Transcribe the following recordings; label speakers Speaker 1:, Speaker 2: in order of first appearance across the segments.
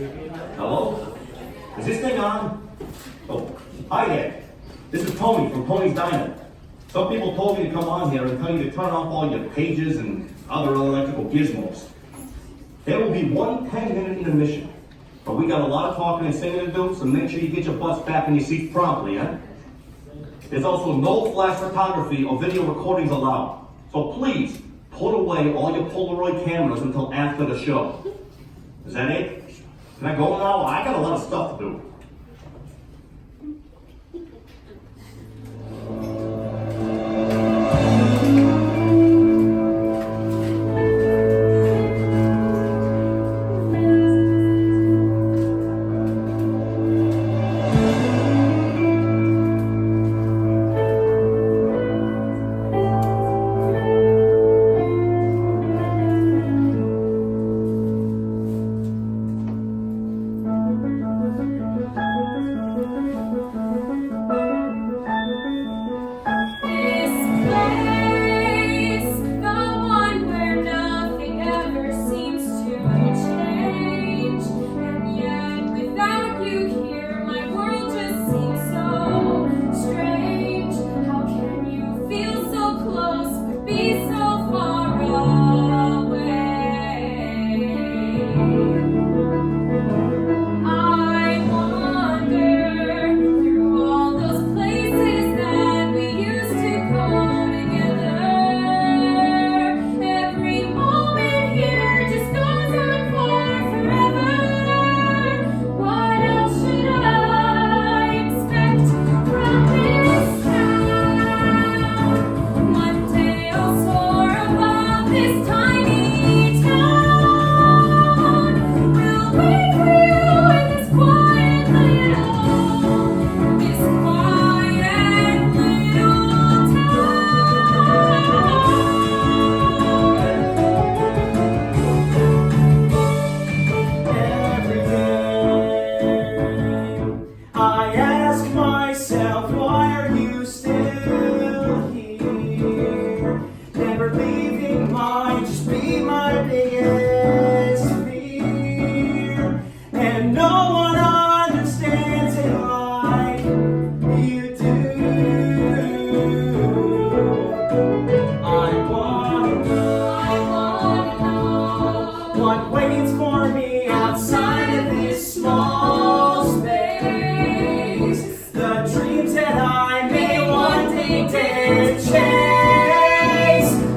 Speaker 1: Hello? Is this thing on? Oh, hi there. This is Tony from Tony's Diner. Some people told me to come on here and tell you to turn off all your pages and other electrical gizmos. There will be one 10-minute intermission, but we got a lot of talking and singing to do, so make sure you get your butts back in your seats promptly, eh? There's also no flash photography or video recordings allowed, so please put away all your Polaroid cameras until after the show. Is that it? Can I go now? I got a lot of stuff to do.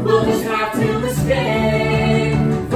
Speaker 2: We'll just have to escape.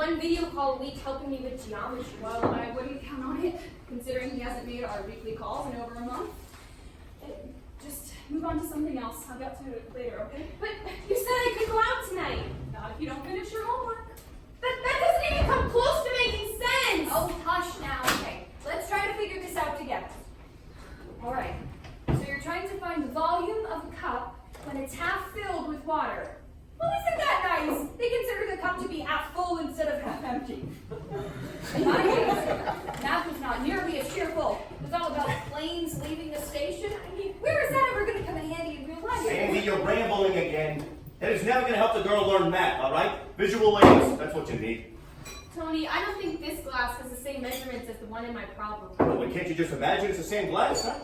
Speaker 2: one video call a week helping me with geometry.
Speaker 3: Well, I wouldn't count on it, considering he hasn't made our weekly calls in over a month. Just move on to something else. I'll get to it later, okay?
Speaker 2: But you said I could go out tonight.
Speaker 3: Not if you don't finish your homework.
Speaker 2: That doesn't even come close to making sense.
Speaker 3: Oh, hush now. Okay, let's try to figure this out together. All right, so you're trying to find the volume of a cup when it's half filled with water. Well, isn't that nice? They consider the cup to be half full instead of half empty. In my case, math was not nearly as cheerful. It was all about planes leaving the station. I mean, where is that ever going to come in handy in real life?
Speaker 1: Sandy, you're rambling again. And it's never going to help the girl learn math, all right? Visual aids, that's what you need.
Speaker 2: Tony, I don't think this glass has the same measurements as the one in my problem.
Speaker 1: Well, but can't you just imagine it's the same glass, huh?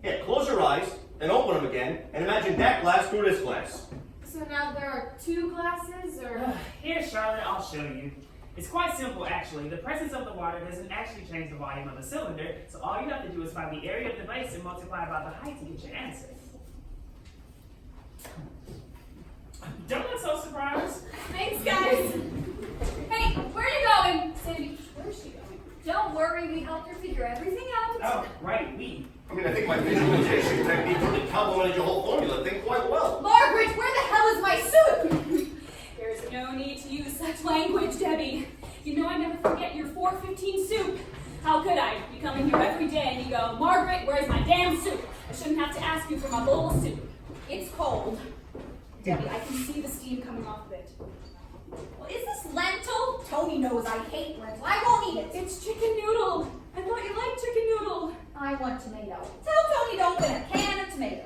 Speaker 1: Yeah, close your eyes, and open them again, and imagine that glass through this glass.
Speaker 2: So now there are two glasses, or?
Speaker 4: Here, Charlotte, I'll show you. It's quite simple, actually. The presence of the water doesn't actually change the volume of the cylinder, so all you have to do is find the area of the base and multiply by the height to get your answer. Don't look so surprised.
Speaker 3: Thanks, guys. Hey, where are you going? Sandy, where is she going? Don't worry, we helped her figure everything out.
Speaker 4: Oh, right, we.
Speaker 1: I mean, I think my visualization technique really complemented your whole formula thing quite well.
Speaker 3: Margaret, where the hell is my soup? There's no need to use such language, Debbie. You know I never forget your 4:15 soup. How could I? You come in here every day and you go, Margaret, where's my damn soup? I shouldn't have to ask you for my bowl of soup. It's cold. Debbie, I can see the steam coming off of it. Well, is this lentil? Tony knows I hate lentil. I won't eat it. It's chicken noodle. I thought you liked chicken noodle. I want tomato. Tell Tony to open a can of tomato.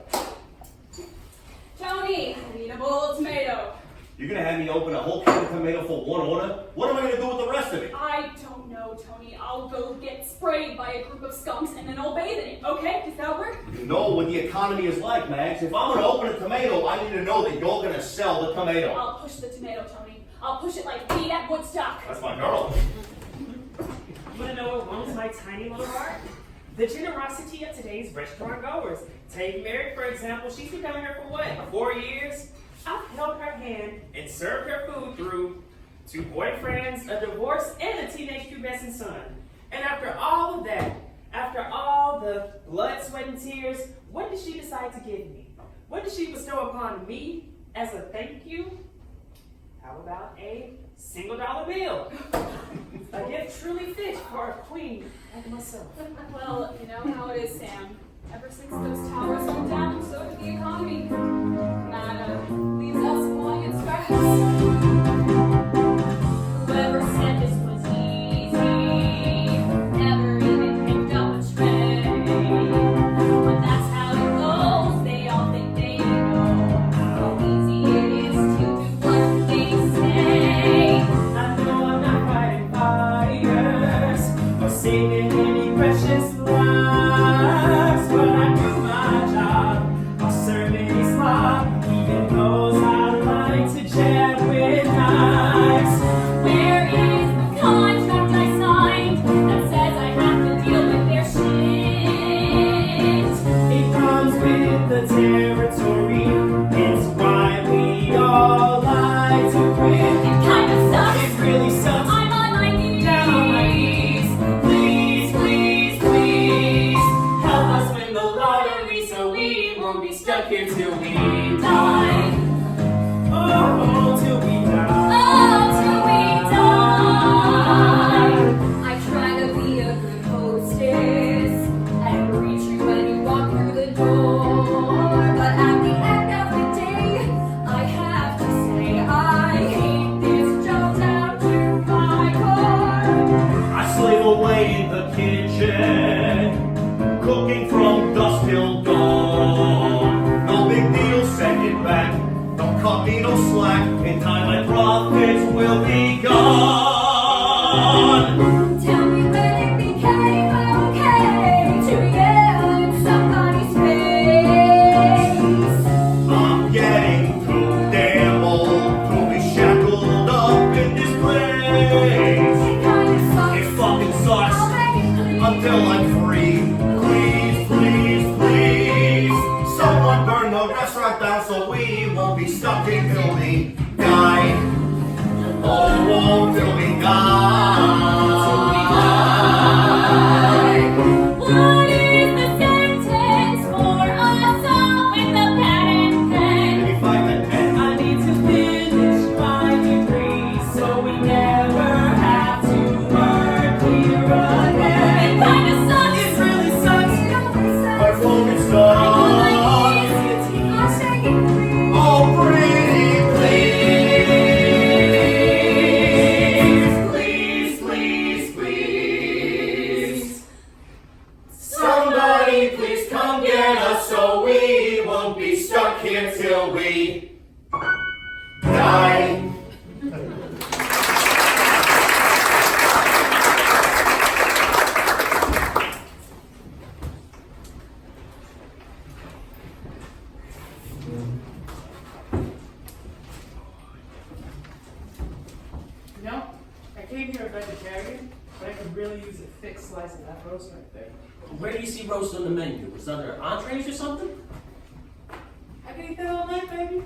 Speaker 3: Tony, I need a bowl of tomato.
Speaker 1: You're going to have me open a whole can of tomato for one order? What am I going to do with the rest of it?
Speaker 3: I don't know, Tony. I'll go get sprayed by a group of skunks and then I'll bathe in it. Okay? Does that work?
Speaker 1: You know what the economy is like, Max. If I'm going to open a tomato, I need to know that you're going to sell the tomato.
Speaker 3: I'll push the tomato, Tony. I'll push it like weed at Woodstock.
Speaker 1: That's my girl.
Speaker 4: You want to know what warms my tiny little heart? The generosity of today's restaurant goers. Take Mary, for example. She's been coming here for what, 4 years? I've held her hand and served her food through 2 boyfriends, a divorce, and a teenage pubescent son. And after all of that, after all the blood, sweat, and tears, what did she decide to give me? What did she bestow upon me as a thank you? How about a $1 bill? A gift truly fit for a queen like myself.
Speaker 3: Well, you know how it is, Sam. Ever since those towers went down, so did the economy. That leaves us wanting its stripes. Whoever said this was easy never even picked up a tray. But that's how it goes. They all think they know how easy it is to do what they say.
Speaker 4: I know I'm not fighting fires or saving any precious lives, but I do my job. I'll serve any slop, even those I like to jab with knives.
Speaker 3: Where is the contract I signed that says I have to deal with their shit?
Speaker 4: It comes with the territory. It's why we all like to quit.
Speaker 3: It kind of sucks.
Speaker 4: It really sucks.
Speaker 3: I'm on my knees.
Speaker 4: Down on my knees. Please, please, please help us win the lottery so we won't be stuck here till we die. Oh, till we die.
Speaker 3: Oh, till we die. I try to be a good hostess and greet you when you walk through the door. But at the end of the day, I have to say I hate this job down to my core.
Speaker 1: I slave away in the kitchen, cooking from dusk till dawn. No big deal, send it back. Don't cut me no slack. In time my profits will be gone.
Speaker 3: Tell me when it became okay to yell in somebody's face.
Speaker 1: I'm getting too damn old to be shackled up in this place.
Speaker 3: It kind of sucks.
Speaker 1: It fucking sucks
Speaker 3: I'll make it clean.
Speaker 1: until I'm free. Please, please, please. Someone burn the restaurant down so we won't be stuck here till we die. Oh,
Speaker 5: You know, I came here a vegetarian, but I could really use a thick slice of that roast right there.
Speaker 6: Where do you see roast on the menu? Is there entrees or something?
Speaker 5: I can eat that all night, baby.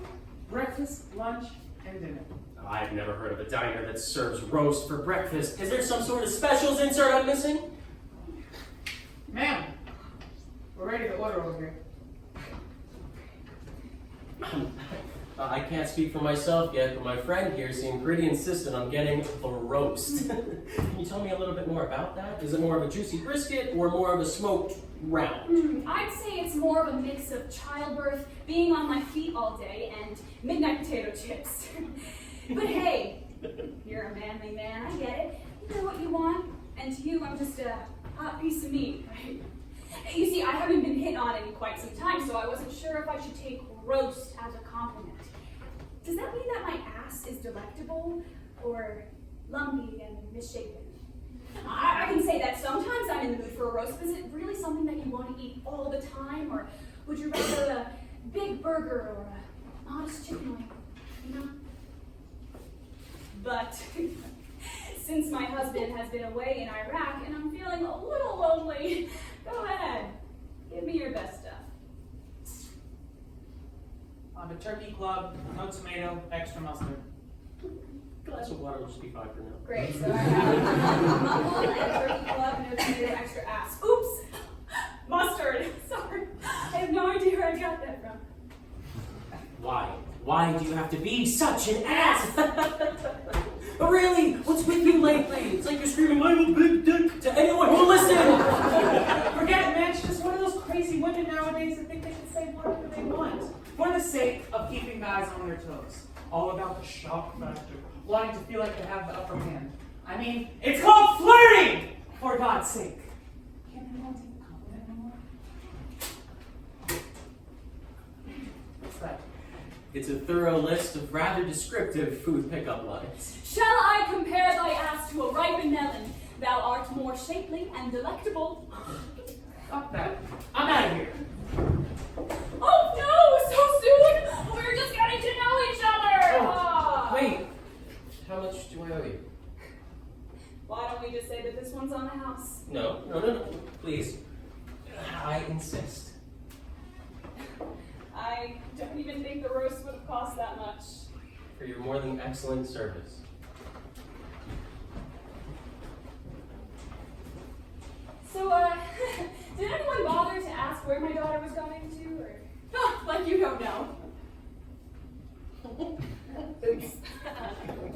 Speaker 5: Breakfast, lunch, and dinner.
Speaker 6: I've never heard of a diner that serves roast for breakfast. Is there some sort of specials insert I'm missing?
Speaker 5: Ma'am, we're ready to order over here.
Speaker 6: I can't speak for myself yet, but my friend here seemed pretty insistent on getting the roast. Can you tell me a little bit more about that? Is it more of a juicy brisket or more of a smoked round?
Speaker 3: I'd say it's more of a mix of childbirth, being on my feet all day, and midnight potato chips. But hey, you're a manly man, I get it. You know what you want, and to you, I'm just a hot piece of meat, right? You see, I haven't been hit on in quite some time, so I wasn't sure if I should take roast as a compliment. Does that mean that my ass is delectable, or lumpy and misshapen? I can say that sometimes I'm in the mood for a roast, but is it really something that you want to eat all the time, or would you rather a big burger or a modest chicken wing, you know? But since my husband has been away in Iraq and I'm feeling a little lonely, go ahead, give me your best stuff.
Speaker 5: On the turkey club, no tomato, extra mustard.
Speaker 6: Glass of water will just be fine for now.
Speaker 3: Great, so I have mumble and turkey club, no tomato, extra ass. Oops, mustard, sorry. I have no idea where I got that from.
Speaker 6: Why? Why do you have to be such an ass? But really, what's with you lately? It's like you're screaming, "I'm a big dick" to anyone who will listen.
Speaker 5: Forget it, man. She's just one of those crazy women nowadays that think they can say whatever they want. For the sake of keeping guys on their toes. All about the shock factor. Wanting to feel like they have the upper hand. I mean, it's called flirting! For God's sake. Can't anyone take a compliment anymore? What's that?
Speaker 6: It's a thorough list of rather descriptive food pickup lines.
Speaker 3: Shall I compare thy ass to a ripened melon? Thou art more shapely and delectable.
Speaker 5: Fuck that. I'm out of here.
Speaker 3: Oh no, so soon? We're just getting to know each other. Ah.
Speaker 6: Wait, how much do I owe you?
Speaker 3: Why don't we just say that this one's on the house?
Speaker 6: No, please. I insist.
Speaker 3: I don't even think the roast would have cost that much.
Speaker 6: For your more than excellent service.
Speaker 3: So, did anyone bother to ask where my daughter was going to, or? Like you don't know. Oops.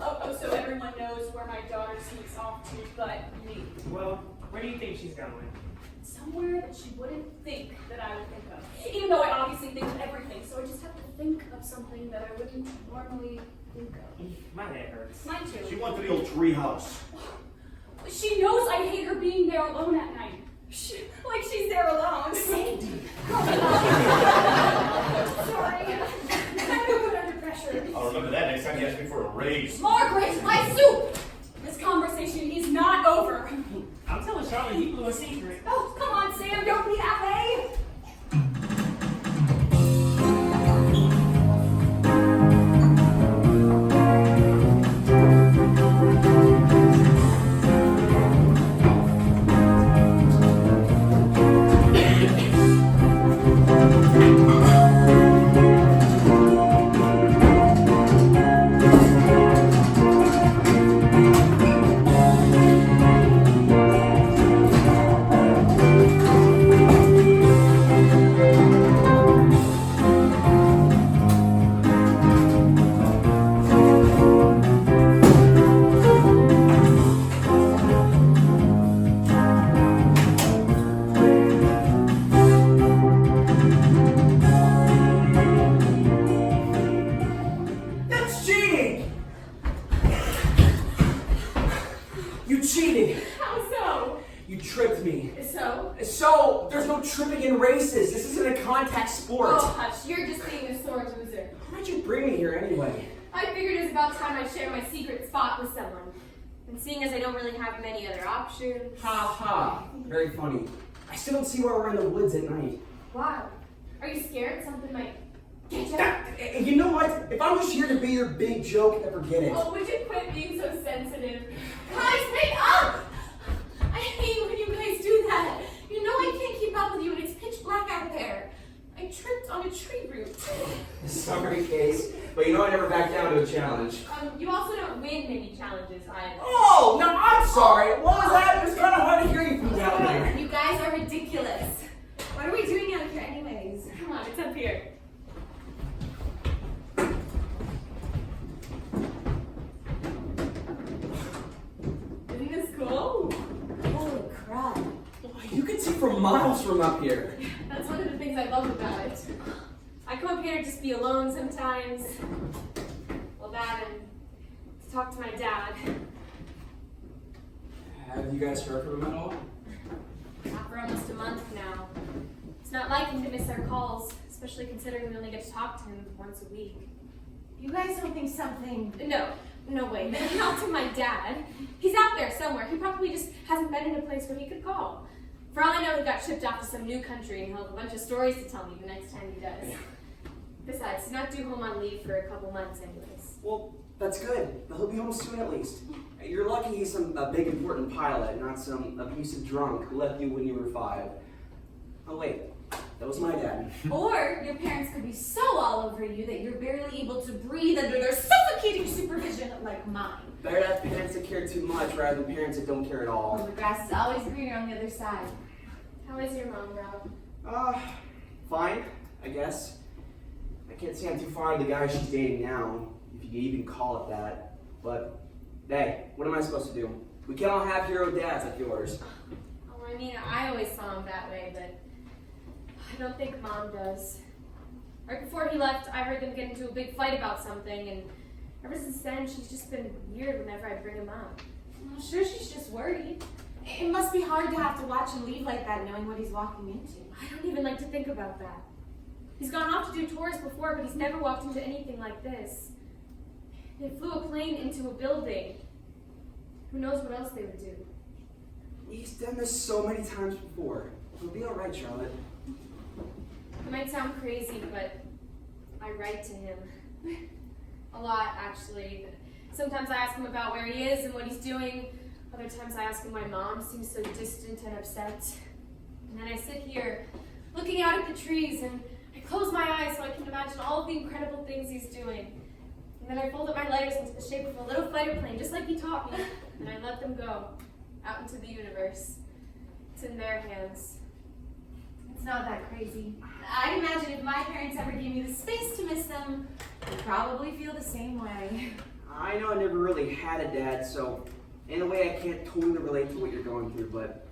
Speaker 3: Oh, so everyone knows where my daughter sneaks off to, but me.
Speaker 4: Well, where do you think she's going?
Speaker 3: Somewhere that she wouldn't think that I would think of. Even though I obviously think of everything, so I just have to think of something that I wouldn't normally think of.
Speaker 4: My head hurts.
Speaker 3: Mine too.
Speaker 1: She went to the old tree house.
Speaker 3: She knows I hate her being there alone at night. Like she's there alone.
Speaker 5: Sandy.
Speaker 3: Sorry. I got put under pressure.
Speaker 1: I'll remember that next time you ask me for a raise.
Speaker 3: Margaret, my soup! This conversation is not over.
Speaker 4: I'm telling Charlotte you blew a secret.
Speaker 3: Oh, come on, Sam, don't be that way.
Speaker 6: tripping in races. This isn't a contact sport.
Speaker 2: Oh, hush. You're just being a sore loser.
Speaker 6: Why'd you bring me here anyway?
Speaker 2: I figured it was about time I shared my secret spot with someone. And seeing as I don't really have many other options.
Speaker 6: Ha ha. Very funny. I still don't see why we're in the woods at night.
Speaker 2: Wow. Are you scared something might
Speaker 7: You know what? If I'm just here to be your big joke, then forget it.
Speaker 2: Oh, would you quit being so sensitive? Guys, wake up! I hate when you guys do that. You know I can't keep up with you and it's pitch black out there. I tripped on a tree root.
Speaker 7: Sorry, Case, but you know I never back down to a challenge.
Speaker 2: You also don't win many challenges either.
Speaker 7: Oh, no, I'm sorry. What was that? It was kind of hard to hear you from down there.
Speaker 2: You guys are ridiculous. What are we doing out here anyways? Come on, it's up here. Isn't this cool? Holy crap.
Speaker 7: You can see for miles from up here.
Speaker 2: That's one of the things I love about it. I come up here to just be alone sometimes. Well, that and to talk to my dad.
Speaker 7: Have you guys heard from him at all?
Speaker 2: Not for almost a month now. It's not like him to miss our calls, especially considering we only get to talk to him once a week. You guys don't think something... No way. Not to my dad. He's out there somewhere. He probably just hasn't been in a place where he could call. For all I know, he got shipped off to some new country and he'll have a bunch of stories to tell me the next time he does. Besides, he's not due home on leave for a couple months anyways.
Speaker 7: Well, that's good. He'll be home soon at least. You're lucky he's a big important pilot, not some abusive drunk who left you when you were 5. Oh wait, that was my dad.
Speaker 2: Or your parents could be so all over you that you're barely able to breathe under their suffocating supervision like mine.
Speaker 7: Better to have parents that care too much rather than parents that don't care at all.
Speaker 2: Well, the grass is always greener on the other side. How is your mom, Rob?
Speaker 7: Fine, I guess. I can't say I'm too fond of the guy she's dating now, if you can even call it that. But, hey, what am I supposed to do? We can't all have hero dads like yours.
Speaker 2: Oh, I mean, I always saw him that way, but I don't think Mom does. Right before he left, I heard them get into a big fight about something, and ever since then, she's just been weird whenever I bring him up. I'm sure she's just worried. It must be hard to have to watch him leave like that, knowing what he's walking into. I don't even like to think about that. He's gone off to do tours before, but he's never walked into anything like this. They flew a plane into a building. Who knows what else they would do?
Speaker 7: He's done this so many times before. He'll be alright, Charlotte.
Speaker 2: It might sound crazy, but I write to him. A lot, actually. Sometimes I ask him about where he is and what he's doing. Other times I ask him why Mom seems so distant and upset. And then I sit here, looking out at the trees, and I close my eyes so I can imagine all of the incredible things he's doing. And then I fold up my letters into the shape of a little fighter plane, just like he taught me, and I let them go, out into the universe. It's in their hands. It's not that crazy. I'd imagine if my parents ever gave me the space to miss them, I'd probably feel the same way.
Speaker 7: I know I never really had a dad, so in a way I can't totally relate to what you're going through, but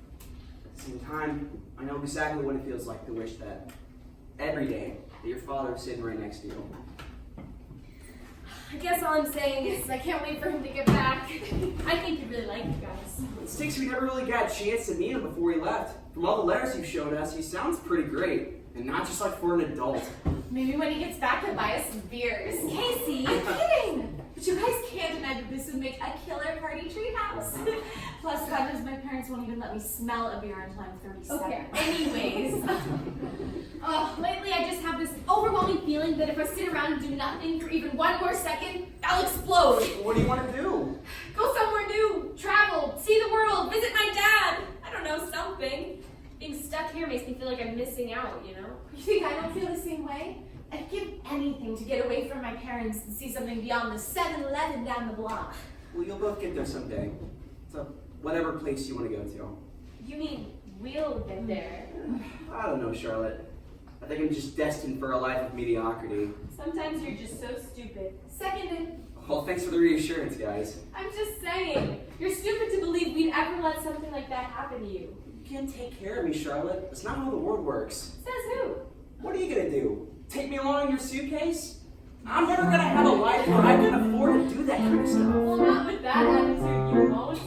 Speaker 7: at the same time, I know exactly what it feels like to wish that every day that your father was sitting right next to you.
Speaker 2: I guess all I'm saying is I can't wait for him to get back. I think he'd really like you guys.
Speaker 7: It stinks we never really got a chance to meet him before he left. From all the letters you showed us, he sounds pretty great, and not just like for an adult.
Speaker 2: Maybe when he gets back, he'll buy us some beers. Casey, I'm kidding. But you guys can't imagine this would make a killer party treehouse. Plus, God knows my parents won't even let me smell a beer until I'm 37. Okay, anyways. Lately I just have this overwhelming feeling that if I sit around and do nothing for even one more second, I'll explode.
Speaker 7: What do you want to do?
Speaker 2: Go somewhere new, travel, see the world, visit my dad. I don't know, something. Being stuck here makes me feel like I'm missing out, you know? You think I don't feel the same way? I'd give anything to get away from my parents and see something beyond the 7-Eleven down the block.
Speaker 7: Well, you'll both get there someday. So, whatever place you want to go to.
Speaker 2: You mean we'll get there?
Speaker 7: I don't know, Charlotte. I think I'm just destined for a life of mediocrity.
Speaker 2: Sometimes you're just so stupid. Seconded.
Speaker 7: Well, thanks for the reassurance, guys.
Speaker 2: I'm just saying. You're stupid to believe we'd ever let something like that happen to you.
Speaker 7: You can't take care of me, Charlotte. That's not how the world works.
Speaker 2: Says who?
Speaker 7: What are you gonna do? Take me along in your suitcase? I'm never gonna have a life where I can afford to do that kind of stuff.
Speaker 2: Well, not with that attitude, you won't.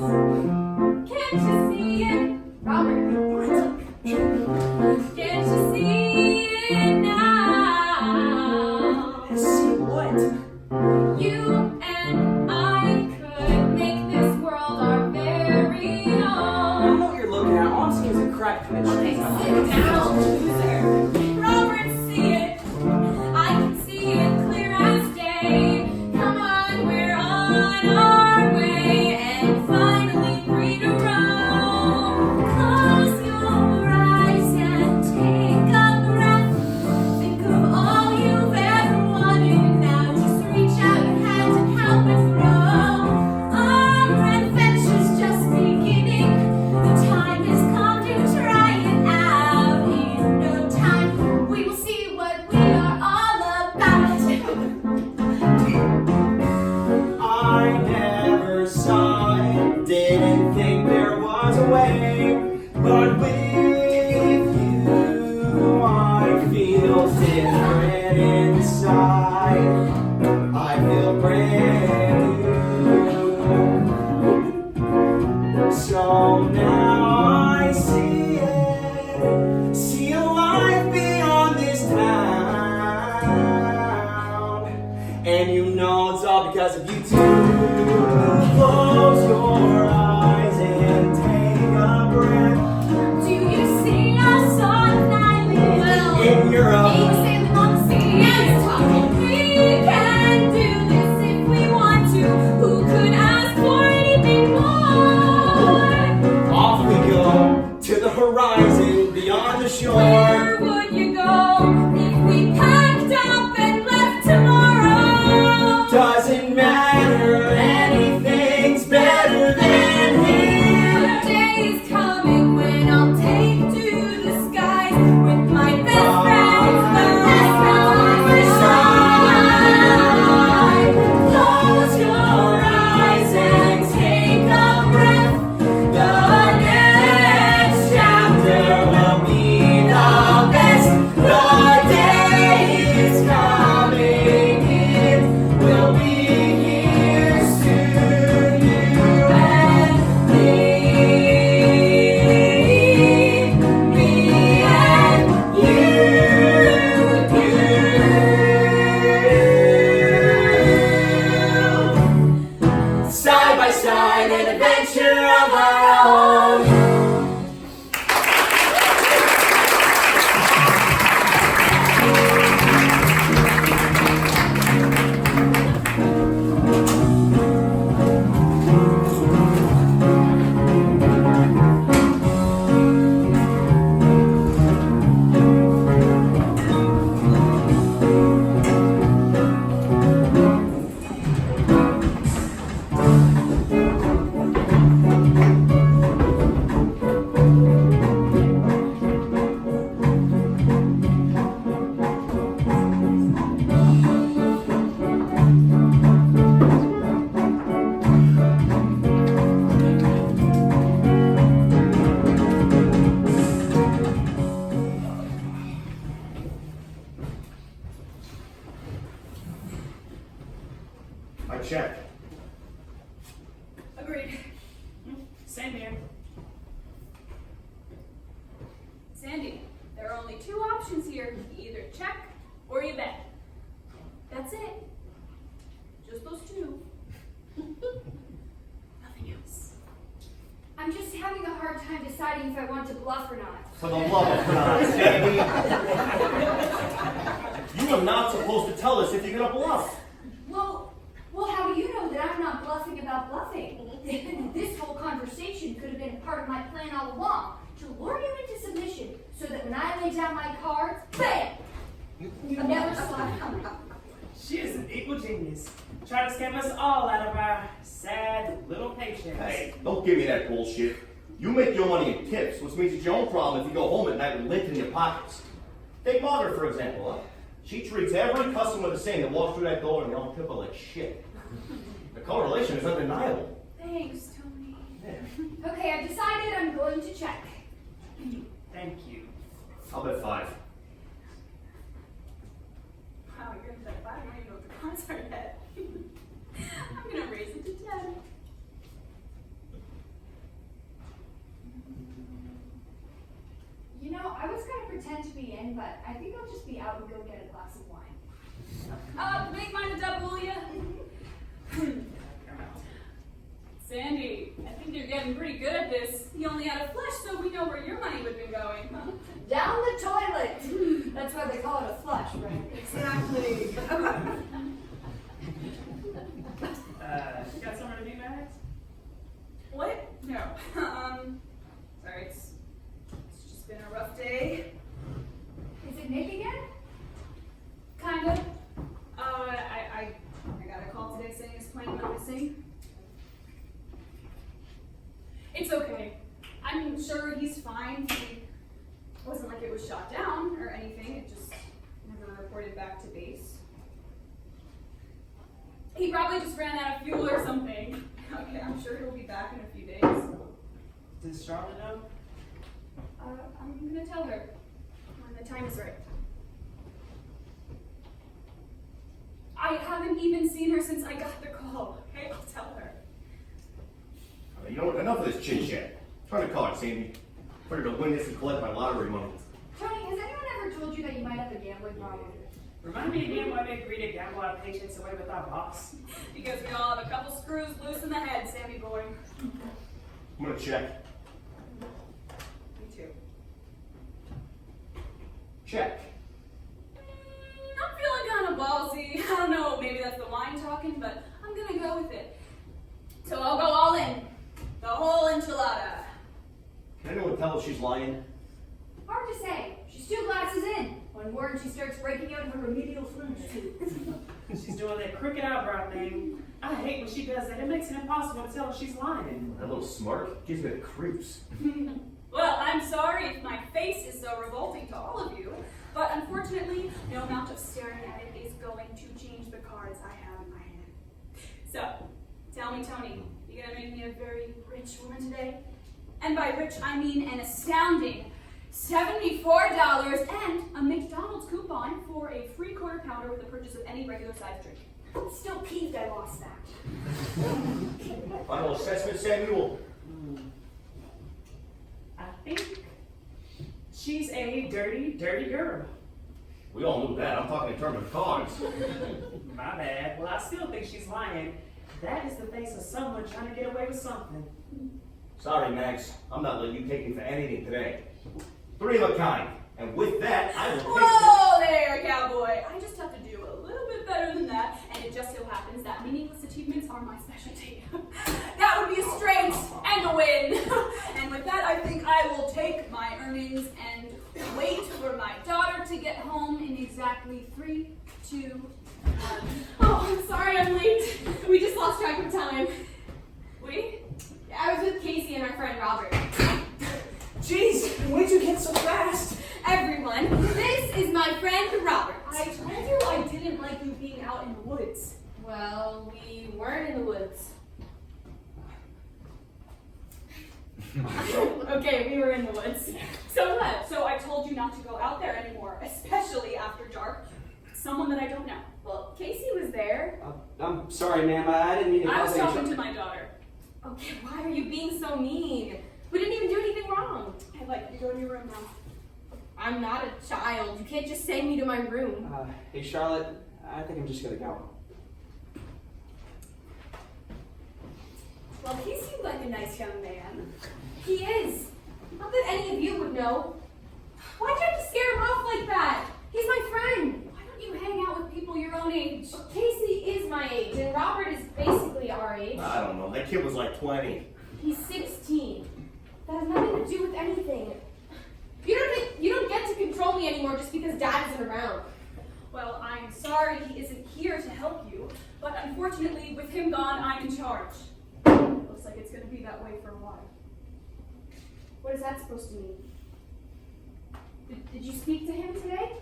Speaker 2: Can't you see it? Robert. Can't you see it now?
Speaker 7: See what?
Speaker 2: You and I could make this world our very own.
Speaker 7: I don't know what you're looking at. All I'm seeing is a crack pitch.
Speaker 2: Okay, sit down, loser. Robert, see it. I can see
Speaker 3: our way and finally free to roam. Close your eyes and take a breath. Think of all you've ever wanted. Now just reach out your hands and help it grow. Our adventure's just beginning. The time has come to try it out. In no time, we will see what we are all about.
Speaker 7: I never saw it, didn't think there was a way, but with you I feel different inside. I feel brand new. So now I see it, see a life beyond this town. And you know it's all because of you too. Close your eyes and take a breath.
Speaker 3: Do you sing a song nightly? Well,
Speaker 7: In your own.
Speaker 3: sailing on the sea. Yes, talking. We can do this if we want to. Who could ask for anything more?
Speaker 7: Off we go to the horizon beyond the shore.
Speaker 3: Where would you go if we packed up and left tomorrow?
Speaker 7: Doesn't matter, anything's better than here.
Speaker 3: The day is coming when I'll take to the skies with my best friends, the best friends by my side. Close your eyes and take a breath. The next chapter will be the best. The day is coming, it will be here soon. You and me and you. Side by side, an adventure of our own.
Speaker 1: I check.
Speaker 3: Agreed.
Speaker 5: Same here.
Speaker 3: Sandy, there are only two options here. You either check or you bet. That's it. Just those two. Nothing else.
Speaker 8: I'm just having a hard time deciding if I want to bluff or not.
Speaker 1: For the love of God, Sandy. You are not supposed to tell us if you're gonna bluff.
Speaker 8: Well, how do you know that I'm not bluffing about bluffing? This whole conversation could have been part of my plan all along, to lure you into submission, so that when I lay down my cards, bam! You never saw it coming.
Speaker 4: She is an equal genius. Try to scam us all out of our sad little paychecks.
Speaker 1: Hey, don't give me that bullshit. You make your money in tips, which means it's your own problem if you go home at night with lint in your pockets. Take Margaret, for example. Huh? She treats every customer the same that walks through that door and they all tip her like shit. The correlation is undeniable.
Speaker 3: Thanks, Tony.
Speaker 1: Yeah.
Speaker 8: Okay, I've decided I'm going to check.
Speaker 4: Thank you.
Speaker 1: I'll bet 5.
Speaker 3: Wow, you're gonna bet 5 when you go to the concert yet. I'm gonna raise it to 10.
Speaker 8: You know, I was gonna pretend to be in, but I think I'll just be out and go get a glass of wine.
Speaker 3: Make mine a double, will ya? Sandy, I think you're getting pretty good at this. You only had a flush, so we know where your money would be going, huh?
Speaker 8: Down the toilet! That's why they call it a flush, right?
Speaker 3: Exactly.
Speaker 4: You got some
Speaker 3: sure he's fine. It wasn't like it was shot down or anything. It just never reported back to base. He probably just ran out of fuel or something. Okay, I'm sure he'll be back in a few days.
Speaker 5: Does Charlotte know?
Speaker 3: I'm gonna tell her when the time is right. I haven't even seen her since I got the call. Okay, I'll tell her.
Speaker 1: You know what? Enough of this chit chat. Trying to call it, Sandy. Ready to win this and collect my lottery money.
Speaker 8: Tony, has anyone ever told you that you might have a gambling problem?
Speaker 5: Remind me again why we agreed to gamble our patients away with our boss.
Speaker 3: Because we all have a couple screws loose in the head, Sammy boy.
Speaker 1: I'm gonna check.
Speaker 3: Me too.
Speaker 1: Check.
Speaker 3: I'm feeling kind of ballsy. I don't know, maybe that's the wine talking, but I'm gonna go with it. So I'll go all in. The whole enchilada.
Speaker 1: Can anyone tell if she's lying?
Speaker 8: Hard to say. She's 2 glasses in. One more and she starts breaking out in her remedial fluency.
Speaker 5: She's doing that crooked eyebrow thing. I hate when she does that. It makes it impossible to tell if she's lying.
Speaker 1: That little smirk gives me the creeps.
Speaker 3: Well, I'm sorry if my face is so revolting to all of you, but unfortunately, no amount of staring at it is going to change the cards I have in my hand. So, tell me, Tony, you gonna make me a very rich woman today? And by rich, I mean an astounding $74 and a McDonald's coupon for a free quarter pounder with the purchase of any regular sized drink.
Speaker 8: I'm still peeved I lost that.
Speaker 1: Final assessment, Samuel.
Speaker 5: I think she's a dirty, dirty girl.
Speaker 1: We all knew that. I'm talking in terms of cards.
Speaker 5: My bad. Well, I still think she's lying. That is the face of someone trying to get away with something.
Speaker 1: Sorry, Max. I'm not letting you take me for anything today. 3 of a kind. And with that, I will take
Speaker 3: Whoa there, cowboy! I just have to do a little bit better than that, and it just so happens that meaningless achievements are my specialty. That would be a strength and a win. And with that, I think I will take my earnings and wait for my daughter to get home in exactly 3, 2, 1.
Speaker 2: Oh, I'm sorry I'm late. We just lost track of time.
Speaker 3: We?
Speaker 2: I was with Casey and our friend Robert.
Speaker 5: Jeez, where'd you get so fast?
Speaker 2: Everyone, this is my friend Robert.
Speaker 3: I told you I didn't like you being out in the woods.
Speaker 2: Well, we weren't in the woods. Okay, we were in the woods.
Speaker 3: So what? So I told you not to go out there anymore, especially after dark. Someone that I don't know.
Speaker 2: Well, Casey was there.
Speaker 7: I'm sorry, ma'am. I didn't mean to
Speaker 3: I was
Speaker 7: cause any
Speaker 3: talking to my daughter.
Speaker 2: Okay, why are you being so mean? We didn't even do anything wrong.
Speaker 3: I'd like you to go to your room now.
Speaker 2: I'm not a child. You can't just send me to my room.
Speaker 7: Hey, Charlotte, I think I'm just gonna go.
Speaker 3: Well, he seemed like a nice young man.
Speaker 2: He is. Not that any of you would know. Why'd you have to scare him off like that? He's my friend.
Speaker 3: Why don't you hang out with people your own age?
Speaker 2: Well, Casey is my age, and Robert is basically our age.
Speaker 1: I don't know. That kid was like 20.
Speaker 2: He's 16. That has nothing to do with anything. You don't get to control me anymore just because Dad isn't around.
Speaker 3: Well, I'm sorry he isn't here to help you, but unfortunately, with him gone, I'm in charge. Looks like it's going to be that way for a while.
Speaker 2: What is that supposed to mean? Did you speak to him today?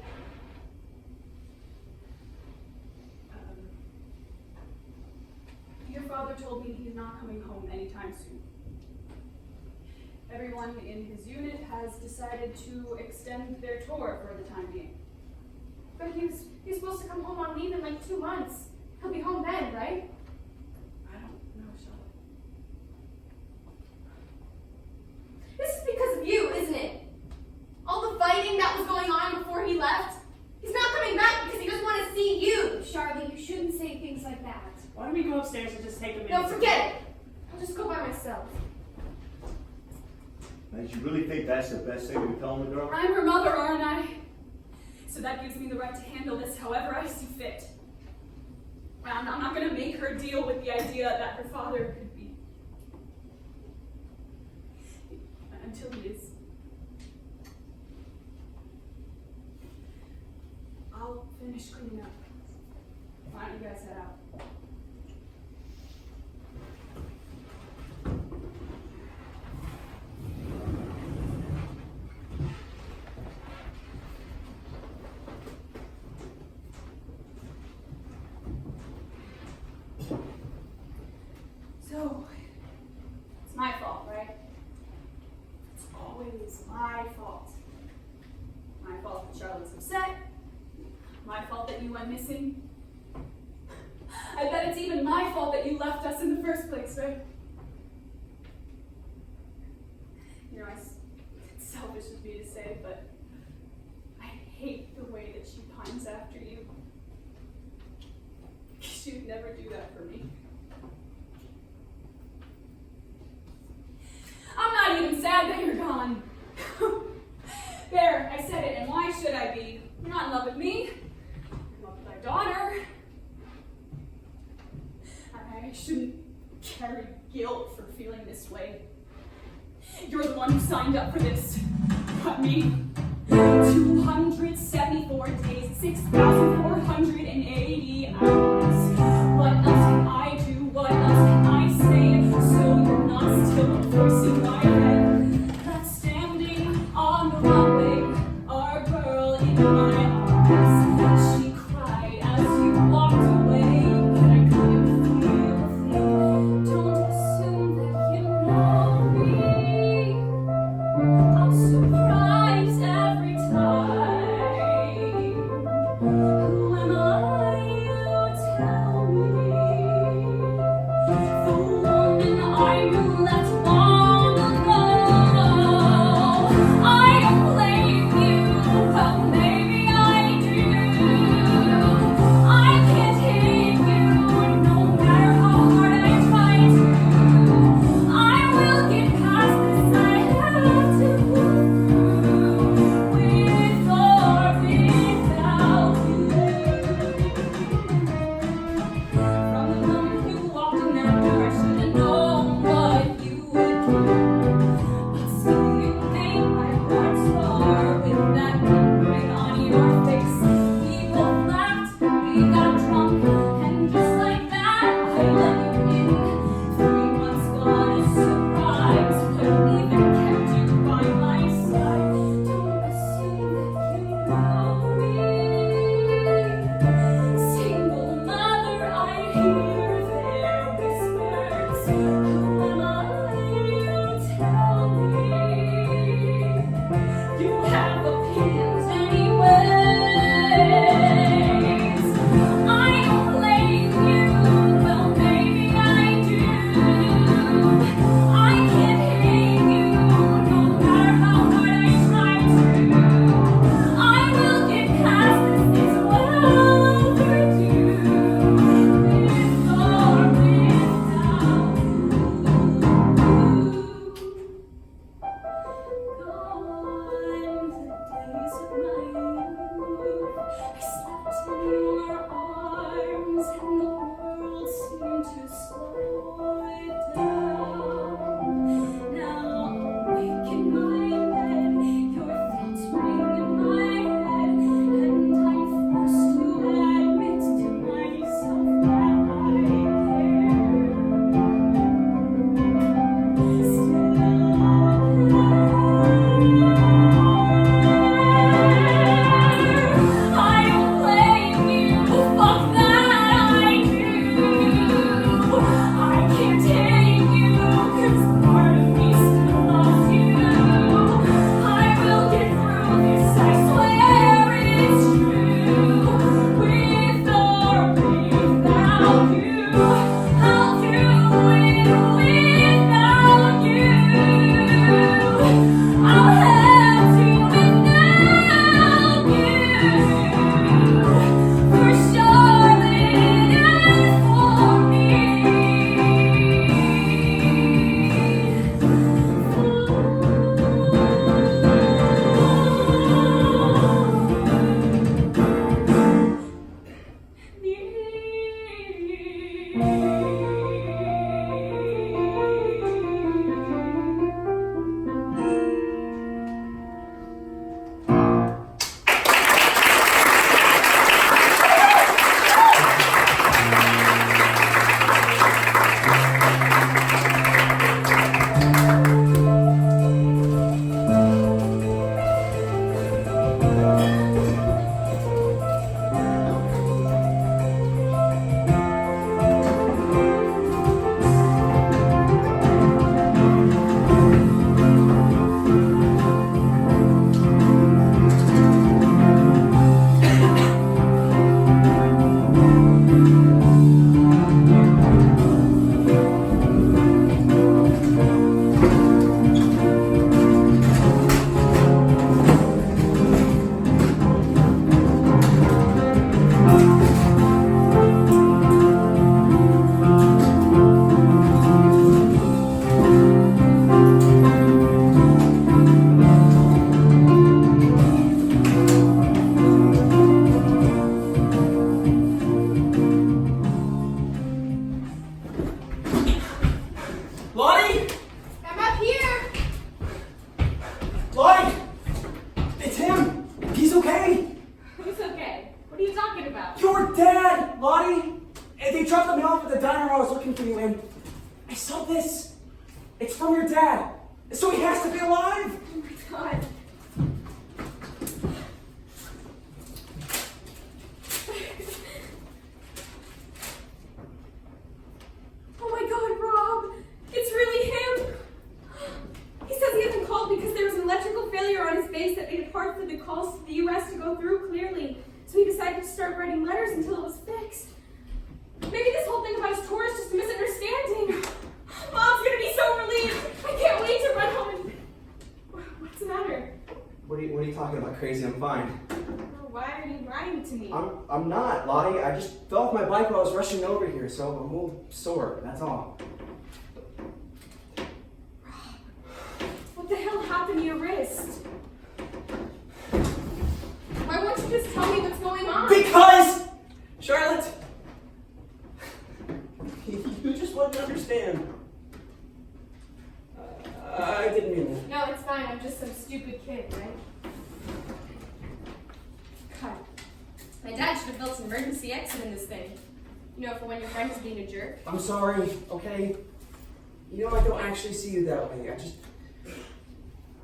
Speaker 3: Your father told me he's not coming home anytime soon. Everyone in his unit has decided to extend their tour for the time being.
Speaker 2: But he's supposed to come home on leave in like 2 months. He'll be home then, right?
Speaker 3: I don't know, Charlotte.
Speaker 2: This is because of you, isn't it? All the fighting that was going on before he left. He's not coming back because he doesn't want to see you.
Speaker 8: Charlie, you shouldn't say things like that.
Speaker 5: Why don't we go upstairs and just take a minute?
Speaker 2: No, forget it. I'll just go by myself.
Speaker 1: Did you really think that's the best thing to tell the girl?
Speaker 3: I'm her mother, aren't I? So that gives me the right to handle this however I see fit. I'm not going to make her deal with the idea that her father could be. Until he is. I'll finish cleaning up. Why don't you guys head out? my fault, right? It's always my fault. My fault that Charlotte's upset. My fault that you went missing. I bet it's even my fault that you left us in the first place, right? You know, it's selfish of me to say, but I hate the way that she pines after you. She would never do that for me. I'm not even sad that you're gone. There, I said it, and why should I be? You're not in love with me. You're in love with my daughter. I shouldn't carry guilt for feeling this way. You're the one who signed up for this, not me. 274 days, 6,480 hours. What else can I do? What else can I say? So you're not still a voice in my head. That's standing on the runway, our girl in my arms. She cried as you walked away, but I couldn't feel a thing. Don't assume that you know me. I'm surprised every time. Who am I, you tell me? The woman I knew left long ago. I don't blame you, well maybe I do. I can't hate you, no matter how hard I try to. I will get past this, I have to go through, with or without you. From the moment you walked in that door, I should have known what you would do. But still you made my heart soar with that ring on your face. We both laughed, we got drunk, and just like that, I let you in. 3 months gone, a surprise, couldn't even kept you by my side. Don't assume that you know me. Single mother, I hear their whispers. Who am I, you tell me? You have opinions anyways. I don't blame you, well maybe I do. I can't hate you, no matter how hard I try to. I will get past this, it's well overdue. With or without you.
Speaker 5: It's from your dad. So he has to be alive.
Speaker 2: Oh my god. Oh my god, Rob! It's really him! He says he hasn't called because there was an electrical failure on his base that made it hard for the calls to the US to go through clearly. So he decided to start writing letters until it was fixed. Maybe this whole thing about his tour is just a misunderstanding. Mom's gonna be so relieved! I can't wait to run home and... What's the matter?
Speaker 7: What are you talking about, crazy? I'm fine.
Speaker 2: Why are you writing to me?
Speaker 7: I'm not, Lottie. I just fell off my bike while I was rushing over here, so I'm a little sore, that's all.
Speaker 2: What the hell happened to your wrist? Why won't you just tell me what's going on?
Speaker 7: Because, Charlotte, you just wouldn't understand. I didn't mean it.
Speaker 2: No, it's fine. I'm just some stupid kid, right? God. My dad should have built an emergency exit in this thing. You know, for when your friend is being a jerk.
Speaker 7: I'm sorry, okay? You know, I don't actually see you that way.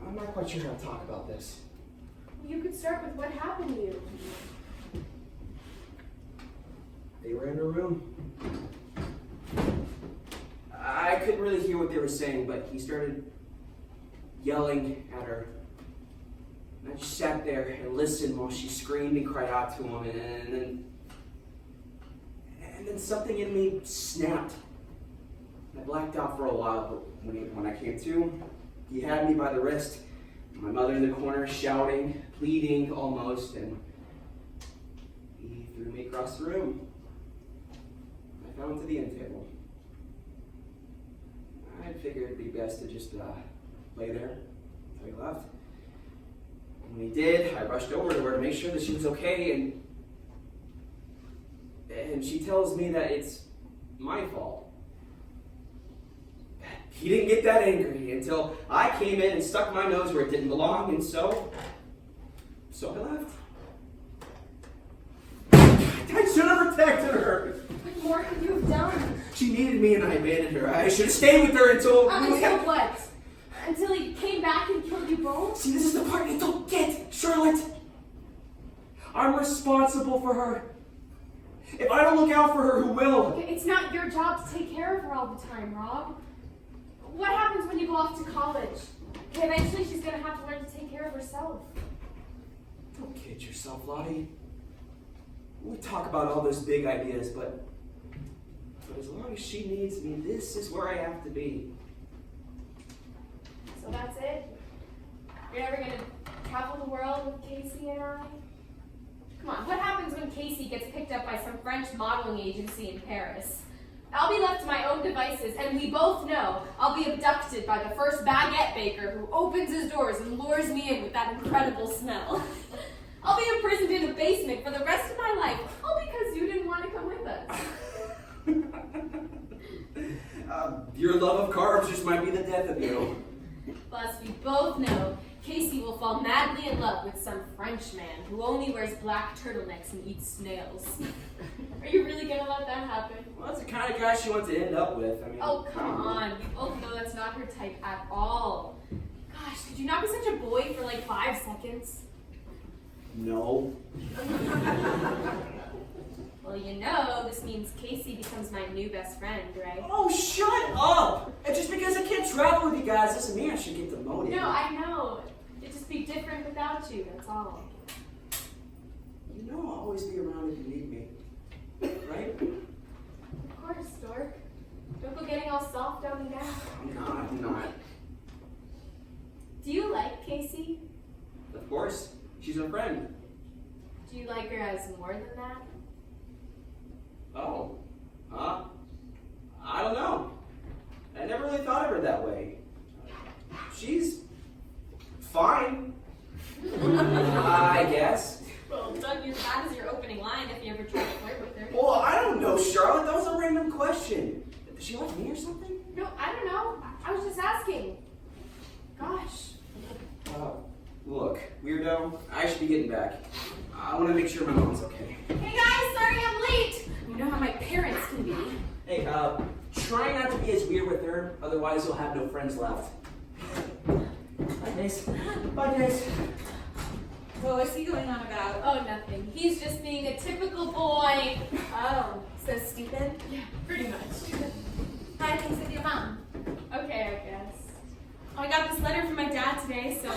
Speaker 7: I'm not quite sure how to talk about this.
Speaker 2: You could start with what happened to you.
Speaker 7: They were in a room. I couldn't really hear what they were saying, but he started yelling at her. And I just sat there and listened while she screamed and cried out to him, and then something in me snapped. I blacked out for a while, but when I came to, he had me by the wrist. My mother in the corner shouting, pleading almost, and he threw me across the room. I fell into the end table. I figured it'd be best to just lay there until he left. And when he did, I rushed over to her to make sure that she was okay, and she tells me that it's my fault. He didn't get that angry until I came in and stuck my nose where it didn't belong, and so I left. I should have protected her.
Speaker 2: What more could you have done?
Speaker 7: She needed me and I abandoned her. I should have stayed with her until...
Speaker 2: Until what? Until he came back and killed you both?
Speaker 7: See, this is the part you don't get, Charlotte. I'm responsible for her. If I don't look out for her, who will?
Speaker 2: Okay, it's not your job to take care of her all the time, Rob. What happens when you go off to college? Okay, eventually she's gonna have to learn to take care of herself.
Speaker 7: Don't kid yourself, Lottie. We talk about all those big ideas, but as long as she needs me, this is where I have to be.
Speaker 2: So that's it? You're never gonna travel the world with Casey and I? Come on, what happens when Casey gets picked up by some French modeling agency in Paris? I'll be left to my own devices, and we both know I'll be abducted by the first baguette baker who opens his doors and lures me in with that incredible smell. I'll be imprisoned in a basement for the rest of my life, all because you didn't want to come with us.
Speaker 7: Your love of carbs just might be the death of you.
Speaker 2: Plus, we both know Casey will fall madly in love with some French man who only wears black turtlenecks and eats snails. Are you really gonna let that happen?
Speaker 7: Well, that's the kind of guy she wants to end up with. I mean,
Speaker 2: Oh, come on. We both know that's not her type at all. Gosh, could you not be such a boy for like 5 seconds?
Speaker 7: No.
Speaker 2: Well, you know, this means Casey becomes my new best friend, right?
Speaker 7: Oh, shut up! And just because I can't travel with you guys doesn't mean I should get demoted.
Speaker 2: No, I know. It'd just be different without you, that's all.
Speaker 7: You know I'll always be around if you need me. Right?
Speaker 2: Of course, Stork. Don't go getting all soft on me now.
Speaker 7: I'm not.
Speaker 2: Do you like Casey?
Speaker 7: Of course. She's a friend.
Speaker 2: Do you like her as more than that?
Speaker 7: Oh. Huh? I don't know. I never really thought of her that way. She's fine. I guess.
Speaker 2: Well, don't use that as your opening line if you ever try to flirt with her.
Speaker 7: Well, I don't know, Charlotte. That was a random question. Does she like me or something?
Speaker 2: No, I don't know. I was just asking. Gosh.
Speaker 7: Look, weirdo, I should be getting back. I want to make sure my mom's okay.
Speaker 2: Hey guys, sorry I'm late. You know how my parents can be.
Speaker 7: Hey, try not to be as weird with her, otherwise you'll have no friends left. Bye, Grace. Bye, Grace.
Speaker 3: Well, what's he going on about?
Speaker 2: Oh, nothing. He's just being a typical boy.
Speaker 3: Oh, so stupid?
Speaker 2: Yeah, pretty much.
Speaker 3: How are things with your mom?
Speaker 2: Okay, I guess. I got this letter from my dad today, so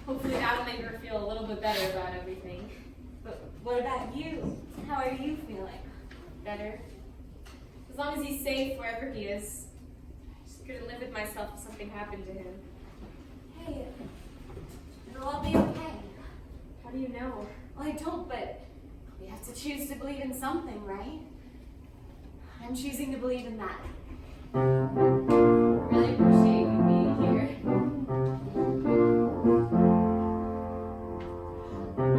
Speaker 2: hopefully that'll make her feel a little bit better about everything.
Speaker 3: But what about you? How are you feeling?
Speaker 2: Better. As long as he's safe wherever he is. I just couldn't live with myself if something happened to him.
Speaker 8: Hey, it'll all be okay.
Speaker 2: How do you know?
Speaker 3: Well, I don't, but we have to choose to believe in something, right? I'm choosing to believe in that.
Speaker 2: I really appreciate you being here.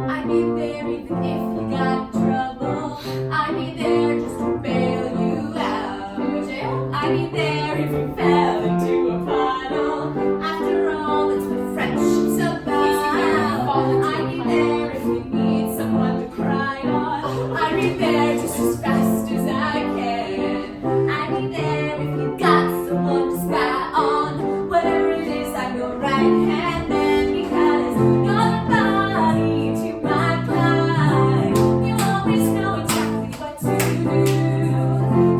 Speaker 8: I'd be there even if you got in trouble. I'd be there just to bail you out.
Speaker 2: Jail?
Speaker 8: I'd be there if you fell into a puddle. After all, it's what friendship's about. I'd be there if you need someone to cry on. I'd be there just as fast as I can. I'd be there if you got someone to spy on. Whatever it is, I'm your right hand man because you're the body to my pride. You always know exactly what to do.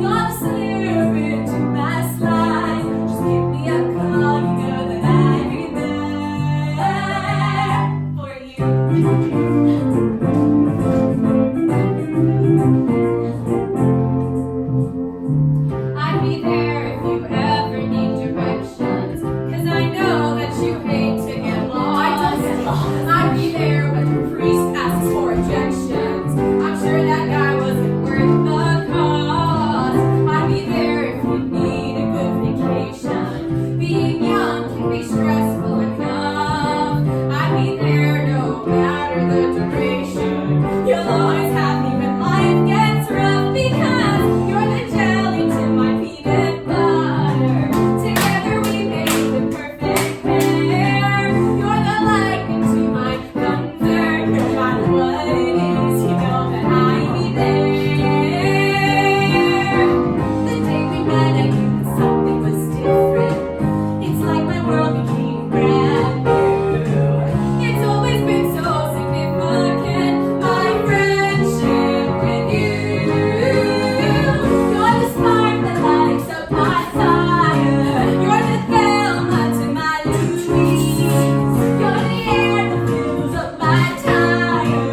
Speaker 8: You're the slip into my slide. Just give me a call, you know that I'd be there for you. I'd be there if you ever need directions, 'cause I know that you hate to get lost. I don't get lost. I'd be there when the priest asks for injections. I'm sure that guy wasn't worth the cost. I'd be there if you need a good vacation. Being young can be stressful enough. I'd be there no matter the duration. You'll always have me when life gets rough because you're the jelly to my peanut butter. Together we make the perfect pair. You're the lightning to my thunder. No matter what it is, you know that I'd be there. The day we met, I knew that something was different. It's like my world became brand new. It's always been so significant, my friendship with you. You're the spark that lights up my fire. You're the Thelma to my Louise. You're the air that fills up my tire.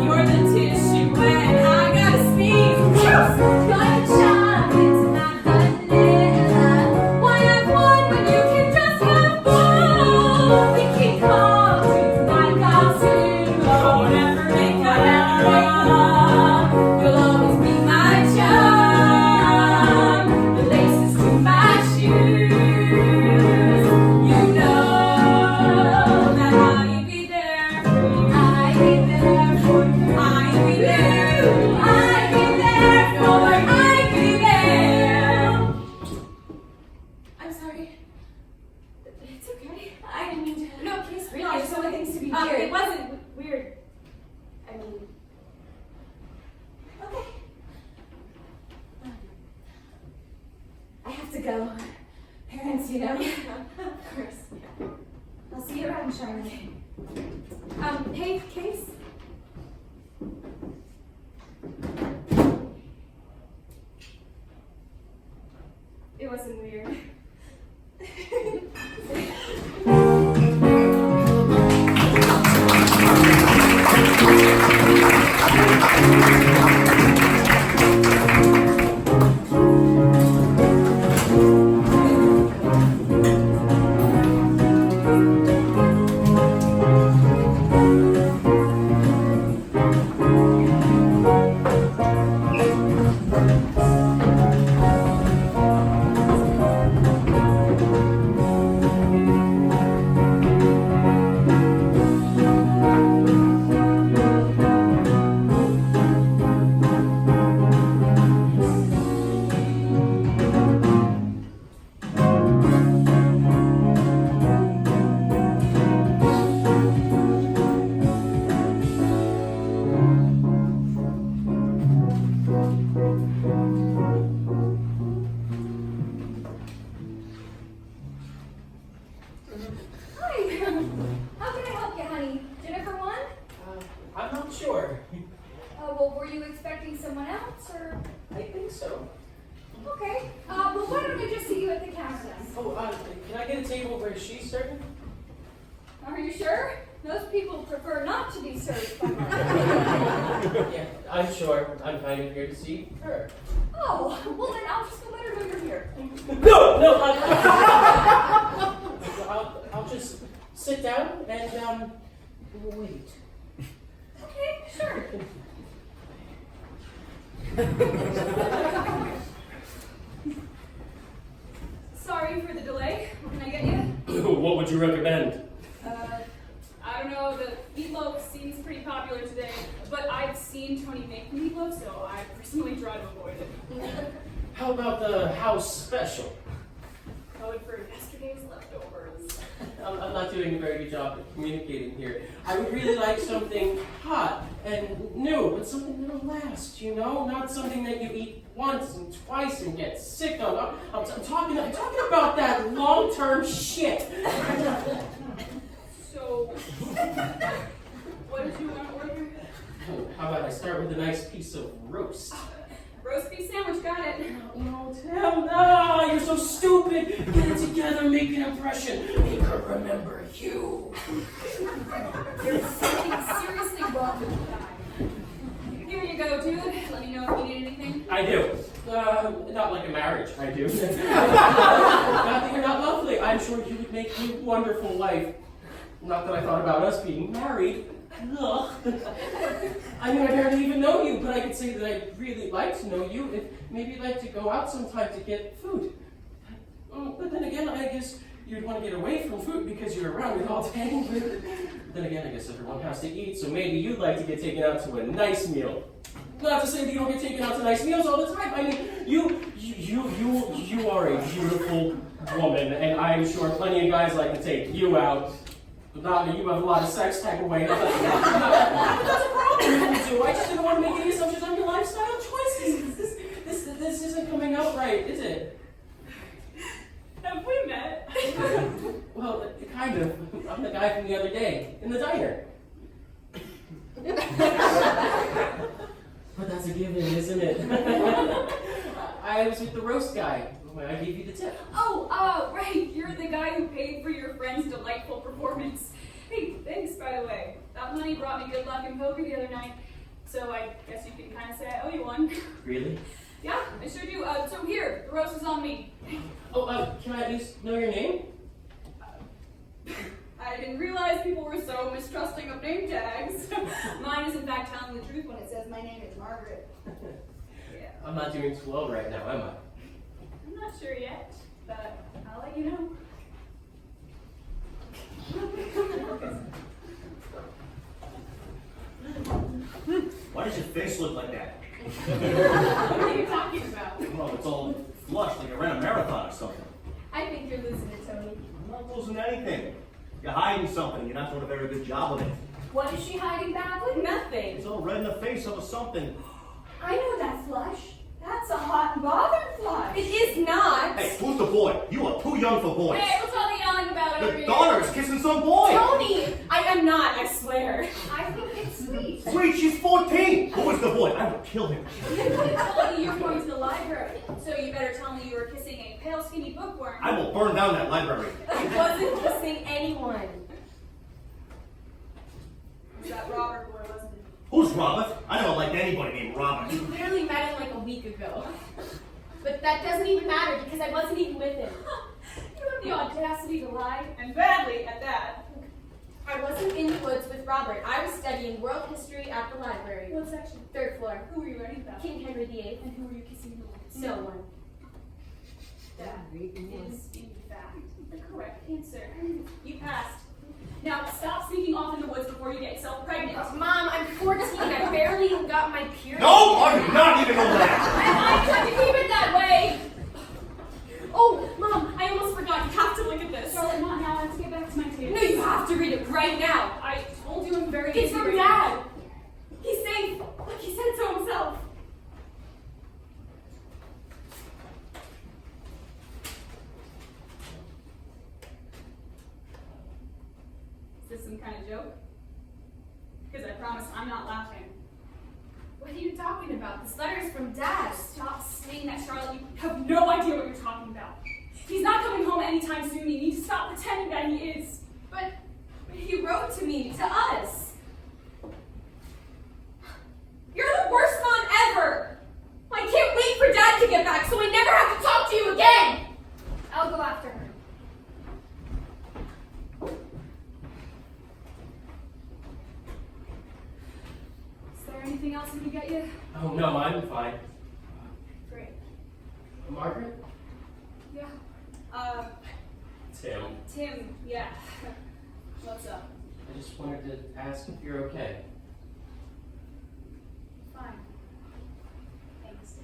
Speaker 8: You're the tissue when I gotta sneeze. You're the chocolate to my vanilla. Why have one when you can just have both? We can call to my Godzilla. Whenever it comes around, you'll always be my charm. The laces to my shoes. You know that I'd be there for you. I'd be there for you. I'd be there. I'd be there for you. I'd be there. I'm sorry.
Speaker 2: It's okay.
Speaker 3: I didn't mean to.
Speaker 2: No, please, really.
Speaker 3: No, I just wanted things to be
Speaker 2: It
Speaker 3: weird.
Speaker 2: wasn't weird. I mean,
Speaker 3: Okay. I have to go. Parents, you know.
Speaker 2: of course.
Speaker 3: I'll see you around, Charlie.
Speaker 2: Hey, Case. It wasn't weird.
Speaker 8: Hi. How can I help you, honey? Dinner for one?
Speaker 6: I'm not sure.
Speaker 8: Well, were you expecting someone else, or?
Speaker 6: I think so.
Speaker 8: Okay. Well, why don't I just see you at the counter then?
Speaker 6: Oh, can I get a table where she's serving?
Speaker 8: Are you sure? Most people prefer not to be served by Margaret.
Speaker 6: Yeah, I'm sure. I'm kind of here to see her.
Speaker 8: Oh, well then I'll just go let her know you're here.
Speaker 6: No, I'll just sit down and wait.
Speaker 8: Okay, sure. Sorry for the delay. What can I get you?
Speaker 6: What would you recommend?
Speaker 3: I don't know, the meatloaf seems pretty popular today, but I've seen Tony make the meatloaf, so I personally try to avoid it.
Speaker 6: How about the house special?
Speaker 3: Code for yesterday's leftovers.
Speaker 6: I'm not doing a very good job of communicating here. I would really like something hot and new, but something that'll last, you know? Not something that you eat once and twice and get sick of. I'm talking about that long-term shit.
Speaker 3: So, what did you want to order?
Speaker 6: How about I start with a nice piece of roast?
Speaker 3: Roast beef sandwich, got it.
Speaker 6: No, Tim, no, you're so stupid. Get it together, make an impression. Make her remember you.
Speaker 8: There's something seriously wrong with the guy.
Speaker 3: Here you go, dude. Let me know if you need anything.
Speaker 6: I do. Not like a marriage, I do. Not that you're not lovely. I'm sure you would make a wonderful wife. Not that I thought about us being married. Ugh. I mean, I barely even know you, but I could say that I'd really like to know you if maybe you'd like to go out sometime to get food. But then again, I guess you'd want to get away from food because you're around it all day. But then again, I guess everyone has to eat, so maybe you'd like to get taken out to a nice meal. Not to say that you don't get taken out to nice meals all the time. I mean, you are a beautiful woman, and I'm sure plenty of guys like to take you out. Not that you have a lot of sex type of way. That's a problem with you. I just didn't want to make any assumptions on your lifestyle choices. This isn't coming out right, is it?
Speaker 3: Have we met?
Speaker 6: Well, kind of. I'm the guy from the other day in the diner. But that's a given, isn't it? I was with the roast guy when I gave you the tip.
Speaker 3: Oh, right. You're the guy who paid for your friend's delightful performance. Hey, thanks, by the way. That money brought me good luck in poker the other night, so I guess you can kind of say I owe you one.
Speaker 6: Really?
Speaker 3: Yeah, I sure do. So here, the roast is on me.
Speaker 6: Oh, can I at least know your name?
Speaker 3: I didn't realize people were so mistrusting of name tags. Mine is in fact telling the truth when it says my name is Margaret. Yeah.
Speaker 6: I'm not doing too well right now, am I?
Speaker 3: I'm not sure yet, but I'll let you know.
Speaker 1: Why does your face look like that?
Speaker 3: What are you talking about?
Speaker 1: Well, it's all flushed like you ran a marathon or something.
Speaker 8: I think you're losing it, Tony.
Speaker 1: I'm not losing anything. You're hiding something. You're not doing a very good job of it.
Speaker 8: What is she hiding badly?
Speaker 3: Nothing.
Speaker 1: It's all red in the face over something.
Speaker 8: I know that flush. That's a hot and bothered flush.
Speaker 3: It is not.
Speaker 1: Hey, who's the boy? You are too young for boys.
Speaker 3: Hey, what's all the yelling about over
Speaker 1: The
Speaker 3: here?
Speaker 1: daughter is kissing some boy.
Speaker 3: Tony! I am not, I swear.
Speaker 8: I think it's sweet.
Speaker 1: Sweet, she's 14. Who is the boy? I will kill him.
Speaker 3: You told me you were going to the library, so you better tell me you were kissing a pale, skinny bookworm.
Speaker 1: I will burn down that library.
Speaker 2: I wasn't kissing anyone.
Speaker 3: Was that Robert boy, wasn't it?
Speaker 1: Who's Robert? I never liked anybody named Robert.
Speaker 2: You literally met him like a week ago. But that doesn't even matter because I wasn't even with him.
Speaker 3: You have the audacity to lie, and badly at that.
Speaker 2: I wasn't in the woods with Robert. I was studying world history at the library.
Speaker 3: What section?
Speaker 2: 3rd floor.
Speaker 3: Who were you learning about?
Speaker 2: King Henry VIII.
Speaker 3: And who were you kissing the most?
Speaker 2: No one.
Speaker 3: That is, in fact, the correct answer. You passed. Now, stop sneaking off in the woods before you get yourself pregnant.
Speaker 2: Mom, I'm 14. I barely even got my period.
Speaker 1: No, I do not even know that.
Speaker 3: I tried to keep it that way. Oh, Mom, I almost forgot. You have to look at this. Charlotte, not now. I have to get back to my table.
Speaker 2: No, you have to read it right now.
Speaker 3: I told you I'm very
Speaker 2: It's
Speaker 3: busy
Speaker 2: from
Speaker 3: right
Speaker 2: Dad.
Speaker 3: now. He's safe. Like he said so himself. this some kind of joke? Because I promise I'm not laughing.
Speaker 2: What are you talking about? This letter is from Dad.
Speaker 3: Stop saying that, Charlotte. You have no idea what you're talking about. He's not coming home anytime soon. You need to stop pretending that he is.
Speaker 2: But he wrote to me, to us.
Speaker 3: You're the worst mom ever! I can't wait for Dad to get back so I never have to talk to you again!
Speaker 2: I'll go after her.
Speaker 3: Is there anything else we can get you?
Speaker 6: Oh no, I'm fine.
Speaker 3: Great.
Speaker 6: Margaret?
Speaker 3: Yeah.
Speaker 6: Tim,
Speaker 3: yeah. What's up?
Speaker 6: I just wanted to ask if you're okay.
Speaker 3: Fine. Thanks.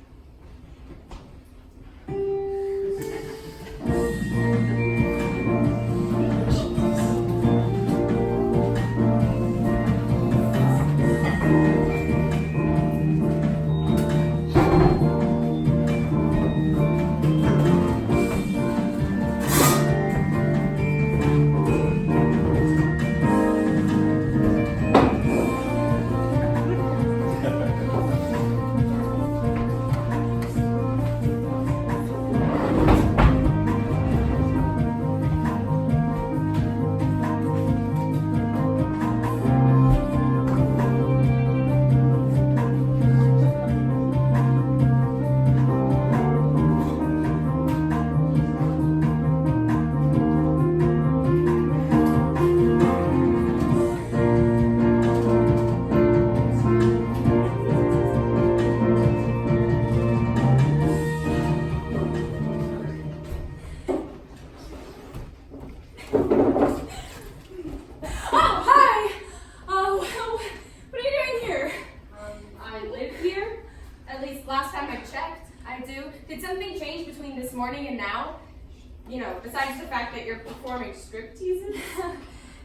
Speaker 2: Besides the fact that you're performing stripteases?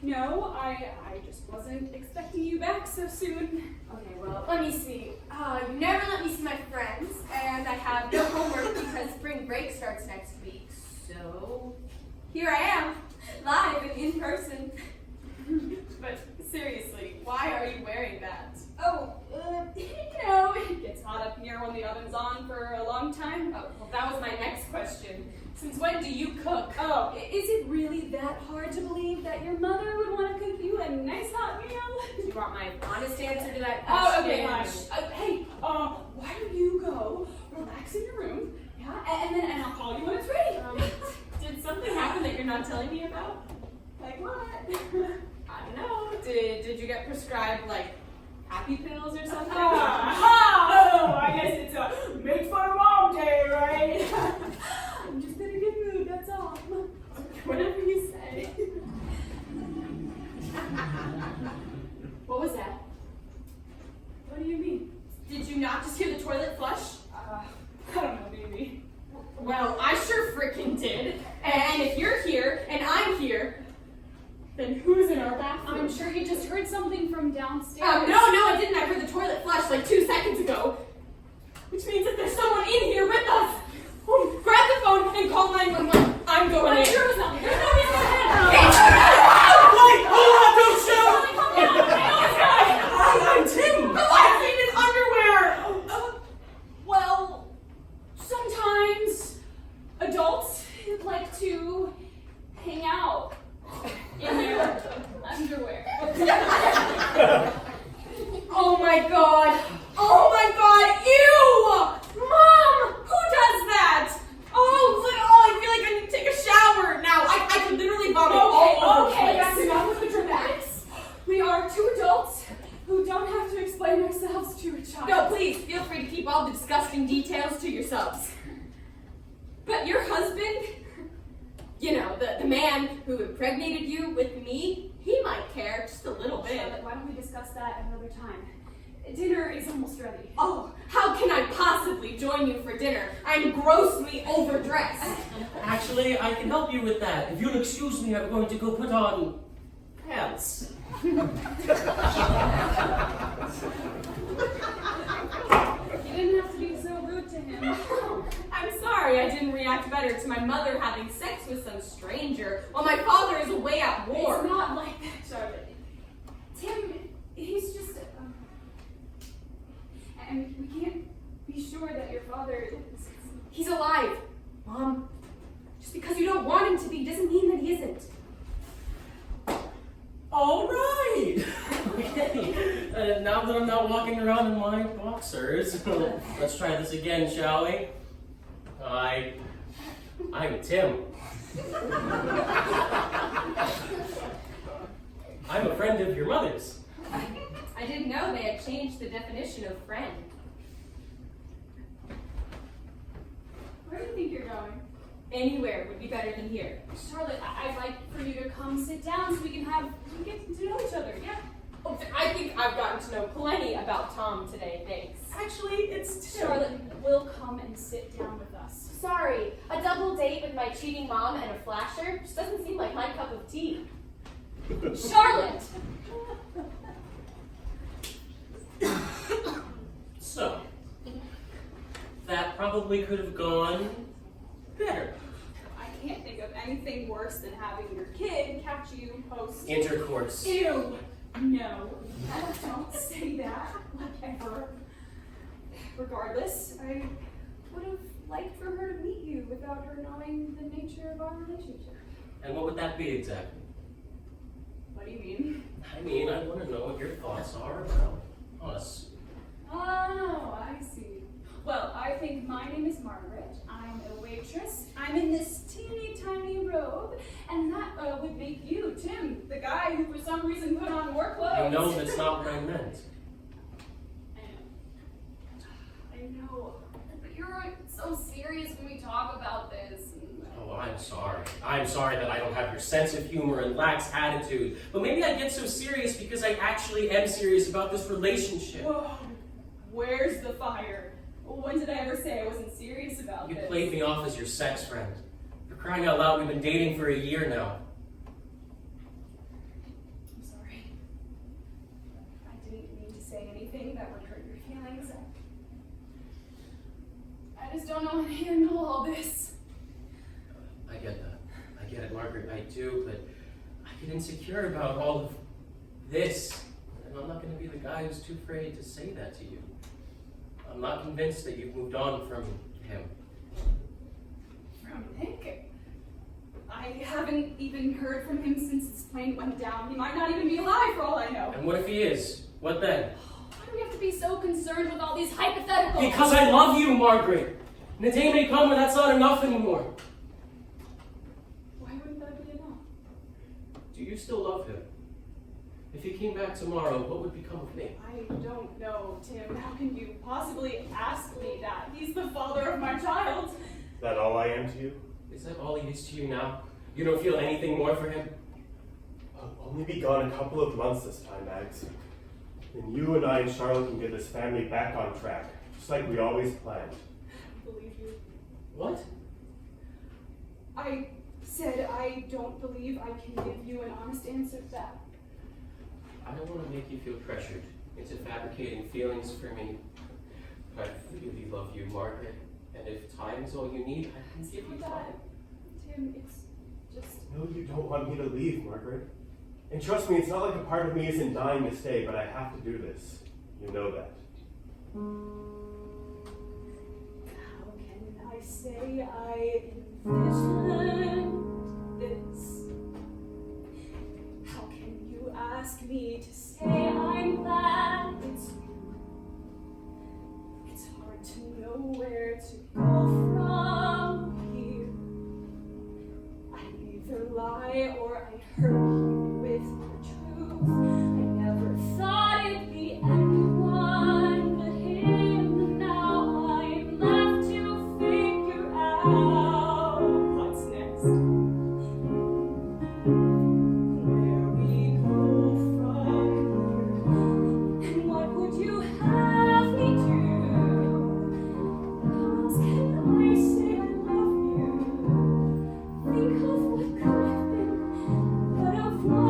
Speaker 3: No, I just wasn't expecting you back so soon.
Speaker 2: Okay, well, let me see. You never let me see my friends, and I have no homework because spring break starts next week. So, here I am, live and in person. But seriously, why are you wearing that?
Speaker 3: Oh, it gets hot up here when the oven's on for a long time.
Speaker 2: Oh, well, that was my next question. Since when do you cook?
Speaker 3: Oh, is it really that hard to believe that your mother would want to cook you a nice hot meal?
Speaker 2: Do you want my honest answer to that
Speaker 3: Oh,
Speaker 2: question?
Speaker 3: okay, hush. Hey, why don't you go relax in your room, yeah, and I'll call you when it's ready.
Speaker 2: Did something happen that you're not telling me about?
Speaker 3: Like what?
Speaker 2: I don't know. Did you get prescribed, like, happy pills or something?
Speaker 3: Oh, I guess it's a make fun of mom day, right? I'm just in a good mood, that's all.
Speaker 2: Whatever you say. What was that?
Speaker 3: What do you mean?
Speaker 2: Did you not just hear the toilet flush?
Speaker 3: I don't know, maybe.
Speaker 2: Well, I sure frickin' did. And if you're here and I'm here, then who's in our bathroom?
Speaker 3: I'm sure you just heard something from downstairs.
Speaker 2: No, I didn't. I heard the toilet flush like 2 seconds ago. Which means that there's someone in here with us. Oh, grab the phone and call 911. I'm going in.
Speaker 3: There's no reason to
Speaker 5: I'm Tim!
Speaker 2: I've seen his underwear!
Speaker 3: Well, sometimes adults like to hang out in their underwear.
Speaker 2: Oh my god! Oh my god! Ew! Mom! Who does that? I feel like I need to take a shower now. I could literally vomit all over the place.
Speaker 3: That's enough with the dramatics. We are two adults who don't have to explain ourselves to a child.
Speaker 2: No, please, feel free to keep all the disgusting details to yourselves. But your husband, the man who impregnated you with me, he might care just a little bit.
Speaker 3: Charlotte, why don't we discuss that another time? Dinner is almost ready.
Speaker 2: Oh, how can I possibly join you for dinner? I'm grossly overdressed.
Speaker 6: Actually, I can help you with that. If you'll excuse me, I'm going to go put on pants.
Speaker 3: You didn't have to be so rude to him.
Speaker 2: I'm sorry I didn't react better to my mother having sex with some stranger while my father is away at war.
Speaker 3: It's not like that, Charlotte.
Speaker 2: want him to be doesn't mean that he isn't.
Speaker 6: All right. Okay. Now that I'm not walking around in my boxers, let's try this again, shall we? I'm Tim. I'm a friend of your mother's.
Speaker 2: I didn't know they had changed the definition of friend.
Speaker 3: Where do you think you're going?
Speaker 2: Anywhere would be better than here.
Speaker 3: Charlotte, I'd like for you to come sit down so we can get to know each other, yeah?
Speaker 2: Oh, I think I've gotten to know plenty about Tom today, thanks.
Speaker 3: Actually, it's Tim. Charlotte will come and sit down with us.
Speaker 2: Sorry, a double date with my cheating mom and a flasher just doesn't seem like my cup of tea.
Speaker 3: Charlotte!
Speaker 6: So, that probably could have gone better.
Speaker 3: I can't think of anything worse than having your kid catch you post.
Speaker 6: Intercourse.
Speaker 3: Ew! No, don't say that, like ever. Regardless, I would have liked for her to meet you without her knowing the nature of our relationship.
Speaker 6: And what would that be exactly?
Speaker 3: What do you mean?
Speaker 6: I mean, I want to know what your thoughts are about us.
Speaker 3: Oh, I see. Well, I think my name is Margaret. I'm a waitress. I'm in this teeny tiny robe, and that would make you, Tim, the guy who for some reason put on more clothes.
Speaker 6: You know that's not what I meant.
Speaker 3: I know.
Speaker 2: But you're so serious when we talk about this.
Speaker 6: Oh, I'm sorry. I'm sorry that I don't have your sense of humor and lax attitude. But maybe I get so serious because I actually am serious about this relationship.
Speaker 3: Whoa. Where's the fire? When did I ever say I wasn't serious about
Speaker 6: You
Speaker 3: this?
Speaker 6: played me off as your sex friend. For crying out loud, we've been dating for a year now.
Speaker 3: I'm sorry. I didn't mean to say anything that would hurt your feelings. I just don't know how to handle all this.
Speaker 6: I get that. I get it, Margaret. I do, but I get insecure about all of this. And I'm not going to be the guy who's too afraid to say that to you. I'm not convinced that you've moved on from him.
Speaker 3: From Nick? I haven't even heard from him since his plane went down. He might not even be alive for all I know.
Speaker 6: And what if he is? What then?
Speaker 2: Why do we have to be so concerned with all these hypotheticals?
Speaker 6: Because I love you, Margaret. And the day may come when that's not enough anymore.
Speaker 3: Why wouldn't that be enough?
Speaker 6: Do you still love him? If he came back tomorrow, what would become of me?
Speaker 3: I don't know, Tim. How can you possibly ask me that? He's the father of my child.
Speaker 9: Is that all I am to you?
Speaker 6: Is that all he is to you now? You don't feel anything more for him?
Speaker 9: I'll only be gone a couple of months this time, Mags. And you and I and Charlotte can get this family back on track, just like we always planned.
Speaker 3: I believe you.
Speaker 6: What?
Speaker 3: I said I don't believe I can give you an honest answer to that.
Speaker 6: I don't want to make you feel pressured into fabricating feelings for me. But I really love you, Margaret. And if time is all you need, I can give you time.
Speaker 3: Tim, it's just...
Speaker 9: No, you don't want me to leave, Margaret. And trust me, it's not like a part of me isn't dying to stay, but I have to do this. You know that.
Speaker 3: How can I say I envisioned this? How can you ask me to say I'm glad it's you? It's hard to know where to go from here. I either lie or I hurt you with the truth. I never thought it'd be anyone but him, and now I'm left to figure out what's next. Where we go from here, and what would you have me do? How else can I say I love you? Think of what could have been, but of what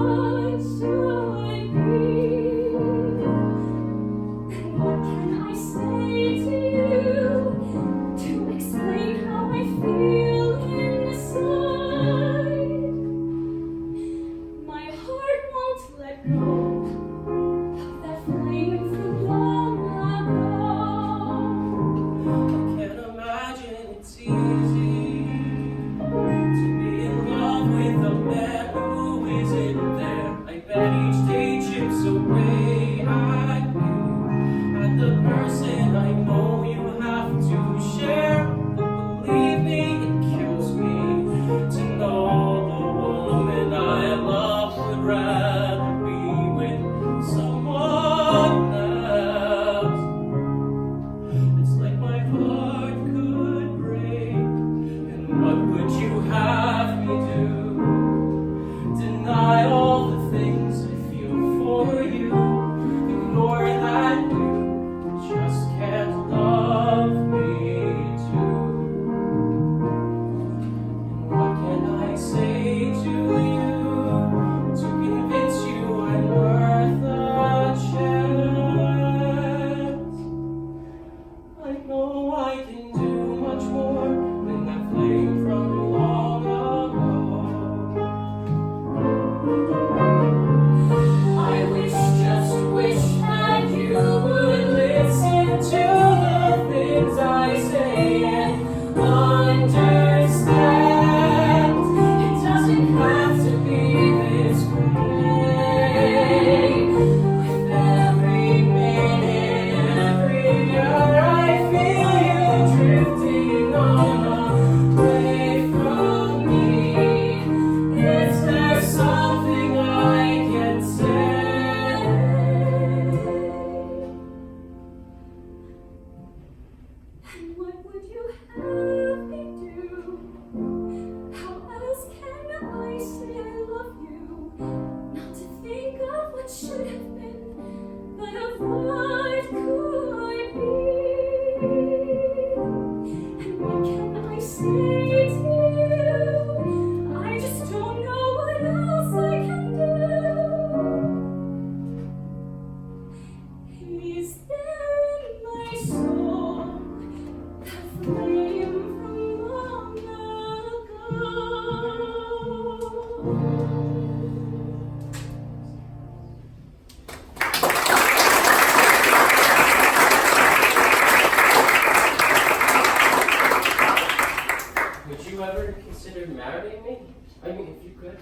Speaker 6: Would you ever consider marrying me? I mean, if you could.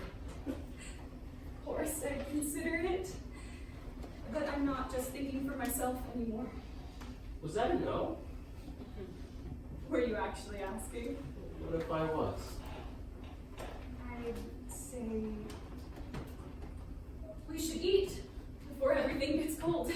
Speaker 3: Of course, I'd consider it. But I'm not just thinking for myself anymore.
Speaker 6: Was that a no?
Speaker 3: Were you actually asking?
Speaker 6: What if I was?
Speaker 3: I'd say we should eat before everything gets cold.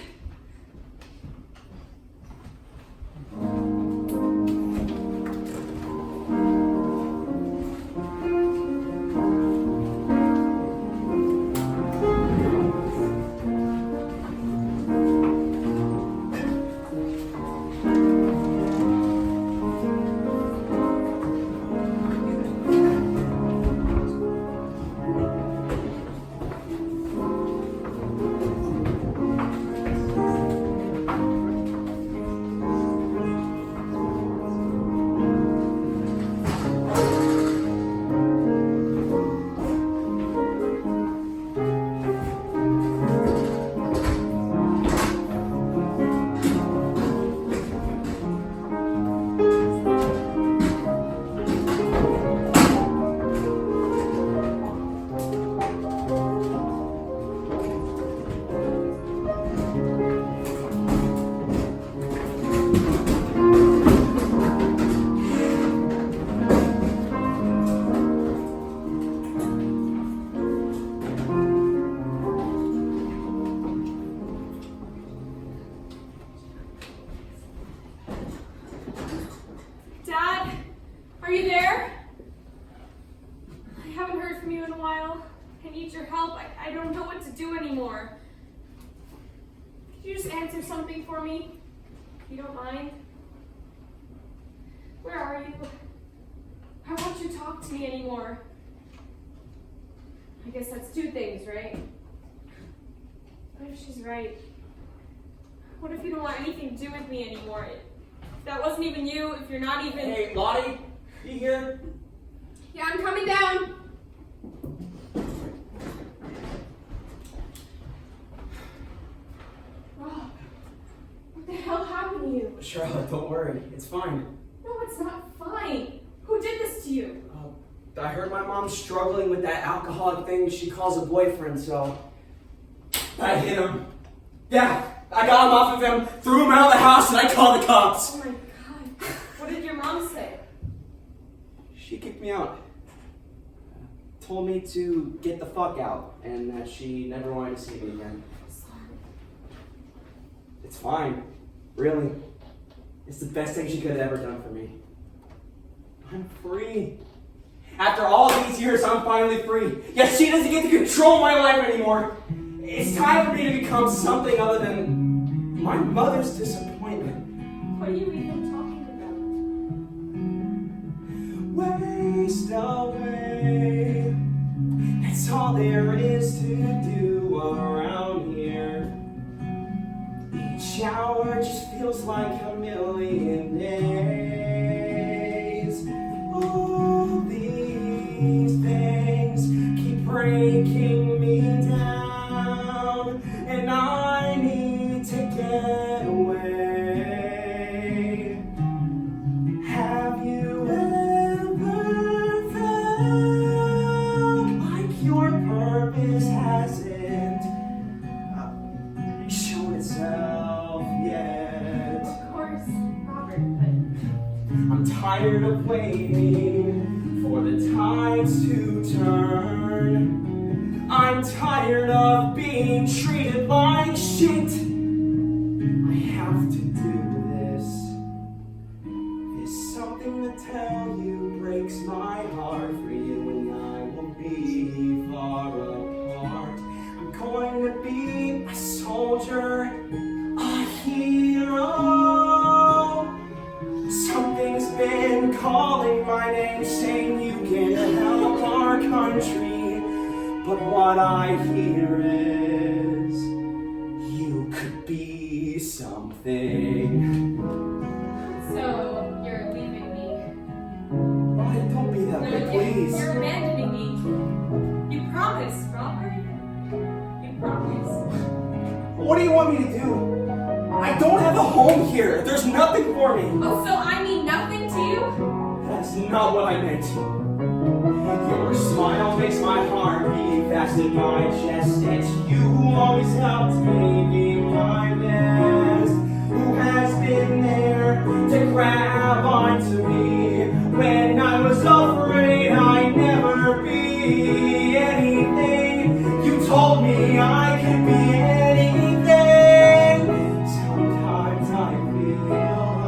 Speaker 3: Dad, are you there? I haven't heard from you in a while. I need your help. I don't know what to do anymore. Could you just answer something for me, if you don't mind? Where are you? I want you to talk to me anymore. I guess that's two things, right? What if she's right? What if you don't want anything to do with me anymore? If that wasn't even you, if you're not even...
Speaker 7: Hey, Lottie, you here?
Speaker 2: Yeah, I'm coming down.
Speaker 3: Oh, what the hell happened to you?
Speaker 7: Charlotte, don't worry. It's fine.
Speaker 3: No, it's not fine. Who did this to you?
Speaker 7: I heard my mom's struggling with that alcoholic thing she calls a boyfriend, so I hit him. Yeah, I got him off of him, threw him out of the house, and I called the cops.
Speaker 3: Oh my god. What did your mom say?
Speaker 7: She kicked me out. Told me to get the fuck out, and that she never wanted to see me again.
Speaker 3: Sorry.
Speaker 7: It's fine. Really. It's the best thing she could have ever done for me. I'm free. After all these years, I'm finally free. Yet she doesn't get to control my life anymore. It's time for me to become something other than my mother's disappointment.
Speaker 3: What are you even talking about?
Speaker 7: Waste away. That's all there is to do around here. Each hour just feels like a million days. All these things keep breaking me down, and I need to get away. Have you ever felt like your purpose hasn't shown itself yet?
Speaker 3: Of course, Robert, but
Speaker 7: I'm tired of waiting for the tides to turn. I'm tired of being treated like shit. I have to do this. There's something to tell you, breaks my heart for you, and I will be far apart. I'm going to be a soldier, a hero. Something's been calling my name, saying you can help our country. But what I hear is you could be something.
Speaker 2: So, you're leaving me.
Speaker 7: Why, don't be that way, please.
Speaker 3: You're abandoning me. You
Speaker 7: What do you want me to do? I don't have a home here. There's nothing for me.
Speaker 3: Oh, so I mean nothing to you?
Speaker 7: That's not what I meant. Your smile makes my heart beat fast in my chest. It's you who always helped me be my best. Who has been there to grab onto me when I was afraid I'd never be anything. You told me I could be anything. Sometimes I feel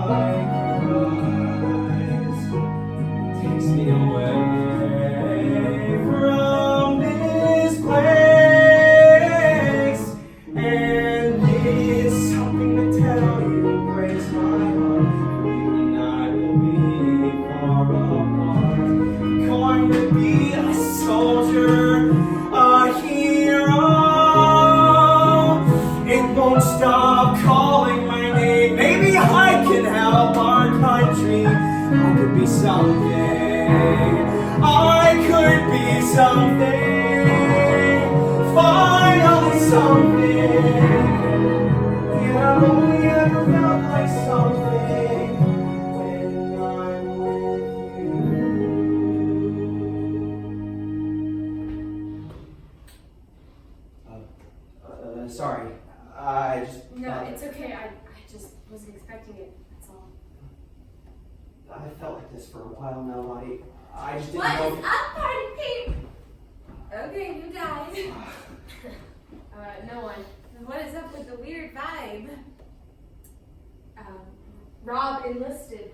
Speaker 7: like Christ takes me away from this place, and it's something to tell you breaks my heart. You and I will be far apart. Going to be a soldier, a hero. It won't stop calling my name. Maybe I can help our country. I could be something. I could be something. Finally something. Yeah, I've only ever felt like something when I'm with you. Sorry. I just.
Speaker 2: No, it's okay. I just wasn't expecting it. That's all.
Speaker 7: I felt like this for a while now, Lottie. I just didn't
Speaker 8: What
Speaker 7: know.
Speaker 8: is up, party peep? Okay, you guys.
Speaker 2: No one.
Speaker 8: What is up with the weird vibe?
Speaker 2: Rob enlisted.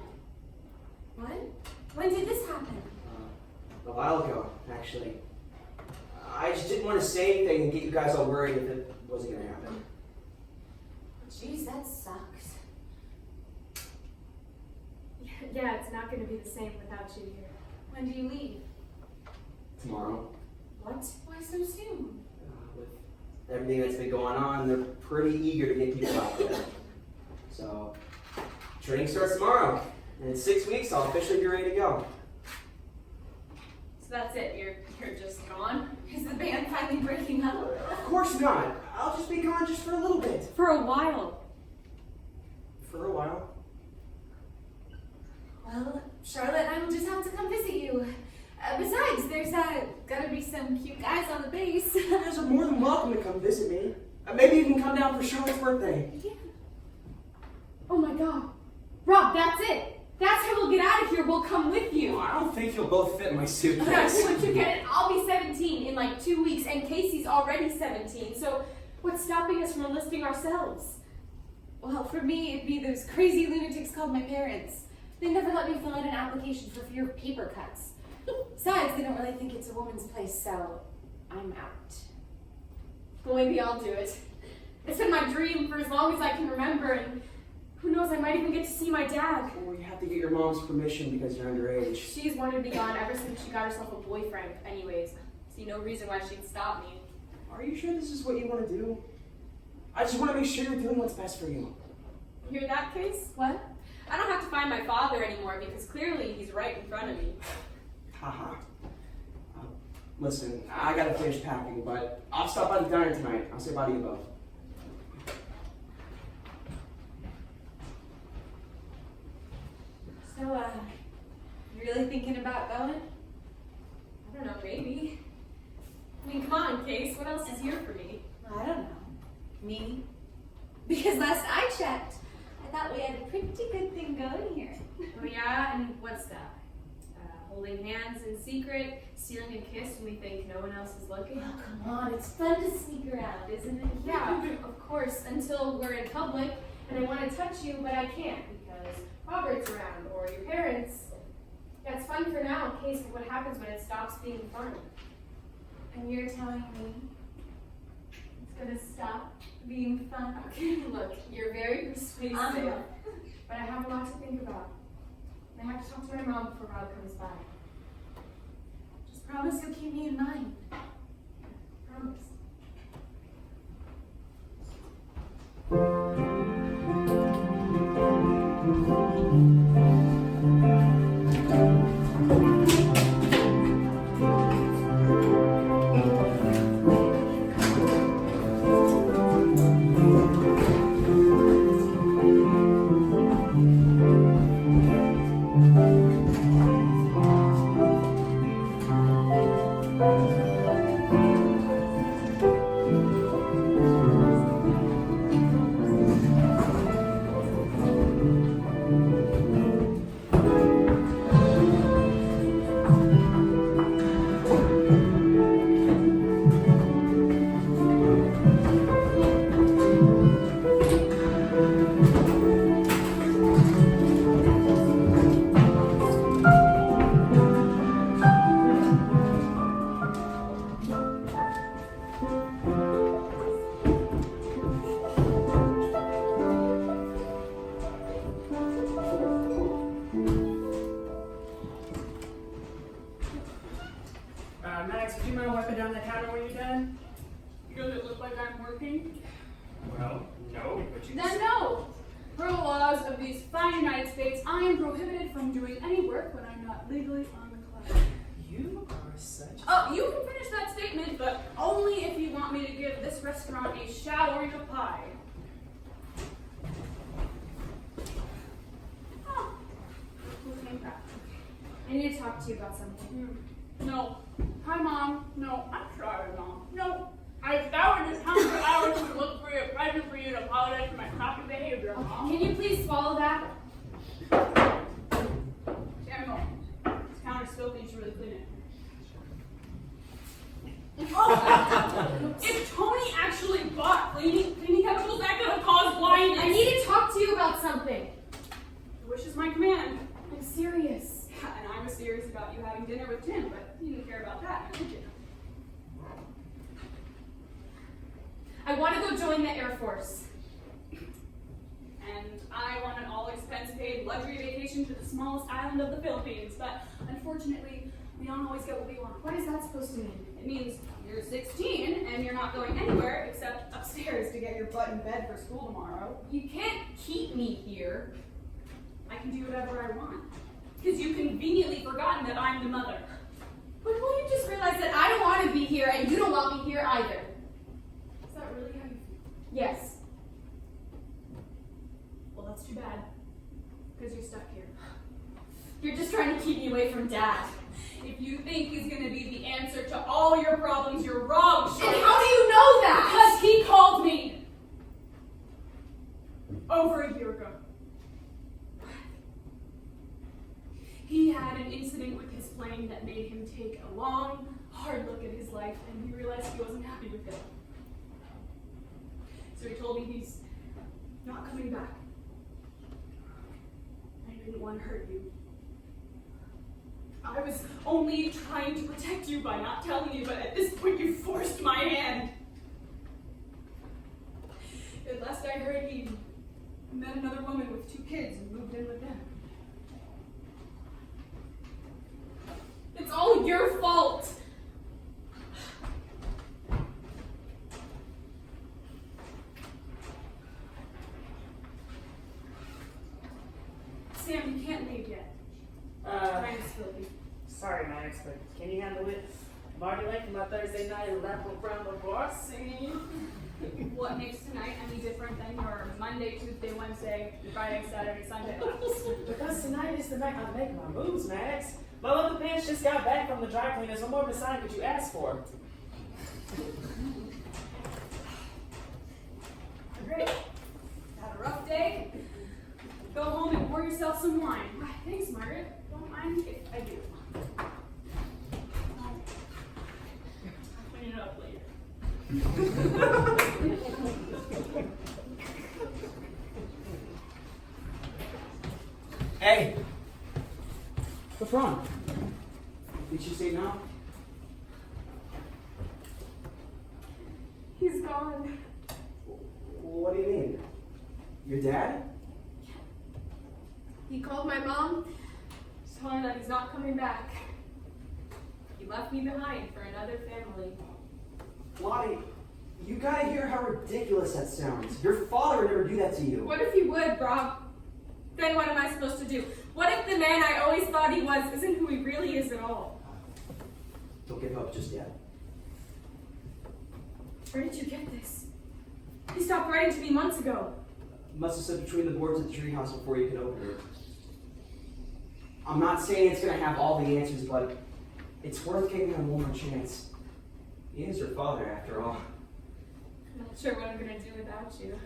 Speaker 8: What? When did this happen?
Speaker 7: A while ago, actually. I just didn't want to say anything and get you guys all worried if it wasn't going to happen.
Speaker 8: Jeez, that sucks.
Speaker 2: Yeah, it's not going to be the same without you here.
Speaker 8: When do you leave?
Speaker 7: Tomorrow.
Speaker 2: What?
Speaker 8: Why so soon?
Speaker 7: With everything that's been going on, they're pretty eager to get people out there. So, training starts tomorrow. And in 6 weeks, I'll officially be ready to go.
Speaker 3: So that's it. You're just gone?
Speaker 8: Is the band finally breaking up?
Speaker 7: Of course not. I'll just be gone just for a little bit.
Speaker 3: For a while.
Speaker 7: For a while.
Speaker 8: Well, Charlotte and I will just have to come visit you. Besides, there's gonna be some cute guys on the base.
Speaker 7: You guys are more than welcome to come visit me. Maybe you can come down for Charlotte's birthday.
Speaker 8: Yeah.
Speaker 2: Oh my god. Rob, that's it. That's how we'll get out of here. We'll come with you.
Speaker 7: I don't think you'll both fit in my suitcase.
Speaker 2: Once you get it, I'll be 17 in like 2 weeks, and Casey's already 17. So what's stopping us from enlisting ourselves?
Speaker 8: Well, for me, it'd be those crazy lunatics called my parents. They never let me fill out an application for fear of paper cuts. Besides, they don't really think it's a woman's place, so I'm out.
Speaker 2: Well, maybe I'll do it. It's been my dream for as long as I can remember, and who knows, I might even get to see my dad.
Speaker 7: Well, you have to get your mom's permission because you're underage.
Speaker 2: She's wanted to be gone ever since she got herself a boyfriend. Anyways, see no reason why she'd stop me.
Speaker 7: Are you sure this is what you want to do? I just want to make sure you're doing what's best for you.
Speaker 2: Hear that, Case?
Speaker 8: What?
Speaker 2: I don't have to find my father anymore because clearly he's right in front of me.
Speaker 7: Haha. Listen, I gotta finish packing, but I'll stop by the diner tonight. I'll say bye to you both.
Speaker 8: So, you really thinking about going?
Speaker 2: I don't know, maybe. I mean, come on, Case. What else is here for me?
Speaker 8: I don't know. Me? Because last I checked, I thought we had a pretty good thing going here.
Speaker 2: Oh yeah, and what's that? Holding hands in secret, stealing a kiss when we think no one else is looking?
Speaker 8: Oh, come on, it's fun to sneak around, isn't it?
Speaker 2: Yeah, of course, until we're in public and I want to touch you, but I can't because Robert's around or your parents. Yeah, it's fun for now in case of what happens when it stops being fun.
Speaker 8: And you're telling me it's gonna stop being fun?
Speaker 2: Okay, look, you're very persuasive,
Speaker 8: Uh-huh.
Speaker 2: but I have a lot to think about. I have to talk to my mom before Rob comes by.
Speaker 8: Just promise you'll keep me in mind.
Speaker 2: Promise.
Speaker 4: behind the counter when you're done?
Speaker 3: Does it look like I'm working?
Speaker 4: Well, no, but you
Speaker 3: Then no! Per the laws of these fine United States, I am prohibited from doing any work when I'm not legally on the clock.
Speaker 4: You are such.
Speaker 3: Oh, you can finish that statement, but only if you want me to give this restaurant a showering of pie. Oh, who came back?
Speaker 2: I need to talk to you about something.
Speaker 3: No. Hi, Mom. No, I'm sorry, Mom. No. I scoured this house for hours to look for a present for you to apologize for my crappy behavior, Mom.
Speaker 2: Can you please swallow that?
Speaker 3: Samuel, this counter's filthy. You should really clean it. Oh, if Tony actually bought cleaning chemicals, that could have caused blindness.
Speaker 2: I need to talk to you about something.
Speaker 3: Your wish is my command.
Speaker 2: I'm serious.
Speaker 3: Yeah, and I was serious about you having dinner with Tim, but you didn't care about that, did you?
Speaker 2: I want to go join the Air Force.
Speaker 3: And I want an all-expense-paid luxury vacation to the smallest island of the Philippines, but unfortunately, we don't always get what we want.
Speaker 2: What is that supposed to mean?
Speaker 3: It means you're 16 and you're not going anywhere except upstairs to get your butt in bed for school tomorrow.
Speaker 2: You can't keep me here.
Speaker 3: I can do whatever I want. Because you've conveniently forgotten that I'm the mother.
Speaker 2: But will you just realize that I don't want to be here and you don't want me here either?
Speaker 3: Is that really how you feel?
Speaker 2: Yes.
Speaker 3: Well, that's too bad. Because you're stuck here.
Speaker 2: You're just trying to keep me away from Dad.
Speaker 3: If you think he's going to be the answer to all your problems, you're wrong,
Speaker 2: And how do you know that?
Speaker 3: Because he called me over a year ago. He had an incident with his plane that made him take a long, hard look at his life, and he realized he wasn't happy with it. So he told me he's not coming back. I didn't want to hurt you. I was only trying to protect you by not telling you, but at this point you forced my hand. And last I heard, he met another woman with 2 kids and moved in with them. It's all your fault. Sam, you can't leave yet. Time is filthy.
Speaker 4: Sorry, Max, but can you handle it? I'm already late for my Thursday night irreparable boss.
Speaker 3: What makes tonight any different than your Monday, Tuesday, Wednesday, Friday, Saturday, Sunday laps?
Speaker 4: Because tonight is the night I make my moves, Max. My leather pants just got back from the dry cleaners. What more of a sign could you ask for?
Speaker 3: Great. Had a rough day? Go home and pour yourself some wine. Why, thanks, Margaret. Don't mind if I do. I'll clean it up later.
Speaker 7: Hey! What's wrong? Did she say no?
Speaker 2: He's gone.
Speaker 7: What do you mean? Your dad?
Speaker 2: He called my mom, telling her that he's not coming back. He left me behind for another family.
Speaker 7: Lottie, you gotta hear how ridiculous that sounds. Your father would never do that to you.
Speaker 2: What if he would, Rob? Then what am I supposed to do? What if the man I always thought he was isn't who he really is at all?
Speaker 7: Don't give up just yet.
Speaker 2: Where did you get this? He stopped writing to me months ago.
Speaker 7: Must have slipped between the boards at the treehouse before you could open it. I'm not saying it's gonna have all the answers, but it's worth giving him one more chance. He is your father, after all.
Speaker 2: I'm not sure what I'm gonna do without you.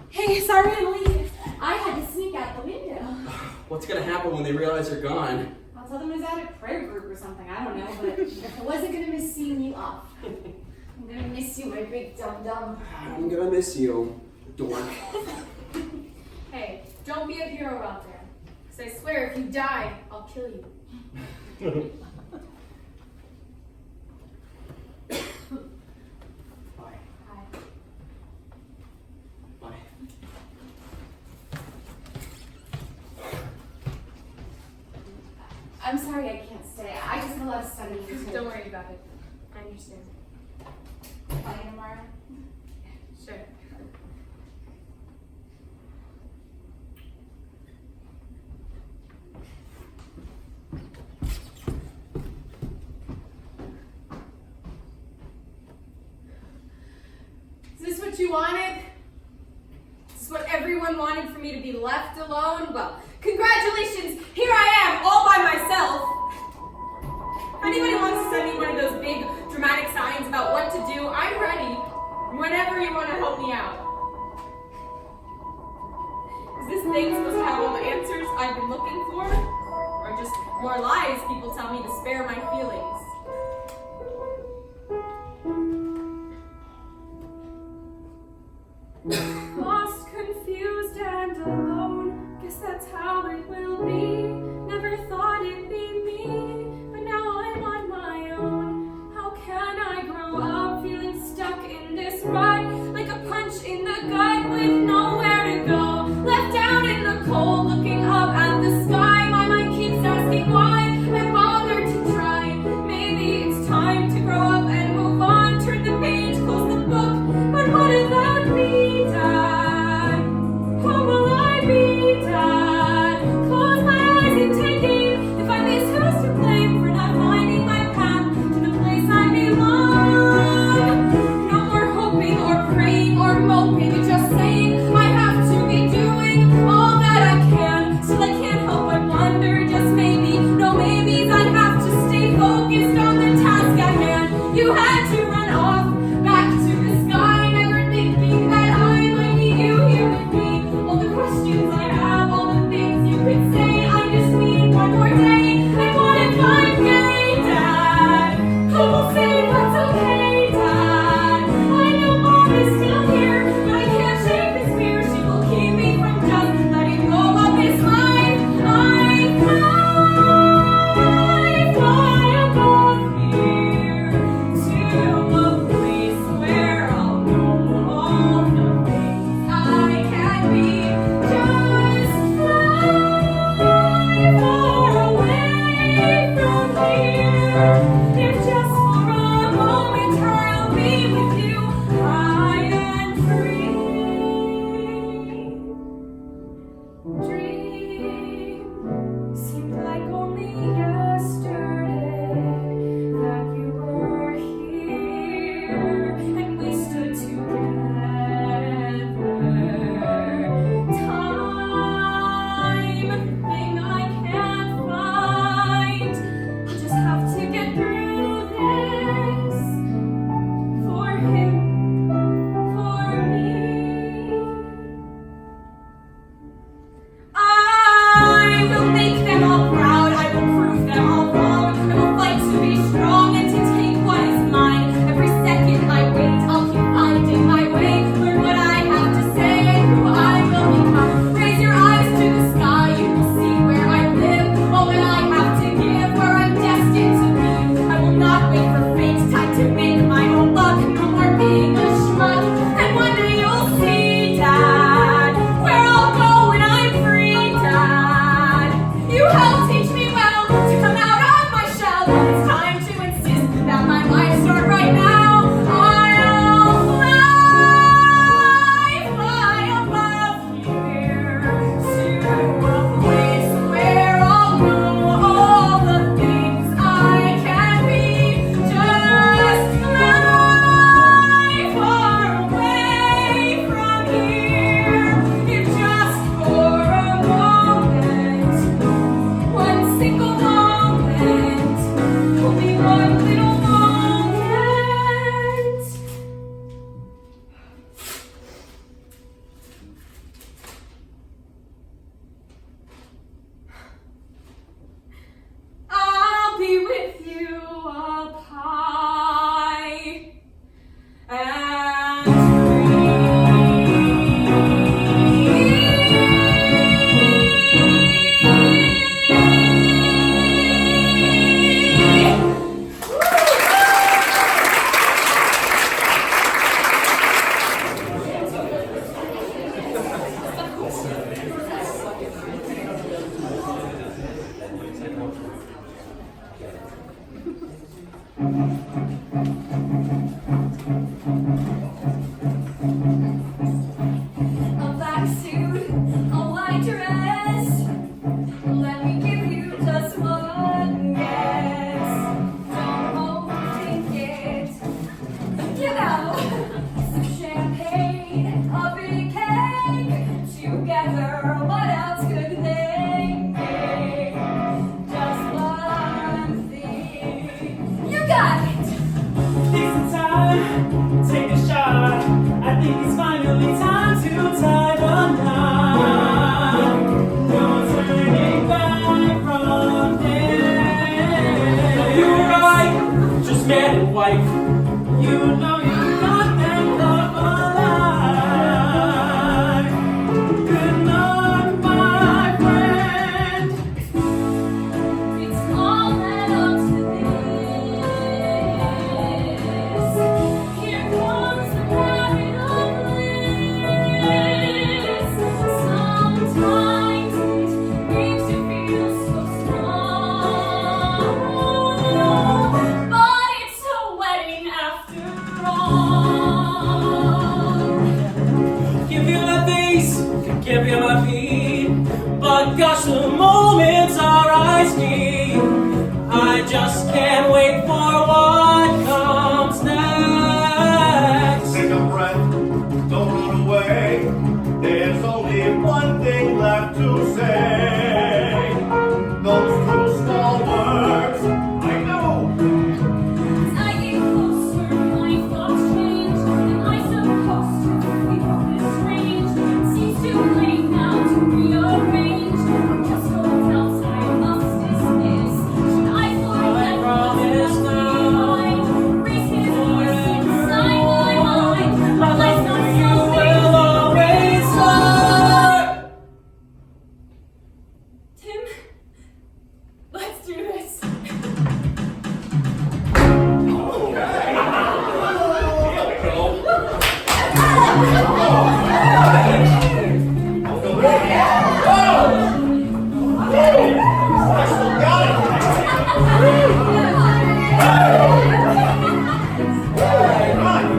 Speaker 2: Hey, sorry I'm late. I had to sneak out the window.
Speaker 7: What's gonna happen when they realize you're gone?
Speaker 2: I'll tell them I was at a prayer group or something. I don't know, but I wasn't gonna miss seeing you off. I'm gonna miss you, my big dum-dum.
Speaker 7: I'm gonna miss you, dork.
Speaker 2: Hey, don't be a hero out there. Because I swear, if you die, I'll kill you.
Speaker 7: Bye.
Speaker 2: Hi.
Speaker 7: Bye.
Speaker 2: I'm sorry I can't stay. I just have a lot of studying to do.
Speaker 3: Don't worry about it.
Speaker 2: I understand.
Speaker 8: Bye, tomorrow.
Speaker 2: Sure. Is this what you wanted? Is this what everyone wanted for me to be left alone? Well, congratulations! Here I am, all by myself! If anybody wants to send me one of those big dramatic signs about what to do, I'm ready. Whenever you want to help me out. Is this thing supposed to have all the answers I've been looking for? Or just more lies people tell me to spare my feelings? Lost, confused, and alone. Guess that's how it will be. Never thought it'd be me, but now I'm on my own. How can I grow up feeling stuck in this rut? Like a punch in the gut with nowhere to go. Left down in the cold, looking up at the sky. My mind keeps asking why I bothered to try. Maybe it's time to grow up and move on. Turn the page, close the book. But what about me, Dad? How will I be, Dad? Close my eyes and take aim. If I miss, who's to blame for not finding my path to the place I belong? No more hoping or praying or moping, just saying I have to be doing all that I can. Still I can't help but wonder, just maybe, no maybes, I'd have to stay focused on the task at hand. You had to run off back to the sky, never thinking that I might need you here with me. All the questions I have, all the things you could say, I just need one more day. And what if I'm gay, Dad? Who will say that's okay, Dad? I know Mom is still here, but I can't shake this fear. She will keep me from just letting go of this life. I fly above here to a place
Speaker 5: some time, take a shot. I think it's finally time to tie the knot. No turning back from this.
Speaker 6: You're right, just man and wife.
Speaker 5: You know you got them love alive. Good luck, my friend.
Speaker 3: It's all led up to this. Here comes the pattern of bliss. Sometimes it makes you feel so strong, but it's a wedding after all.
Speaker 6: Give you my face, give you my feet, but gosh, the moments our eyes meet, I just can't wait for what comes next.
Speaker 1: Take a breath, don't run away. There's only one thing left to say. Those two small words, I know.
Speaker 3: As I get closer, my thoughts change. Am I supposed to feel this strange? It seems too late now to rearrange. Just what else I must dismiss. Should I forget what's behind? Race his voice inside my mind. But let's not
Speaker 6: will always start.
Speaker 3: Tim, let's do this.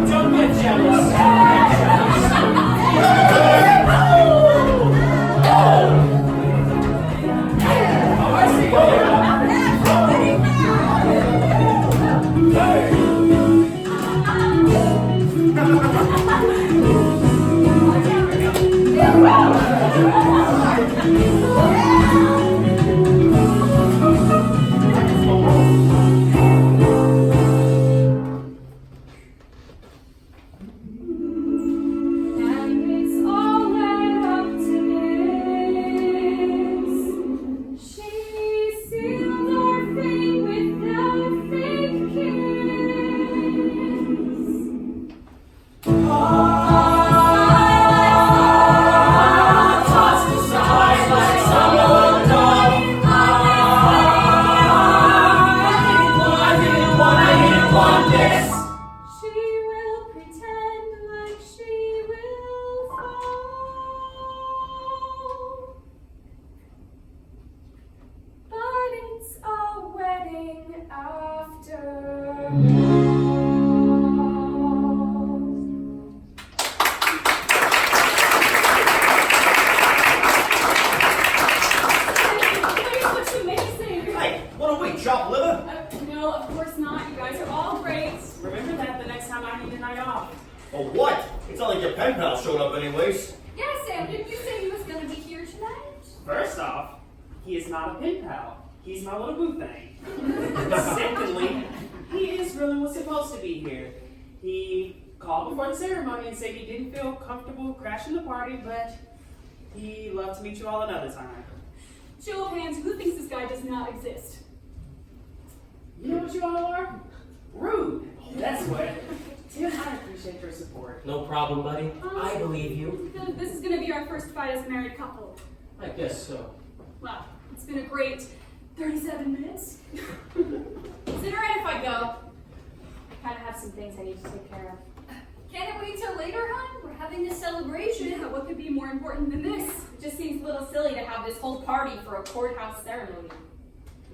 Speaker 6: Don't get jealous.
Speaker 2: And it's all led up to this. She sealed our fate with that fake kiss.
Speaker 6: Tossed aside like someone dumb. I didn't want this.
Speaker 2: She will pretend like she will fall. But it's a wedding after all.
Speaker 3: That was amazing.
Speaker 1: Hey, what are we, chopped liver?
Speaker 3: No, of course not. You guys are all great.
Speaker 5: Remember that the next time I need a night off.
Speaker 1: Oh, what? It's not like your pen pal showed up anyways.
Speaker 8: Yeah, Sam, didn't you say he was gonna be here tonight?
Speaker 5: First off, he is not a pen pal. He's my little boo thing. Secondly, he is really was supposed to be here. He called before the ceremony and said he didn't feel comfortable crashing the party, but he loved to meet you all another time.
Speaker 3: Show of hands, who thinks this guy does not exist?
Speaker 5: You know what you all are? Rude. That's what. Tim, I appreciate your support.
Speaker 6: No problem, buddy. I believe you.
Speaker 3: This is gonna be our first fight as a married couple.
Speaker 6: I guess so.
Speaker 3: Wow, it's been a great 37 minutes.
Speaker 2: Is it alright if I go? I kind of have some things I need to take care of.
Speaker 8: Can it wait till later, hon? We're having this celebration.
Speaker 3: Yeah, what could be more important than this?
Speaker 2: It just seems a little silly to have this whole party for a courthouse ceremony.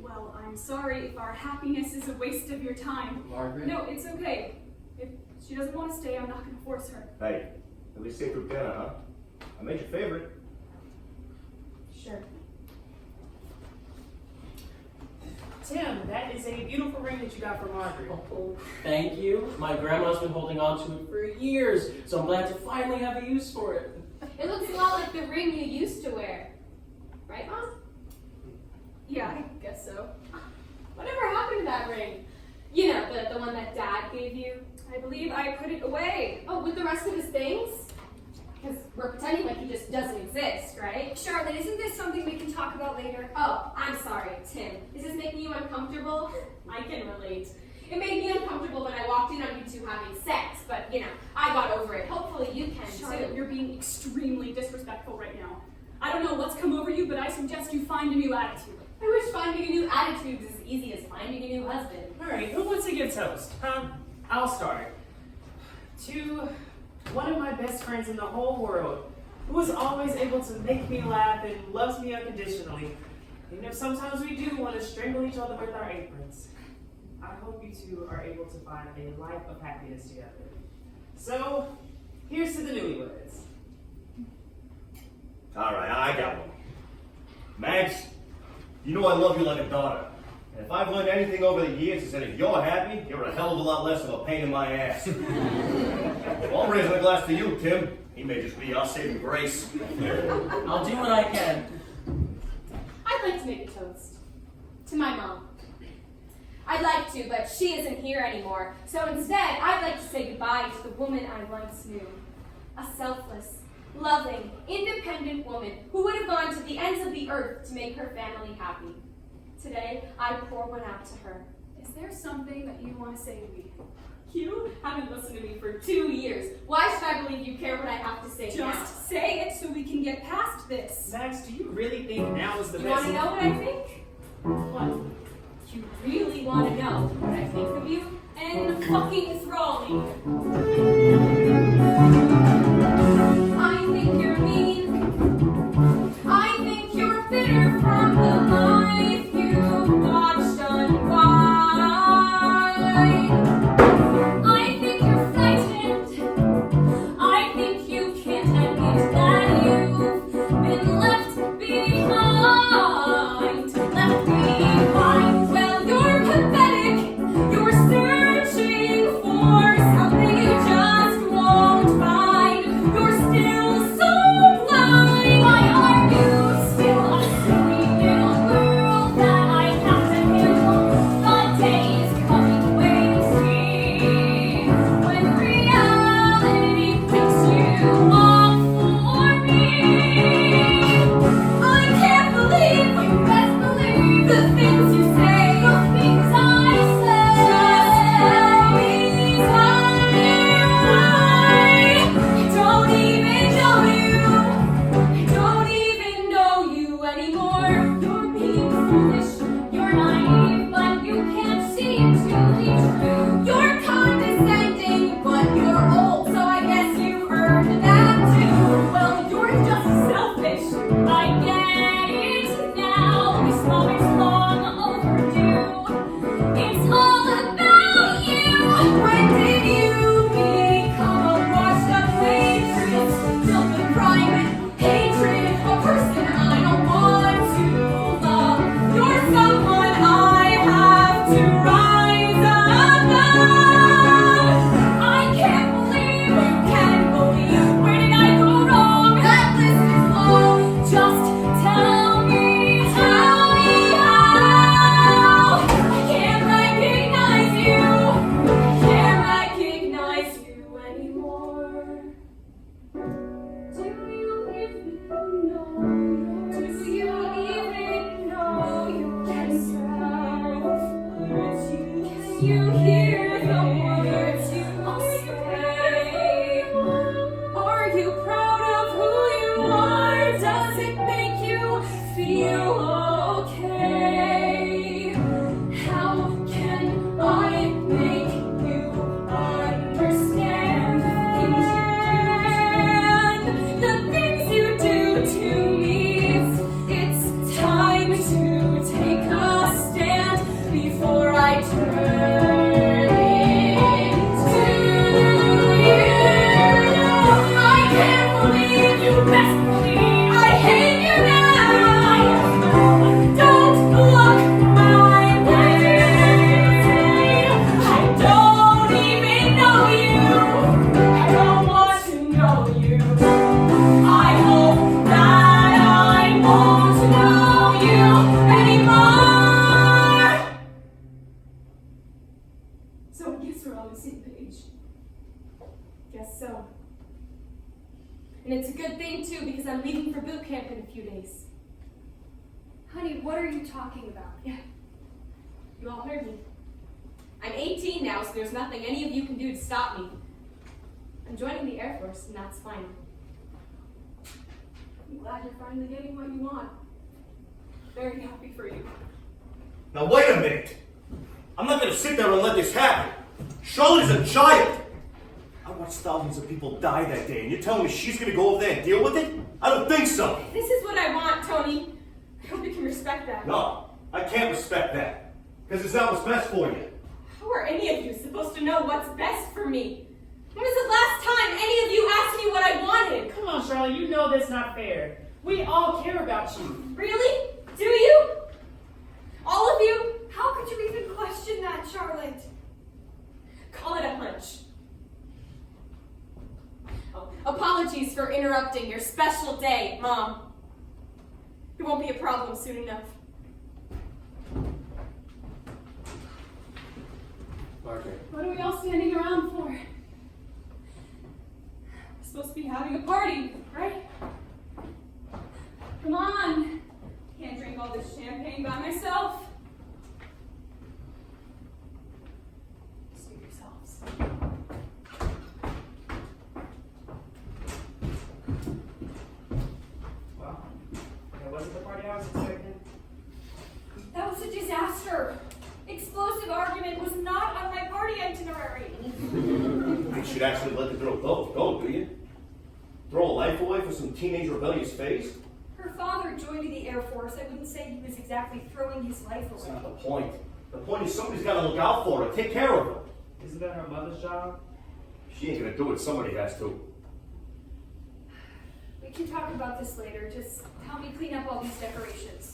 Speaker 3: Well, I'm sorry if our happiness is a waste of your time.
Speaker 6: Margaret?
Speaker 3: No, it's okay. If she doesn't want to stay, I'm not going to force her.
Speaker 1: Hey, at least stay through dinner, huh? I made your favorite.
Speaker 2: Sure.
Speaker 5: Tim, that is a beautiful ring that you got for Margaret.
Speaker 6: Oh, thank you. My grandma's been holding on to it for years, so I'm glad to finally have a use for it.
Speaker 2: It looks a lot like the ring you used to wear. Right, Mom?
Speaker 3: Yeah, I guess so.
Speaker 2: Whatever happened to that ring? You know, the one that Dad gave you.
Speaker 3: I believe I put it away.
Speaker 2: Oh, with the rest of his things? Because we're pretending like he just doesn't exist, right?
Speaker 8: Charlotte, isn't this something we can talk about later?
Speaker 2: Oh, I'm sorry, Tim. Is this making you uncomfortable? I can relate. It made me uncomfortable when I walked in on you two having sex, but, you know, I got over it. Hopefully you can,
Speaker 3: Charlotte,
Speaker 2: too.
Speaker 3: you're being extremely disrespectful right now. I don't know what's come over you, but I suggest you find a new attitude.
Speaker 2: I wish finding a new attitude was as easy as finding a new husband.
Speaker 4: Alright, who wants to give toast? I'll start. To one of my best friends in the whole world, who was always able to make me laugh and loves me unconditionally, even if sometimes we do want to strangle each other with our aprons. I hope you two are able to find a life of happiness together. So, here's to the newlyweds.
Speaker 1: Alright, I got one. Max, you know I love you like a daughter. And if I've learned anything over the years, it's that if you're happy, you're a hell of a lot less of a pain in my ass. Well, I'm raising a glass to you, Tim. He may just be our saving grace.
Speaker 6: I'll do what I can.
Speaker 2: I'd like to make a toast. To my mom. I'd like to, but she isn't here anymore. So instead, I'd like to say goodbye to the woman I once knew. A selfless, loving, independent woman who would have gone to the ends of the earth to make her family happy. Today, I pour one out to her.
Speaker 3: Is there something that you want to say to me?
Speaker 2: You haven't listened to me for 2 years. Why should I believe you care what I have to say now?
Speaker 3: Just say it so we can get past this.
Speaker 4: Max, do you really think now is the
Speaker 2: You
Speaker 4: best?
Speaker 2: want to know what I think?
Speaker 3: What?
Speaker 2: You really want to know what I think of you?
Speaker 3: And fucking enthralling.
Speaker 2: I think you're mean. I think you're bitter from the life you watched unwind. I think you're frightened. I think you can't admit that you've been left behind. Left behind. Well, you're pathetic. You're searching for something you just Guess so. And it's a good thing, too, because I'm leaving for boot camp in a few days.
Speaker 8: Honey, what are you talking about?
Speaker 2: Yeah. You all heard me. I'm 18 now, so there's nothing any of you can do to stop me. I'm joining the Air Force, and that's fine. I'm glad you're finally getting what you want. Very happy for you.
Speaker 1: Now wait a minute. I'm not gonna sit there and let this happen. Charlotte is a child. I watched thousands of people die that day, and you're telling me she's gonna go over there and deal with it? I don't think so.
Speaker 2: This is what I want, Tony. I hope you can respect that.
Speaker 1: No, I can't respect that. Because it's not what's best for you.
Speaker 2: How are any of you supposed to know what's best for me? When was the last time any of you asked me what I wanted?
Speaker 4: Come on, Charlotte, you know that's not fair. We all care about you.
Speaker 2: Really? Do you? All of you?
Speaker 8: How could you even question that, Charlotte?
Speaker 2: Call it a hunch. Oh, apologies for interrupting your special day, Mom. It won't be a problem soon enough.
Speaker 6: Margaret.
Speaker 3: What are we all standing around for? We're supposed to be having a party, right? Come on. Can't drink all this champagne by myself. Suit yourselves.
Speaker 4: Well, that wasn't the party I was expecting.
Speaker 8: That was a disaster. Explosive argument was not on my party itinerary.
Speaker 1: You should actually let the girl go, do you? Throw a life away for some teenage rebellious phase?
Speaker 8: Her father joined the Air Force. I wouldn't say he was exactly throwing his life
Speaker 1: That's
Speaker 8: away.
Speaker 1: not the point. The point is somebody's got to look out for her, take care of her.
Speaker 4: Isn't that her mother's job?
Speaker 1: She ain't gonna do it, somebody has to.
Speaker 8: We can talk about this later. Just help me clean up all these decorations.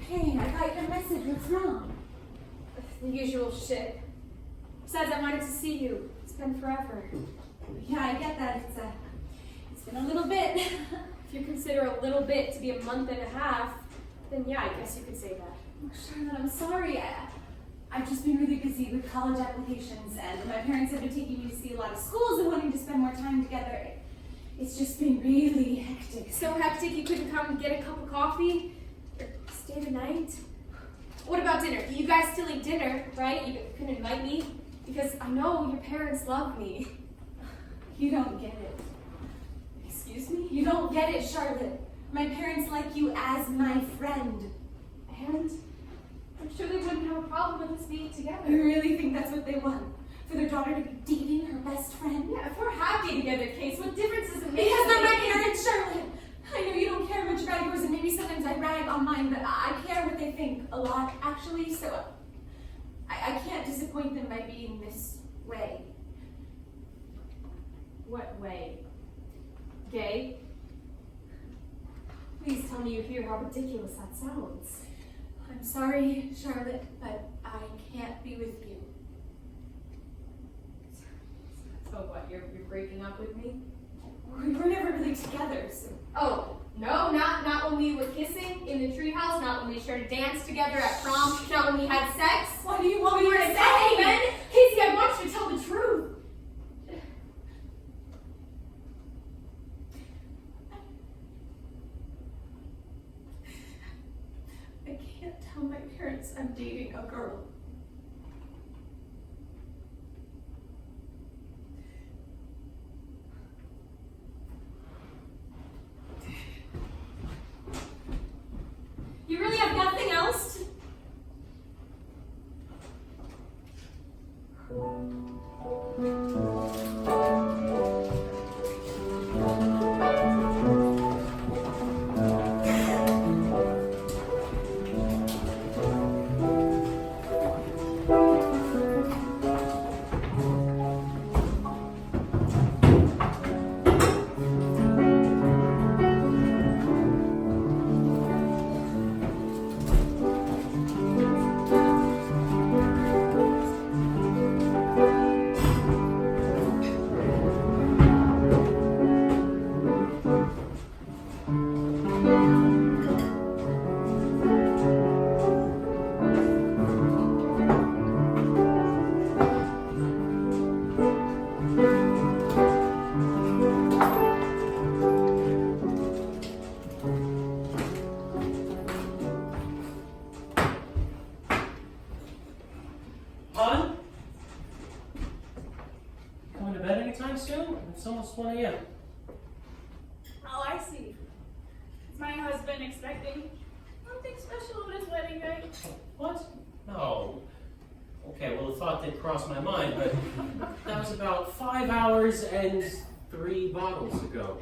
Speaker 2: Hey, I got your message. What's wrong? The usual shit. Besides, I wanted to see you. It's been forever.
Speaker 3: Yeah, I get that. It's been a little bit.
Speaker 2: If you consider a little bit to be a month and a half, then yeah, I guess you could say that.
Speaker 3: Oh, Charlotte, I'm sorry. I've just been really busy with college applications, and my parents have been taking me to see a lot of schools and wanting to spend more time together. It's just been really hectic.
Speaker 2: So hectic you couldn't come and get a cup of coffee? Or stay the night? What about dinner? You guys still eat dinner, right? You couldn't invite me? Because I know your parents love me.
Speaker 3: You don't get it.
Speaker 2: Excuse me?
Speaker 3: You don't get it, Charlotte. My parents like you as my friend.
Speaker 2: And I'm sure they wouldn't have a problem with us being together.
Speaker 3: You really think that's what they want? For their daughter to be dating her best friend?
Speaker 2: Yeah, if we're happy together, Case, what difference does it make?
Speaker 3: Because they're my parents, Charlotte. I know you don't care much about yours, and maybe sometimes I rag on mine, but I care what they think a lot, actually, so I can't disappoint them by being this way.
Speaker 2: What way? Gay? Please tell me you hear how ridiculous that sounds.
Speaker 3: I'm sorry, Charlotte, but I can't be with you.
Speaker 2: So what, you're breaking up with me?
Speaker 3: We were never really together, so...
Speaker 2: Oh, no, not when we were kissing in the treehouse, not when we shared a dance together at prom, not when we had sex.
Speaker 3: What do you want me to
Speaker 2: Say,
Speaker 3: say?
Speaker 2: Ben! Casey, I want you to tell the truth.
Speaker 3: I can't tell my parents I'm dating a girl.
Speaker 2: You really have nothing else to...
Speaker 6: Hon? Going to bed anytime soon? It's almost 1 a.m.
Speaker 3: Oh, I see. Is my husband expecting something special at his wedding night?
Speaker 6: What? No. Okay, well, the thought did cross my mind, but that was about 5 hours and 3 bottles ago.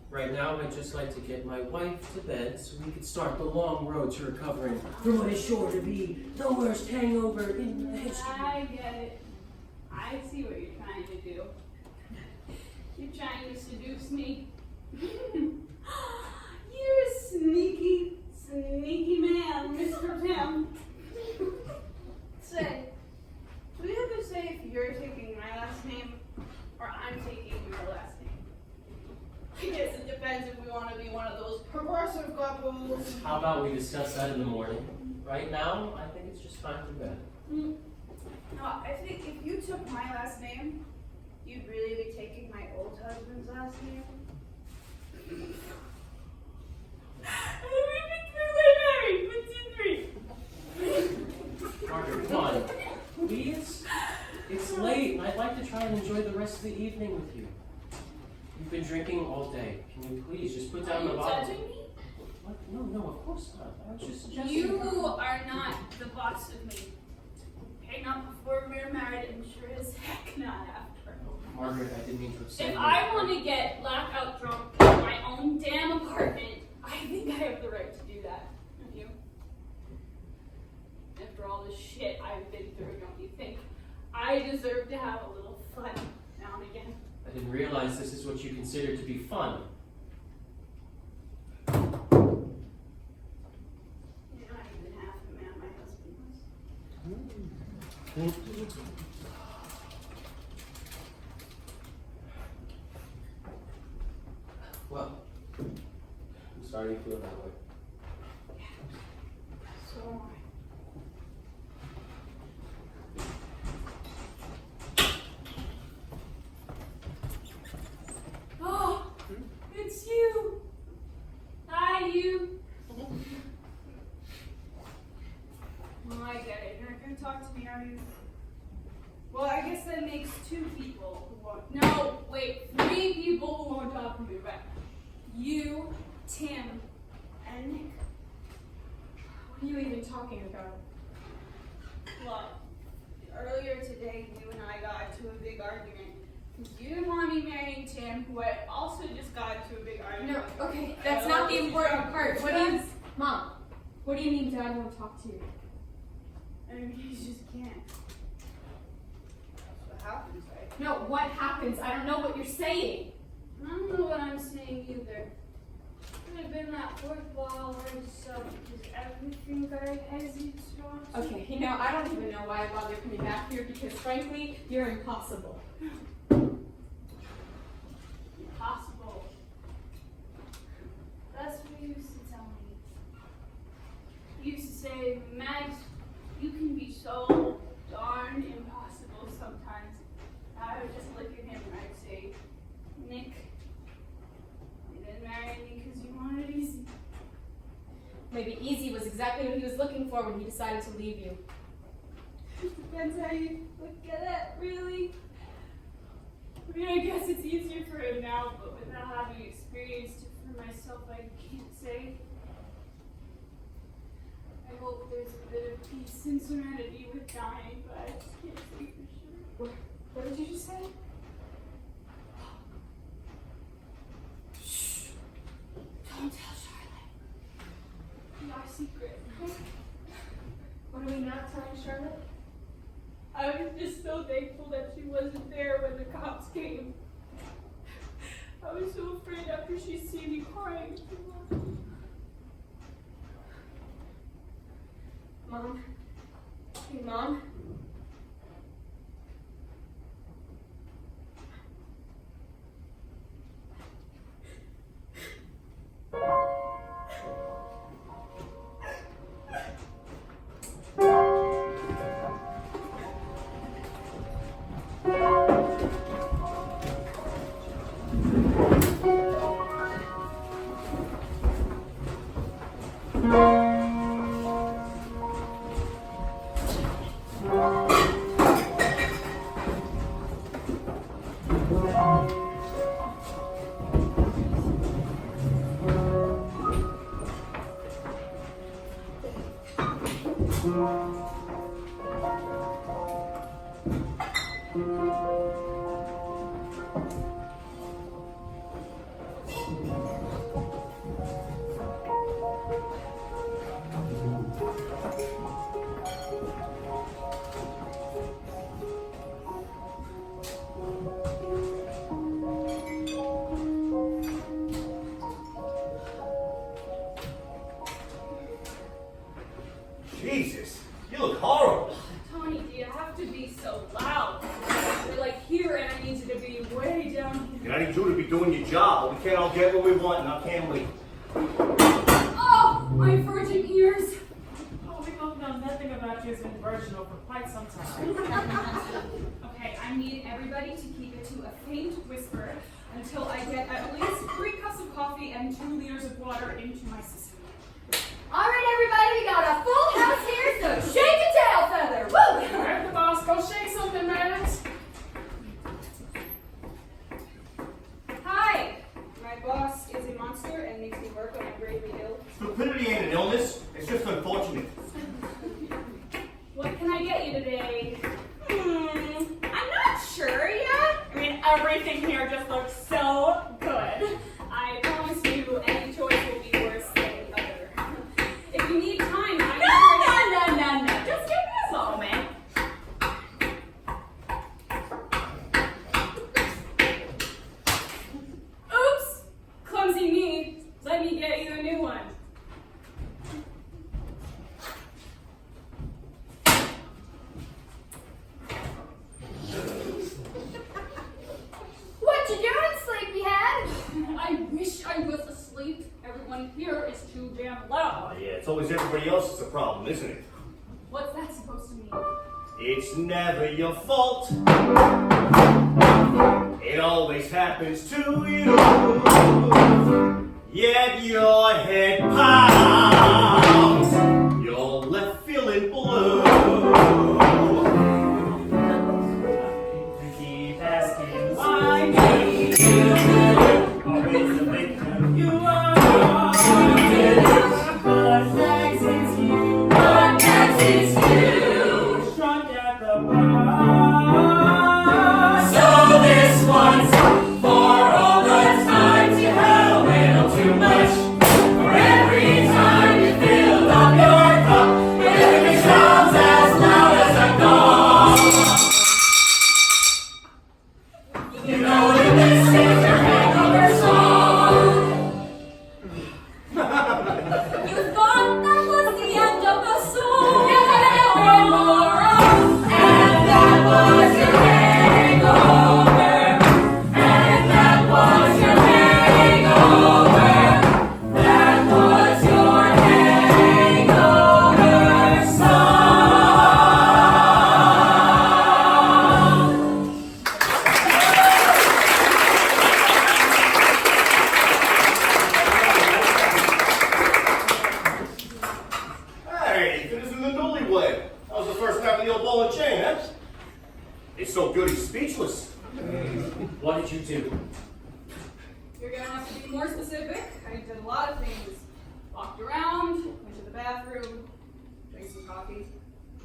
Speaker 6: Right now, I'd just like to get my wife to bed so we could start the long road to recovering from what is sure to be the worst hangover in the history.
Speaker 3: I get it. I see what you're trying to do. You're trying to seduce me. You're a sneaky, sneaky man, Mr. Tim. Say, do we ever say if you're taking my last name or I'm taking your last name? I guess it depends if we want to be one of those progressive couples.
Speaker 6: How about we discuss that in the morning? Right now, I think it's just time for bed.
Speaker 3: No, I think if you took my last name, you'd really be taking my old husband's last name. And we'd be married, 1, 2, 3.
Speaker 6: Margaret, come on. Please? It's late, and I'd like to try and enjoy the rest of the evening with you. You've been drinking all day. Can you please just put down the bottle?
Speaker 3: Are you judging me?
Speaker 6: What? No, of course not. I was just suggesting.
Speaker 3: You are not the boss of me. Okay, not before we're married, and sure as heck not after.
Speaker 6: Margaret, I didn't mean to upset
Speaker 3: If
Speaker 6: you.
Speaker 3: I want to get blackout drunk in my own damn apartment, I think I have the right to do that. Don't you? After all the shit I've been through, don't you think I deserve to have a little fun now and again?
Speaker 6: I didn't realize this is what you consider to be fun.
Speaker 3: You're not even half the man my husband was.
Speaker 6: Well, I'm starting to feel that way.
Speaker 3: So am I. Oh, it's you. Hi, you. Oh, I get it. You're not going to talk to me, are you? Well, I guess that makes 2 people who won't. No, wait, 3 people who won't talk to me, right? You, Tim, and Nick.
Speaker 2: What are you even talking about?
Speaker 3: Well, earlier today, you and I got into a big argument. You didn't want me marrying Tim, who I also just got into a big argument.
Speaker 2: No, okay, that's not the important part. What do you, Mom? What do you mean Dad won't talk to you?
Speaker 3: I mean, you just can't. That's what happens, right?
Speaker 2: No, what happens? I don't know what you're saying.
Speaker 3: I don't know what I'm saying either. Could have been that worthwhile or so. Does everything very hesitant?
Speaker 2: Okay, you know, I don't even know why I bother coming back here because frankly, you're impossible.
Speaker 3: Impossible. That's what you used to tell me. You used to say, Max, you can be so darn impossible sometimes. I would just look at him and I'd say, Nick, you didn't marry me because you wanted it easy.
Speaker 2: Maybe easy was exactly what he was looking for when he decided to leave you.
Speaker 3: Depends how you look at it, really. I mean, I guess it's easier for him now, but without having experienced it for myself, I can't say. I hope there's a bit of peace and serenity with dying, but I just can't say for sure.
Speaker 2: What did you just say?
Speaker 3: Shh! Don't tell Charlotte. Our secret.
Speaker 2: What are we not telling Charlotte?
Speaker 3: I was just so thankful that she wasn't there when the cops came. I was so afraid after she'd seen me crying.
Speaker 2: Mom? Hey, Mom?
Speaker 1: Jesus, you look horrible.
Speaker 3: Tony, do you have to be so loud? You're like here and I need you to be way down here.
Speaker 1: And I need you to be doing your job, but we can't all get what we want now, can we?
Speaker 3: Oh, my virgin ears.
Speaker 5: Oh, we both know nothing about you has been virginal for quite some time.
Speaker 3: Okay, I need everybody to keep it to a faint whisper until I get at least 3 cups of coffee and 2 liters of water into my system.
Speaker 8: All right, everybody, we got a full house here, so shake a tail feather. Woo!
Speaker 5: All right, the boss, go shake something, Max.
Speaker 3: Hi, my boss is a monster and makes me work when I'm gravely ill.
Speaker 1: Stupidity ain't an illness, it's just unfortunate.
Speaker 3: What can I get you today? I'm not sure yet. I mean, everything here just looks so good. I promise you, any choice will be worse than the other. If you need time,
Speaker 8: No. Just give me a moment.
Speaker 3: Oops! Clumsy me. Let me get you a new one.
Speaker 8: What you doing, sleepyhead?
Speaker 3: I wish I was asleep. Everyone here is too damn loud.
Speaker 1: Oh yeah, it's always everybody else's a problem, isn't it?
Speaker 3: What's that supposed to mean?
Speaker 1: It's never your fault. It always happens to you. Yet your head pounds. You're left feeling blue.
Speaker 5: You keep asking why me. Always the victim you are. But thanks it's you. Shrunk at the bar.
Speaker 10: So this one's for all the times you had a little too much. For every time you filled up your cup, and it sounds as loud as a gong. You know that this is your hangover song.
Speaker 3: You thought that was the end of the song.
Speaker 10: And that was your hangover. And that was your hangover. That was your hangover
Speaker 1: Hey, this is the newlywed. That was the first night with the old ball and chain, huh? He's so good he's speechless.
Speaker 6: What did you do?
Speaker 3: You're gonna have to be more specific. I did a lot of things. Walked around, went to the bathroom, drank some coffee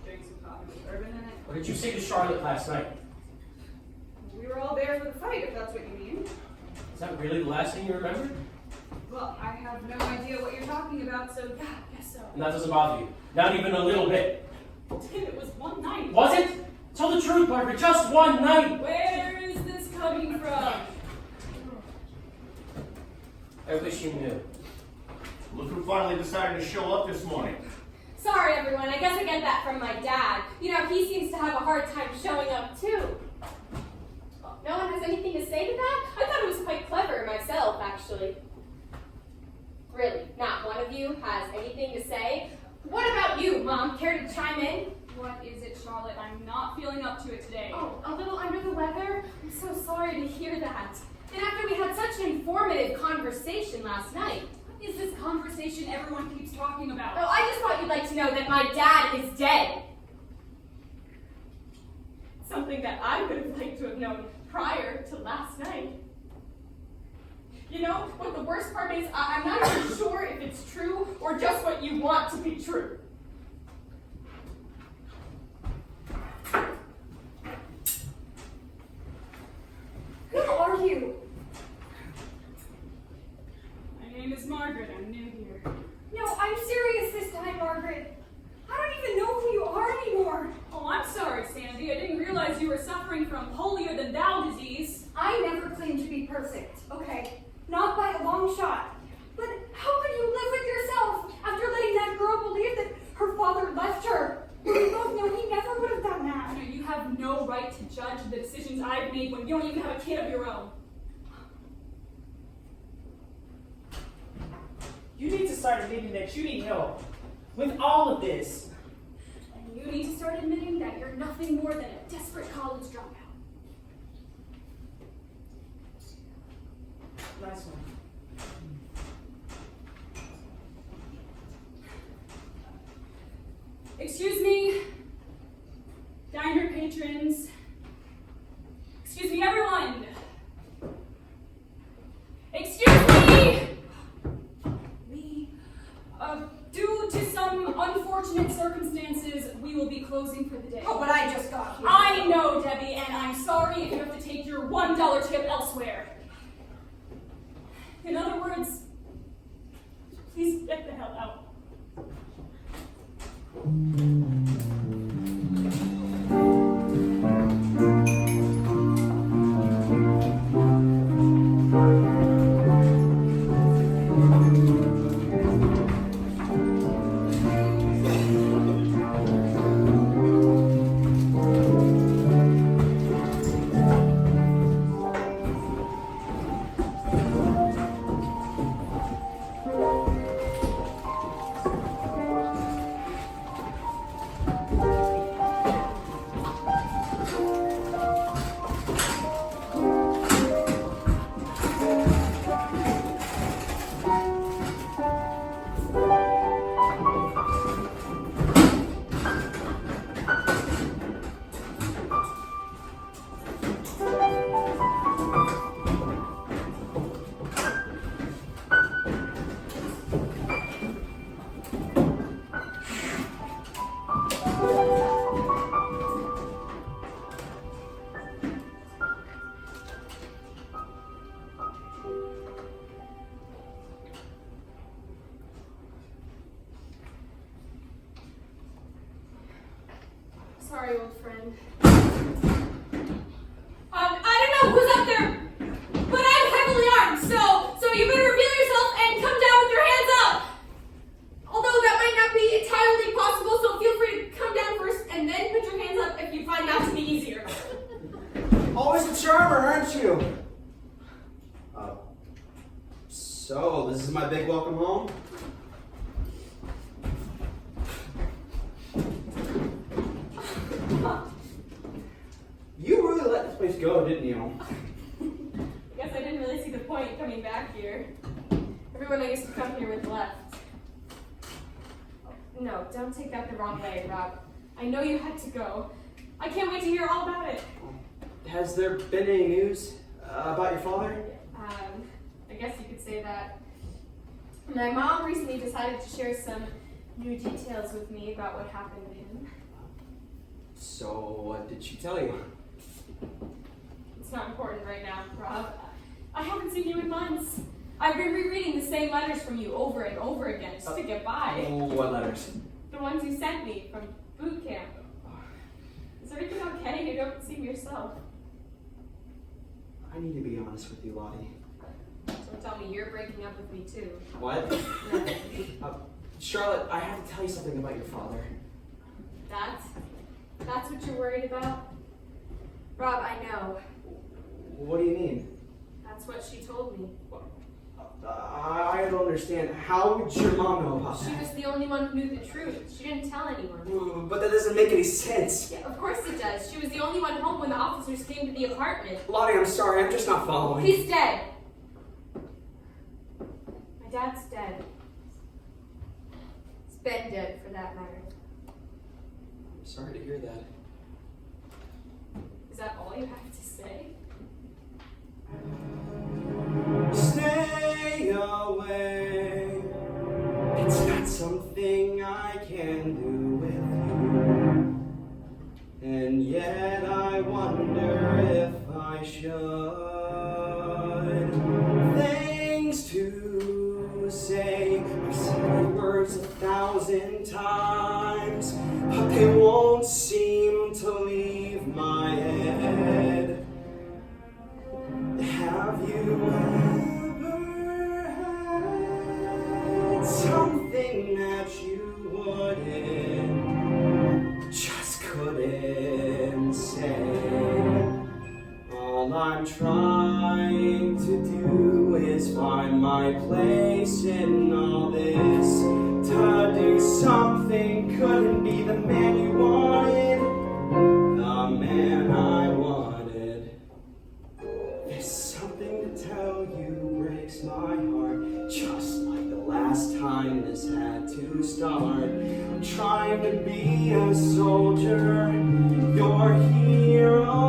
Speaker 3: with bourbon in it.
Speaker 6: What did you say to Charlotte last night?
Speaker 3: We were all there for the fight, if that's what you mean.
Speaker 6: Is that really the last thing you remember?
Speaker 3: Well, I have no idea what you're talking about, so yeah, I guess so.
Speaker 6: And that doesn't bother you? Not even a little bit?
Speaker 3: It was one night.
Speaker 6: Was it? Tell the truth, Margaret, just one night!
Speaker 3: Where is this coming from?
Speaker 6: I wish you knew.
Speaker 1: Look who finally decided to show up this morning.
Speaker 2: Sorry, everyone. I guess I get that from my dad. You know, he seems to have a hard time showing up, too. No one has anything to say to that? I thought it was quite clever myself, actually. Really, not one of you has anything to say? What about you, Mom? Care to chime in?
Speaker 3: What is it, Charlotte? I'm not feeling up to it today.
Speaker 2: Oh, a little under the weather? I'm so sorry to hear that. And after we had such an informative conversation last night.
Speaker 3: What is this conversation everyone keeps talking about?
Speaker 2: Oh, I just thought you'd like to know that my dad is dead. Something that I would have liked to have known prior to last night. You know, what the worst part is, I'm not even sure if it's true or just what you want to be true.
Speaker 3: because you were suffering from holier-than-thou disease.
Speaker 8: I never claimed to be perfect, okay? Not by a long shot. But how could you live with yourself after letting that girl believe that her father left her? We both know he never would have done that.
Speaker 3: You have no right to judge the decisions I've made when you don't even have a kid of your own.
Speaker 4: You need to start admitting that you need help with all of this.
Speaker 3: And you need to start admitting that you're nothing more than a desperate college dropout.
Speaker 4: Nice one.
Speaker 3: Excuse me, diner patrons. Excuse me, everyone. Excuse me. Due to some unfortunate circumstances, we will be closing for the day.
Speaker 8: Oh, but I just got here.
Speaker 3: I know, Debbie, and I'm sorry if you have to take your $1 tip elsewhere. In other words, please get the hell out. Sorry, old friend. I don't know who's up there, but I'm heavily armed, so you better reveal yourself and come down with your hands up. Although that might not be entirely possible, so feel free to come down first and then put your hands up if you find that to be easier.
Speaker 7: Always a charmer, aren't you? So, this is my big welcome home? You really let this place go, didn't you?
Speaker 2: I guess I didn't really see the point coming back here. Everyone I used to come here with left. No, don't take that the wrong way, Rob. I know you had to go. I can't wait to hear all about it.
Speaker 7: Has there been any news about your father?
Speaker 2: I guess you could say that. My mom recently decided to share some new details with me about what happened to him.
Speaker 7: So, what did she tell you?
Speaker 2: It's not important right now, Rob. I haven't seen you in months. I've been rereading the same letters from you over and over again just to get by.
Speaker 7: What letters?
Speaker 2: The ones you sent me from boot camp. Is everything okay? You don't seem yourself.
Speaker 7: I need to be honest with you, Lottie.
Speaker 2: Don't tell me you're breaking up with me too.
Speaker 7: What?
Speaker 2: No.
Speaker 7: Charlotte, I have to tell you something about your father.
Speaker 2: That's what you're worried about? Rob, I know.
Speaker 7: What do you mean?
Speaker 2: That's what she told me.
Speaker 7: I don't understand. How would your mom know about
Speaker 2: She
Speaker 7: that?
Speaker 2: was the only one who knew the truth. She didn't tell anyone.
Speaker 7: But that doesn't make any sense.
Speaker 2: Yeah, of course it does. She was the only one home when the officers came to the apartment.
Speaker 7: Lottie, I'm sorry. I'm just not following.
Speaker 2: He's dead. My dad's dead. He's been dead, for that matter.
Speaker 7: I'm sorry to hear that.
Speaker 2: Is that all you have to say?
Speaker 7: Stay away. It's not something I can do with you. And yet I wonder if I should. Things to say. I've said the words 1,000 times, but they won't seem to leave my head. say. All I'm trying to do is find my place in all this. To do something couldn't be the man you wanted, the man I wanted. There's something to tell you, breaks my heart, just like the last time this had to start. I'm trying to be a soldier, your hero.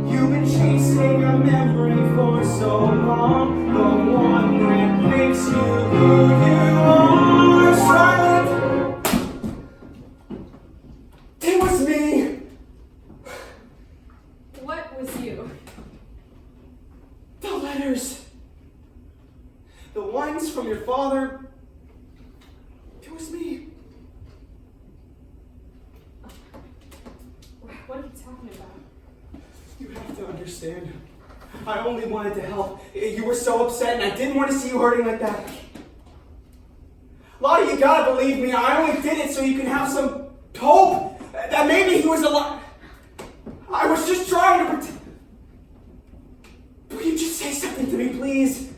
Speaker 7: You've been chasing a memory for so long, the one that makes you who you are. Silent. It was me.
Speaker 2: What was you?
Speaker 7: The letters. The ones from your father. It was me.
Speaker 2: What are you talking about?
Speaker 7: You have to understand. I only wanted to help. You were so upset and I didn't want to see you hurting like that. Lottie, you gotta believe me. I only did it so you can have some hope that maybe he was alive. I was just trying to pretend. Will you just say something to me, please?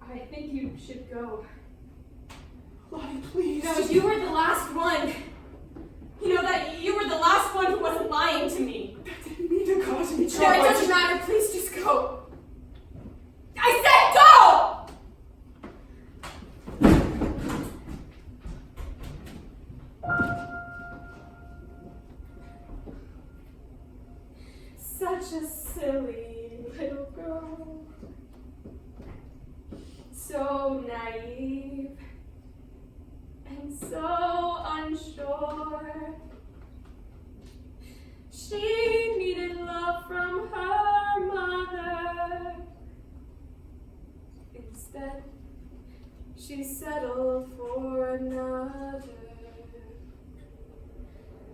Speaker 2: I think you should go.
Speaker 7: Lottie, please.
Speaker 2: No, you were the last one. You know that you were the last one who wasn't lying to me.
Speaker 7: That didn't mean to cause me
Speaker 2: No,
Speaker 7: trouble.
Speaker 2: it doesn't matter. Please just go. I said go! Such a silly little girl. So naive and so unsure. She needed love from her mother. Instead, she settled for another.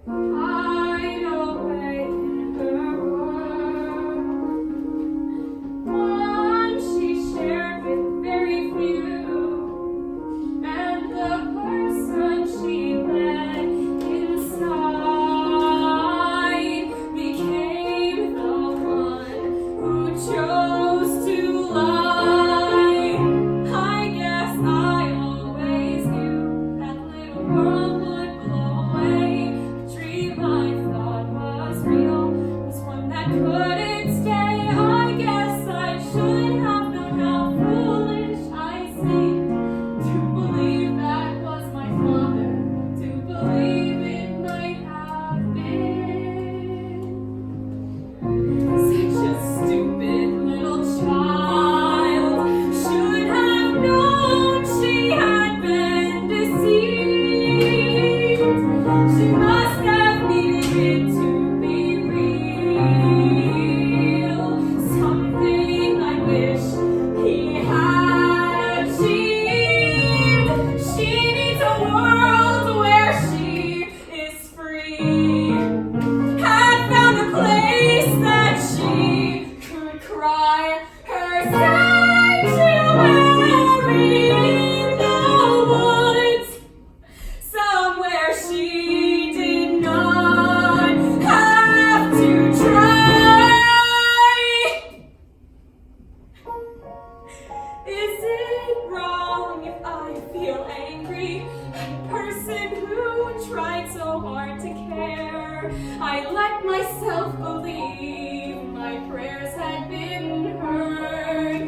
Speaker 2: Hide away in her world, one she shared with very few, and the person she led inside became the one who chose to lie. I guess I always knew that little world would blow away. The dream I thought was real was one that couldn't stay. I guess I should have known how foolish I seemed to believe that was my father, to believe it might have been. Such a stupid little child, should have known she had been deceived. She must have needed it to be real. Something I wish he had achieved. She needs a world where she is free. Had found a place that she could cry her sanctuary in the woods, somewhere she did not have to try. Is it wrong if I feel angry at a person who tried so hard to care? I let myself believe my prayers had been heard,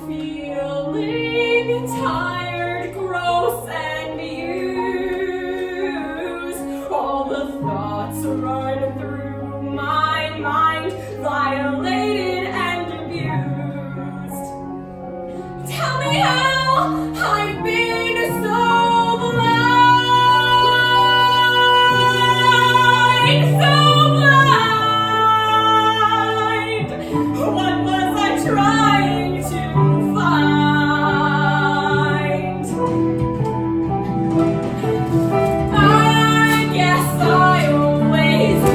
Speaker 2: feeling tired, gross, and used. All the thoughts run through my mind, violated and abused. Tell me how I've been so blind. What was I trying to find? I guess I always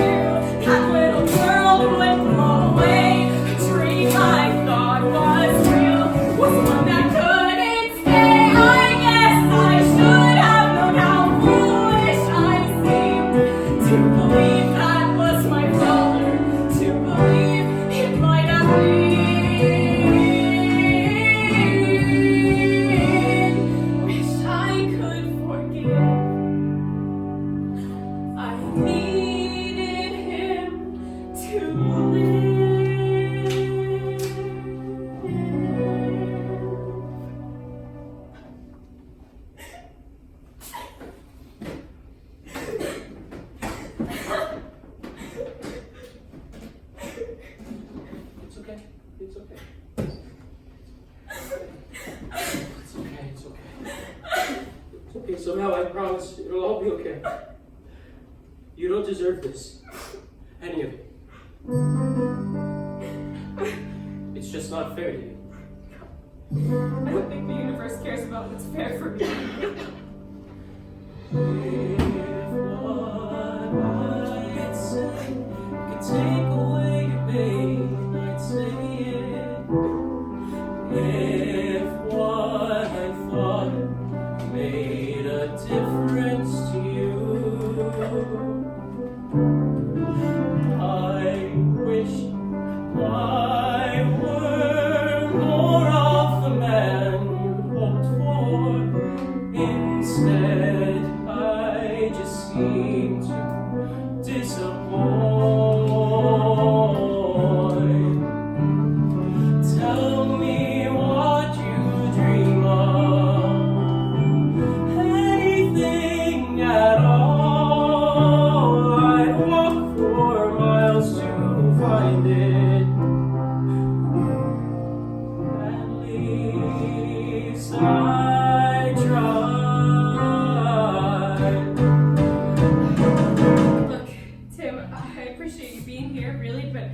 Speaker 3: needed him to live.
Speaker 6: It's okay. It's okay. It's okay. It's okay. It's okay. Somehow I promise it'll all be okay. You don't deserve this. Any of it. It's just not fair to you.
Speaker 3: I don't think the universe cares about what's fair for me.
Speaker 6: If what I'd say could take away your pain, I'd say it. If what I thought made a difference to you, I wish I were more of the man you hoped for. Instead, I just seem to disappoint. Tell me what you dream of. Anything at all. I'd walk 4 miles to find it. At least I tried.
Speaker 3: Look, Tim, I appreciate you being here, really, but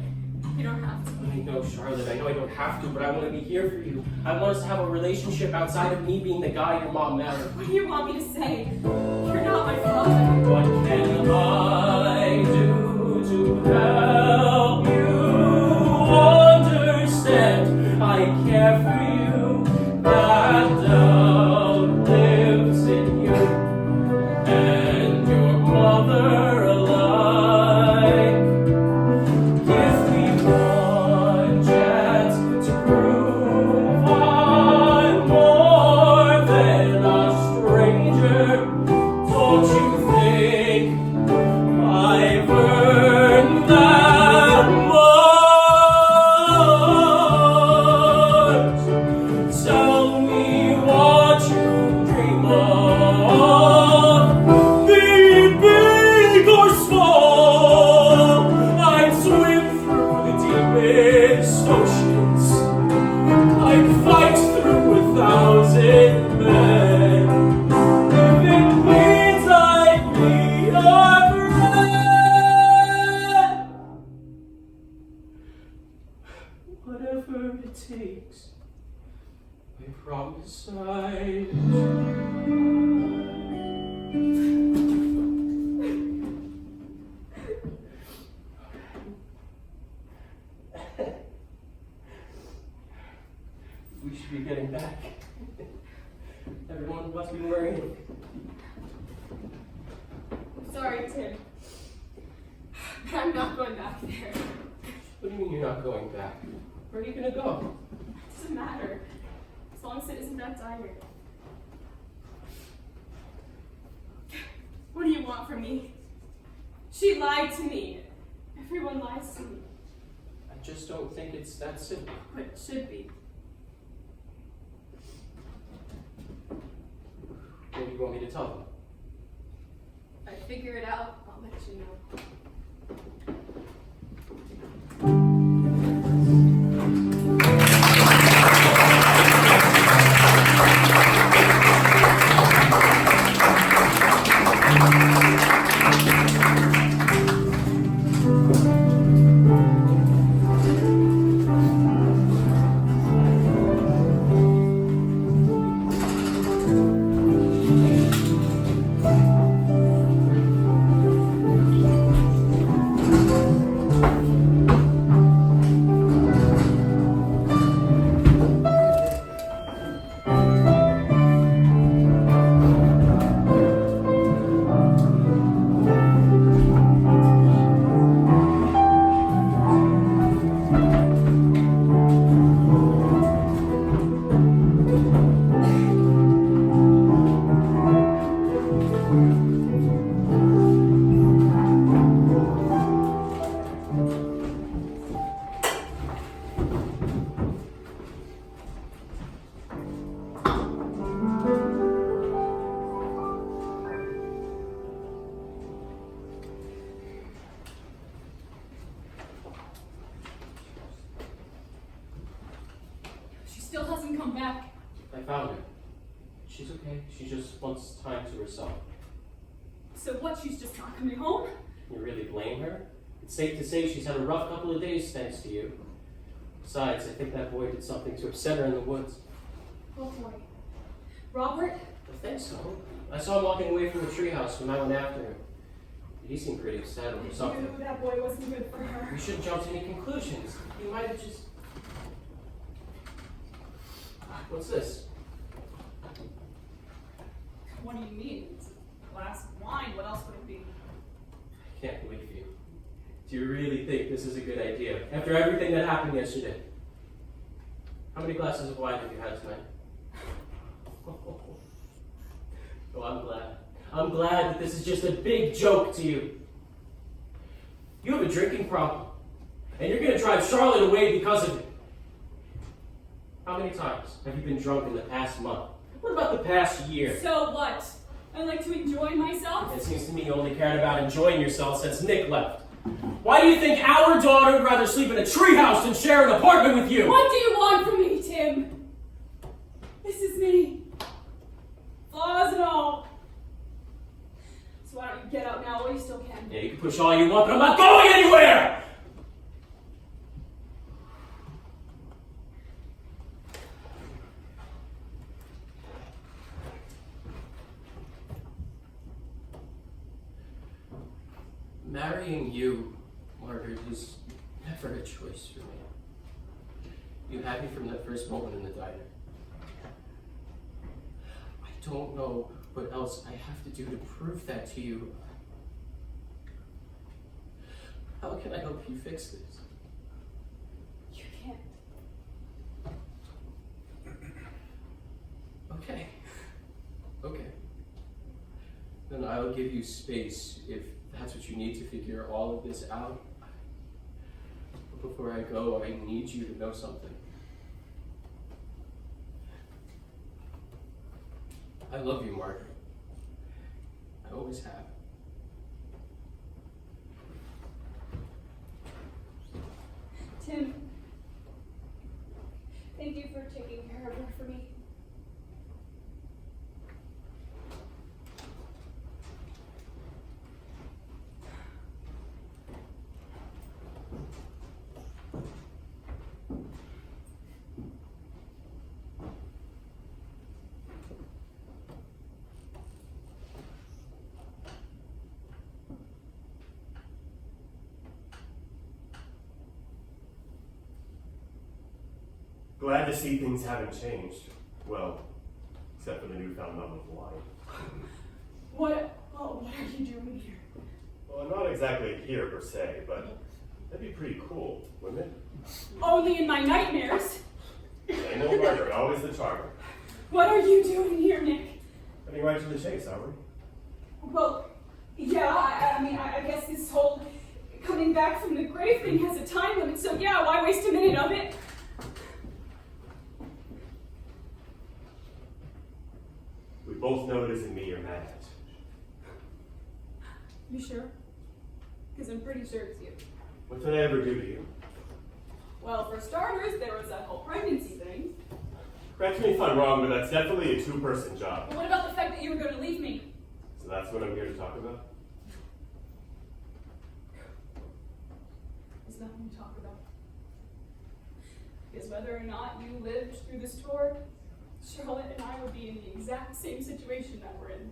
Speaker 3: you don't have to.
Speaker 6: I know, Charlotte, I know I don't have to, but I want to be here for you. I want us to have a relationship outside of me being the guy your mom married.
Speaker 3: What do you want me to say? You're not my father.
Speaker 6: What can I do to help you understand? I care for you, that love lives in you, and your mother alike. Give me one chance to prove I'm more than a stranger. Don't you think I've earned that much? Tell me what you dream of, be it big or small. I'd swim through the deepest oceans. I'd fight through 1,000 men. If it means I'd be a friend. Whatever it takes, I promise I'd We should be getting back. Everyone must be worrying.
Speaker 3: I'm sorry, Tim. But I'm not going back there.
Speaker 6: What do you mean you're not going back? Where are you gonna go?
Speaker 3: It doesn't matter. As long as it isn't that diner. What do you want from me? She lied to me. Everyone lies to me.
Speaker 6: I just don't think it's that simple.
Speaker 3: But it should be.
Speaker 6: What do you want me to tell them?
Speaker 3: If I figure it out, I'll let you know. still hasn't come back.
Speaker 6: I found her. She's okay. She just wants time to herself.
Speaker 3: So what, she's just not coming home?
Speaker 6: You really blame her? It's safe to say she's had a rough couple of days thanks to you. Besides, I think that boy did something to upset her in the woods.
Speaker 3: What boy? Robert?
Speaker 6: I think so. I saw him walking away from the treehouse when I went after him. He seemed pretty upset over something.
Speaker 3: I knew that boy wasn't good for her.
Speaker 6: We shouldn't jump to any conclusions. He might have just... What's this?
Speaker 3: What do you mean? It's a glass of wine. What else would it be?
Speaker 6: I can't believe you. Do you really think this is a good idea? After everything that happened yesterday? How many glasses of wine have you had tonight? Oh, I'm glad. I'm glad that this is just a big joke to you. You have a drinking problem. And you're going to drive Charlotte away because of it. How many times have you been drunk in the past month? What about the past year?
Speaker 3: So what? I like to enjoy myself.
Speaker 6: It seems to me you only cared about enjoying yourself since Nick left. Why do you think our daughter would rather sleep in a treehouse than share an apartment with you?
Speaker 3: What do you want from me, Tim? This is me. Flaws and all. So why don't you get out now while you still can?
Speaker 6: Yeah, you can push all you want, but I'm not going anywhere! Marrying you, Margaret, was never a choice for me. You had me from that first moment in the diner. I don't know what else I have to do to prove that to you. How can I help you fix this?
Speaker 3: You can't.
Speaker 6: Okay. Okay. Then I'll give you space if that's what you need to figure all of this out. But before I go, I need you to know something. I love you, Margaret. I always have.
Speaker 3: Tim, thank you for taking care of her for me.
Speaker 9: Glad to see things haven't changed. Well, except for the newfound love of wine.
Speaker 3: What are you doing here?
Speaker 9: Well, I'm not exactly here per se, but that'd be pretty cool, wouldn't it?
Speaker 3: Only in my nightmares.
Speaker 9: I know Margaret, always the charmer.
Speaker 3: What are you doing here, Nick?
Speaker 9: Cutting right to the chase, are we?
Speaker 3: Well, yeah, I mean, I guess this whole coming back from the grave thing has a time limit, so yeah, why waste a minute of it?
Speaker 9: We both know it isn't me you're mad at.
Speaker 3: You sure? Because I'm pretty sure it's you.
Speaker 9: What did I ever do to you?
Speaker 3: Well, for starters, there was that whole pregnancy thing.
Speaker 9: Correct me if I'm wrong, but that's definitely a two-person job.
Speaker 3: But what about the fact that you were going to leave me?
Speaker 9: So that's what I'm here to talk about?
Speaker 3: There's nothing to talk about. Because whether or not you lived through this tour, Charlotte and I would be in the exact same situation that we're in.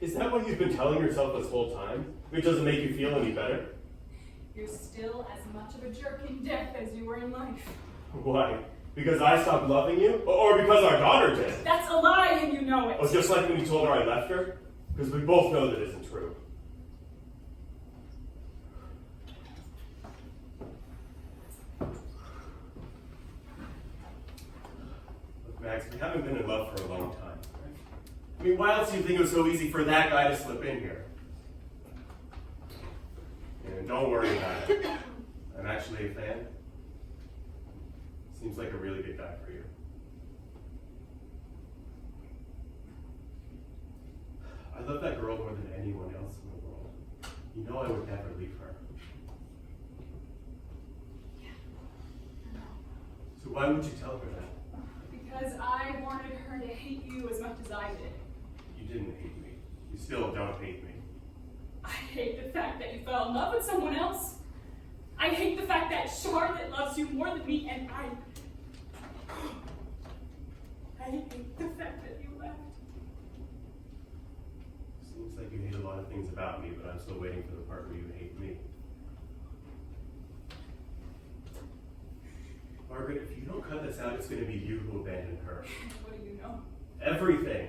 Speaker 9: Is that what you've been telling yourself this whole time? It doesn't make you feel any better?
Speaker 3: You're still as much of a jerk in death as you were in life.
Speaker 9: Why? Because I stopped loving you? Or because our daughter did?
Speaker 3: That's a lie and you know it.
Speaker 9: Oh, just like when you told her I left her? Because we both know that isn't true. Look, Max, we haven't been in love for a long time. I mean, why else do you think it was so easy for that guy to slip in here? And don't worry about it. I'm actually a fan. Seems like a really good guy for you. I love that girl more than anyone else in the world. You know I would never leave her. So Why would you tell her that?
Speaker 3: Because I wanted her to hate you as much as I did.
Speaker 9: You didn't hate me. You still don't hate me.
Speaker 3: I hate the fact that you fell in love with someone else. I hate the fact that Charlotte loves you more than me, and I hate the fact that you left.
Speaker 9: Seems like you hate a lot of things about me, but I'm still waiting for the part where you hate me. Margaret, if you don't cut this out, it's going to be you who abandoned her.
Speaker 3: What do you know?
Speaker 9: Everything.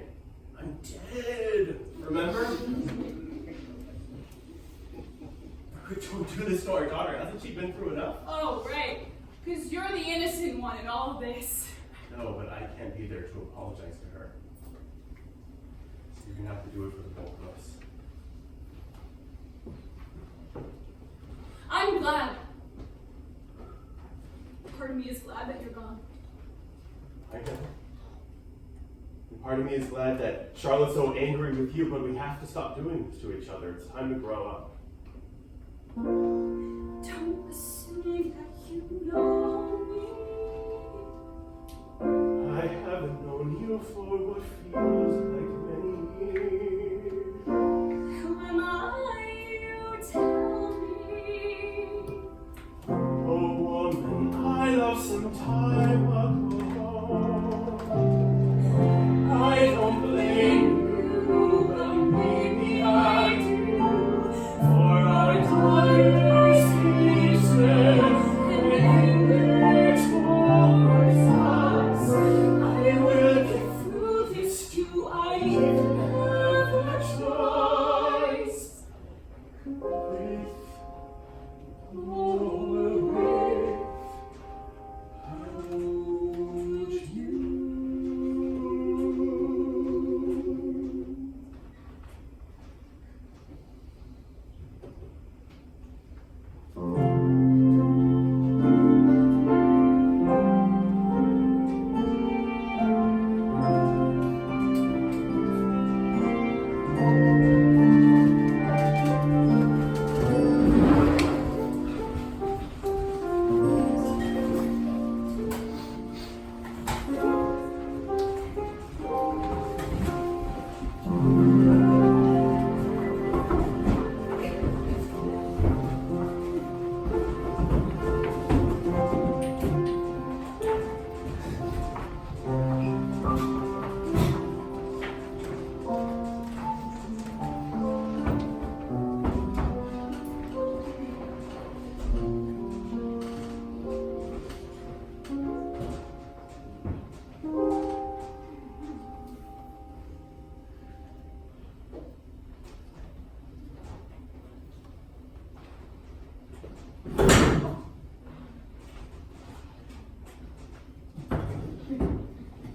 Speaker 9: I'm dead. Remember? Margaret, don't do this to our daughter. Hasn't she been through enough?
Speaker 3: Oh, right. Because you're the innocent one in all of this.
Speaker 9: No, but I can't be there to apologize to her. So you're going to have to do it for the both of us.
Speaker 3: I'm glad. Part of me is glad that you're gone.
Speaker 9: I know. And part of me is glad that Charlotte's so angry with you, but we have to stop doing this to each other. It's time to grow up.
Speaker 3: Don't assume that you know me.
Speaker 9: I haven't known you for what feels like many years.
Speaker 3: Who am I? You tell me.
Speaker 9: Oh, woman, I loved some time ago. I don't blame you, but maybe I do. For our tiny secrets and anger towards us, I will get through this too. I have a choice.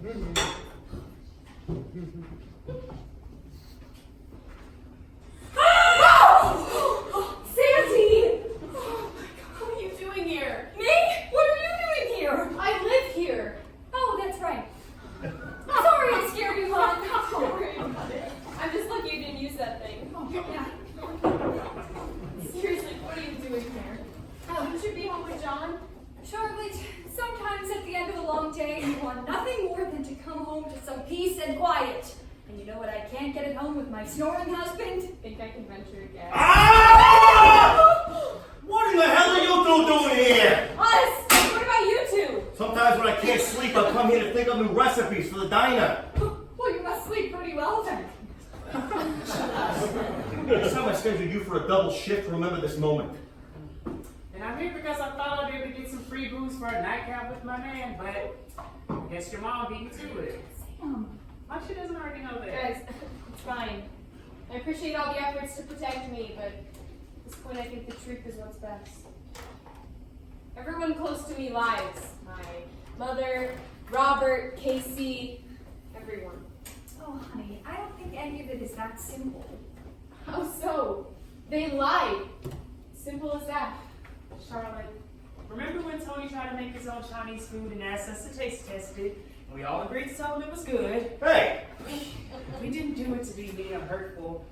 Speaker 9: With
Speaker 3: Sandy! Oh my God, what are you doing here? Me? What are you doing here?
Speaker 8: I live here. Oh, that's right. Sorry I scared you, hon.
Speaker 2: Don't worry about it. I'm just lucky you didn't use that thing.
Speaker 8: Oh, yeah.
Speaker 2: Seriously, what are you doing here? Wouldn't you be home with John?
Speaker 8: Charlotte, sometimes at the end of a long day, you want nothing more than to come home to some peace and quiet. And you know what I can't get at home with my snoring husband?
Speaker 2: Think I can venture a guess.
Speaker 1: Ah! What in the hell are you two doing here?
Speaker 8: Us! What about you two?
Speaker 1: Sometimes when I can't sleep, I come here to think of new recipes for the diner.
Speaker 8: Well, you must sleep pretty well then.
Speaker 1: Next time I schedule you for a double shift, remember this moment.
Speaker 4: And I'm here because I thought I'd be able to get some free booze for a nightcap with my man, but I guess your mom beat me to it. Why she doesn't already know that?
Speaker 2: Guys, it's fine. I appreciate all the efforts to protect me, but at this point I think the truth is what's best. Everyone close to me lies. My mother, Robert, Casey, everyone.
Speaker 8: Oh, honey, I don't think any of it is that simple.
Speaker 2: How so? They lied. Simple as that.
Speaker 4: Charlotte, remember when Tony tried to make his own Chinese food and asked us to taste test it, and we all agreed to tell him it was good?
Speaker 1: Hey!
Speaker 4: We didn't do it to be mean or hurtful,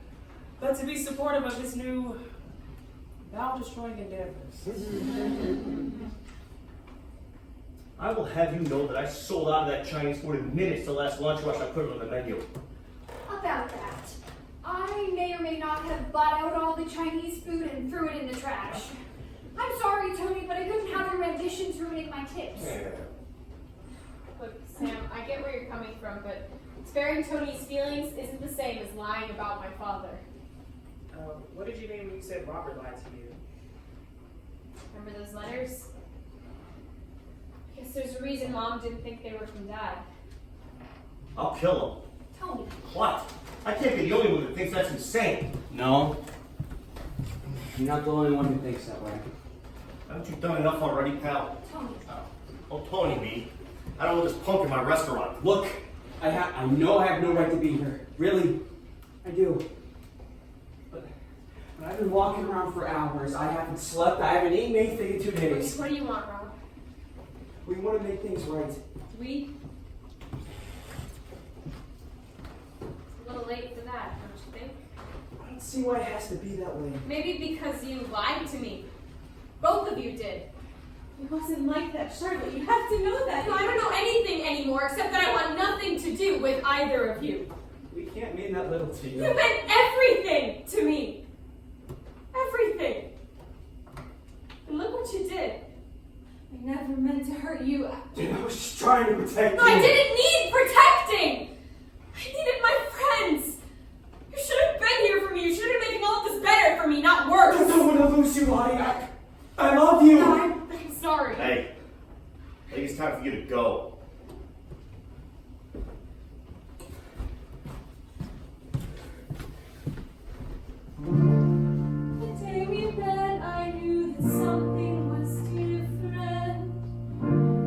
Speaker 4: but to be supportive of his new vow-destroying endeavors.
Speaker 1: I will have you know that I sold out of that Chinese food in minutes to last lunch rush I put it on the menu.
Speaker 8: About that, I may or may not have bought out all the Chinese food and threw it in the trash. I'm sorry, Tony, but I couldn't have your renditions ruining my tips.
Speaker 2: Look, Sam, I get where you're coming from, but sparing Tony's feelings isn't the same as lying about my father.
Speaker 4: What did you mean when you said Robert lied to you?
Speaker 2: Remember those letters? I guess there's a reason Mom didn't think they were from Dad.
Speaker 1: I'll kill him.
Speaker 8: Tony,
Speaker 1: What? I can't be the only one that thinks that's insane.
Speaker 7: No. You're not the only one who thinks that way.
Speaker 1: Haven't you done enough already, pal?
Speaker 8: Tony.
Speaker 1: Oh, Tony, me. I don't want this punk in my restaurant.
Speaker 7: Look, I know I have no right to be here. Really, I do. But I've been walking around for hours. I haven't slept. I haven't eaten anything in 2 days.
Speaker 2: What do you want, Rob?
Speaker 7: We want to make things right.
Speaker 2: We? It's a little late for that, don't you think?
Speaker 7: I don't see why it has to be that way.
Speaker 2: Maybe because you lied to me. Both of you did. It wasn't like that, Charlotte. You have to know that. I don't know anything anymore except that I want nothing to do with either of you.
Speaker 7: We can't mean that little to you.
Speaker 2: You meant everything to me. Everything. And look what you did. I never meant to hurt you.
Speaker 7: Dude, I was just trying to protect you.
Speaker 2: I didn't need protecting. I needed my friends. You should have been here for me. You should have been making all of this better for me, not worse.
Speaker 7: I don't want to lose you, Lottie. I love you.
Speaker 2: I'm sorry.
Speaker 1: Hey, I think it's time for you to go.
Speaker 2: The day we met, I knew that something was different.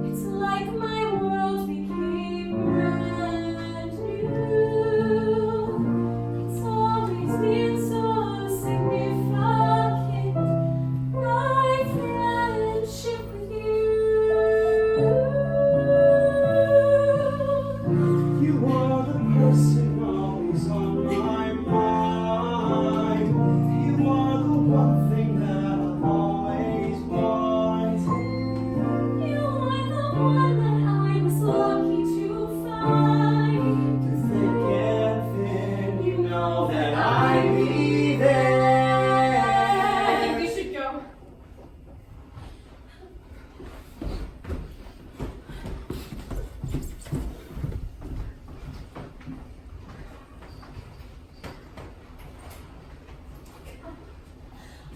Speaker 2: It's like my world became brand new. It's always been so significant, my friendship with you.
Speaker 7: You are the person always on my mind. You are the one thing that I've always wanted.
Speaker 2: You are the one that I was lucky to find.
Speaker 7: Through thick and thin, you know that I'd be there.
Speaker 2: I think we should go.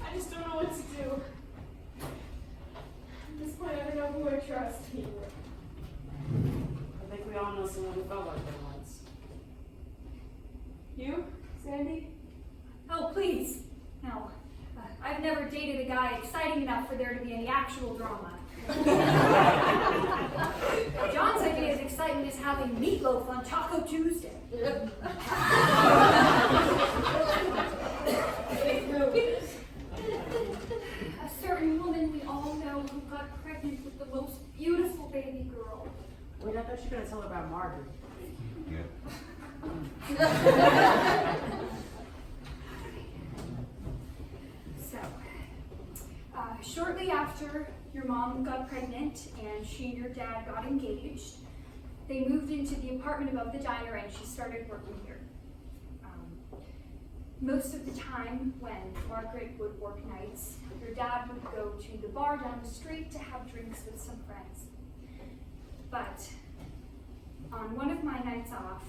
Speaker 2: I just don't know what to do. At this point, I don't know who I trust anymore.
Speaker 4: I think we all know someone who felt like that once.
Speaker 2: You, Sandy?
Speaker 8: Oh, please. No. I've never dated a guy exciting enough for there to be any actual drama. John's idea of excitement is having meatloaf on Taco Tuesday. A certain woman we all know who got pregnant with the most beautiful baby girl.
Speaker 4: Wait, I thought you were going to tell about Margaret.
Speaker 8: So, shortly after your mom got pregnant and she and your dad got engaged, they moved into the apartment above the diner and she started working here. Most of the time when Margaret would work nights, your dad would go to the bar down the street to have drinks with some friends. But on one of my nights off,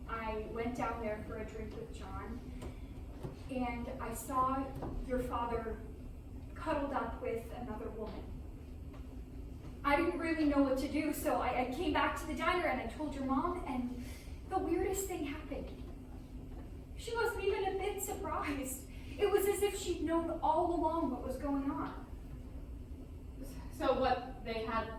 Speaker 8: I went down there for a drink with John, and I saw your father cuddled up with another woman. I didn't really know what to do, so I came back to the diner and I told your mom, and the weirdest thing happened. She wasn't even a bit surprised. It was as if she'd known all along what was going on.
Speaker 2: So what, they had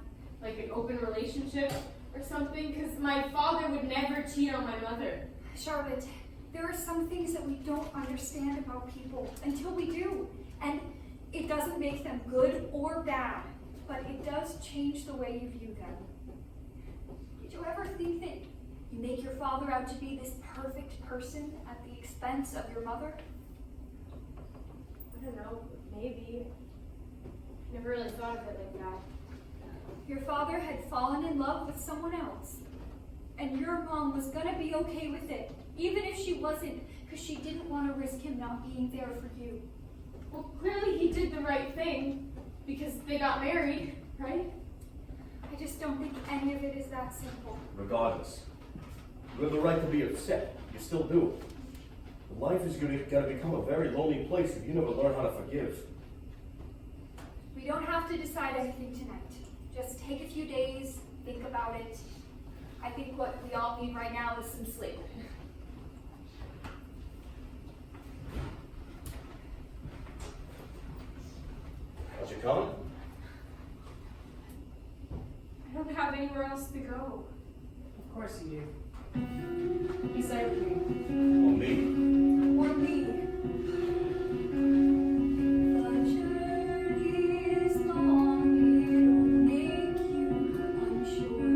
Speaker 2: like an open relationship or something? Because my father would never cheat on my mother.
Speaker 8: Charlotte, there are some things that we don't understand about people until we do. And it doesn't make them good or bad, but it does change the way you view them. Did you ever think that you make your father out to be this perfect person at the expense of your mother?
Speaker 2: I don't know, maybe. Never really thought of it like that.
Speaker 8: Your father had fallen in love with someone else. And your mom was gonna be okay with it, even if she wasn't, because she didn't want to risk him not being there for you.
Speaker 2: Well, clearly he did the right thing because they got married, right?
Speaker 8: I just don't think any of it is that simple.
Speaker 1: Regardless, you have the right to be upset. You still do. Life is gonna become a very lonely place if you never learn how to forgive.
Speaker 8: We don't have to decide anything tonight. Just take a few days, think about it. I think what we all need right now is some sleep.
Speaker 1: How's you coming?
Speaker 2: I don't have anywhere else to go.
Speaker 4: Of course you do. Be safe with me.
Speaker 1: Or me?
Speaker 8: Or me. The journey is long, it'll make you unsure.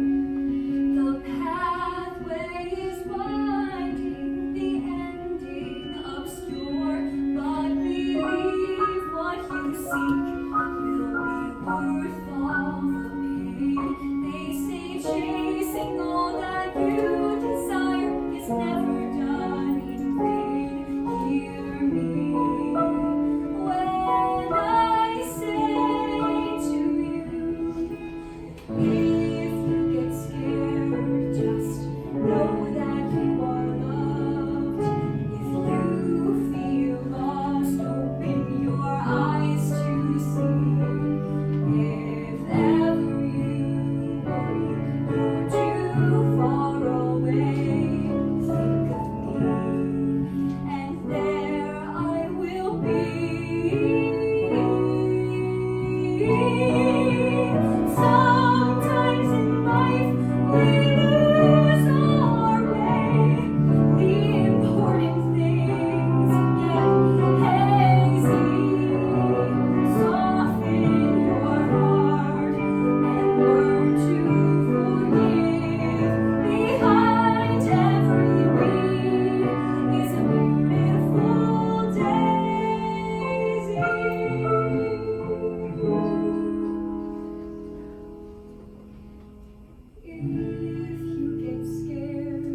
Speaker 8: The pathway is winding, the ending obscure. But believe what you seek will be worth all the pain. They say chasing all that you desire is never done in vain. Hear me when I say to you, if you get scared, just know that you are loved. If you feel lost, open your eyes to see. If ever you worry you're too far away, think of me, and there I will be. Sometimes in life we lose our way. The important things get hazy. Soften your heart and learn to forgive. Behind every weed is a beautiful daisy. If you get scared,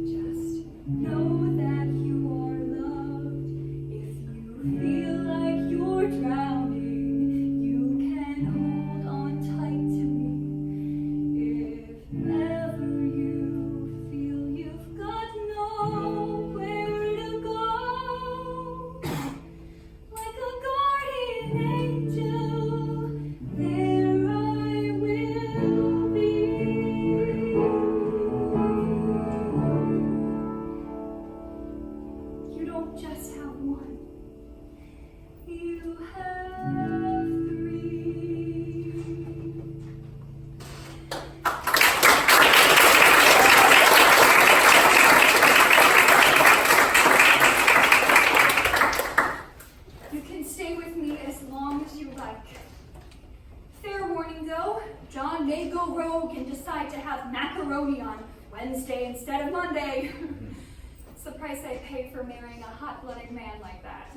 Speaker 8: just know that you are loved. If you feel like you're drowning, you can hold on tight to me. If ever you feel you've got nowhere to go, like a guardian angel, there I will be. You don't just have one, you have three. You can stay with me as long as you like. Fair warning though, John may go rogue and decide to have macaroni on Wednesday instead of Monday. It's the price I pay for marrying a hot-blooded man like that.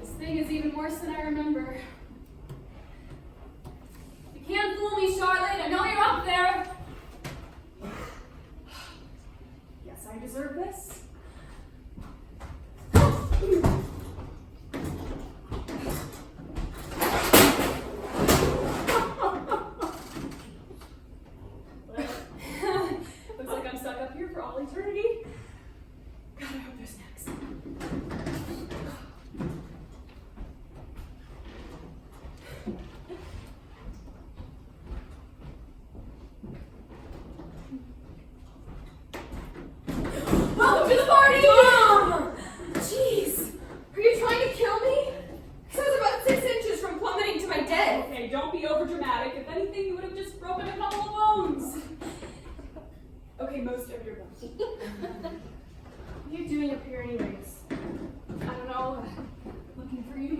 Speaker 2: This thing is even worse than I remember. You can't fool me, Charlotte. I know you're up there. Yes, I deserve this.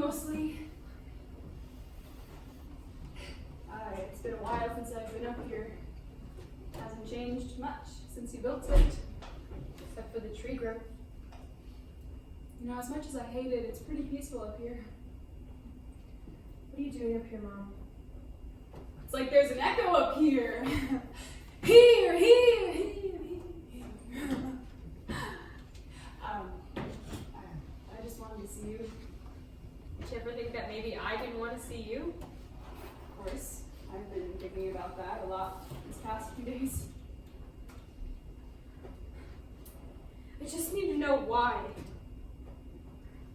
Speaker 3: mostly. It's been a while since I've been up here. Hasn't changed much since you built it, except for the tree growth. You know, as much as I hate it, it's pretty peaceful up here.
Speaker 2: What are you doing up here, Mom?
Speaker 3: It's like there's an echo up here. Here, here, here, here. I just wanted to see you.
Speaker 2: Did you ever think that maybe I didn't want to see you?
Speaker 3: Of course, I've been thinking about that a lot these past few days.
Speaker 2: I just need to know why.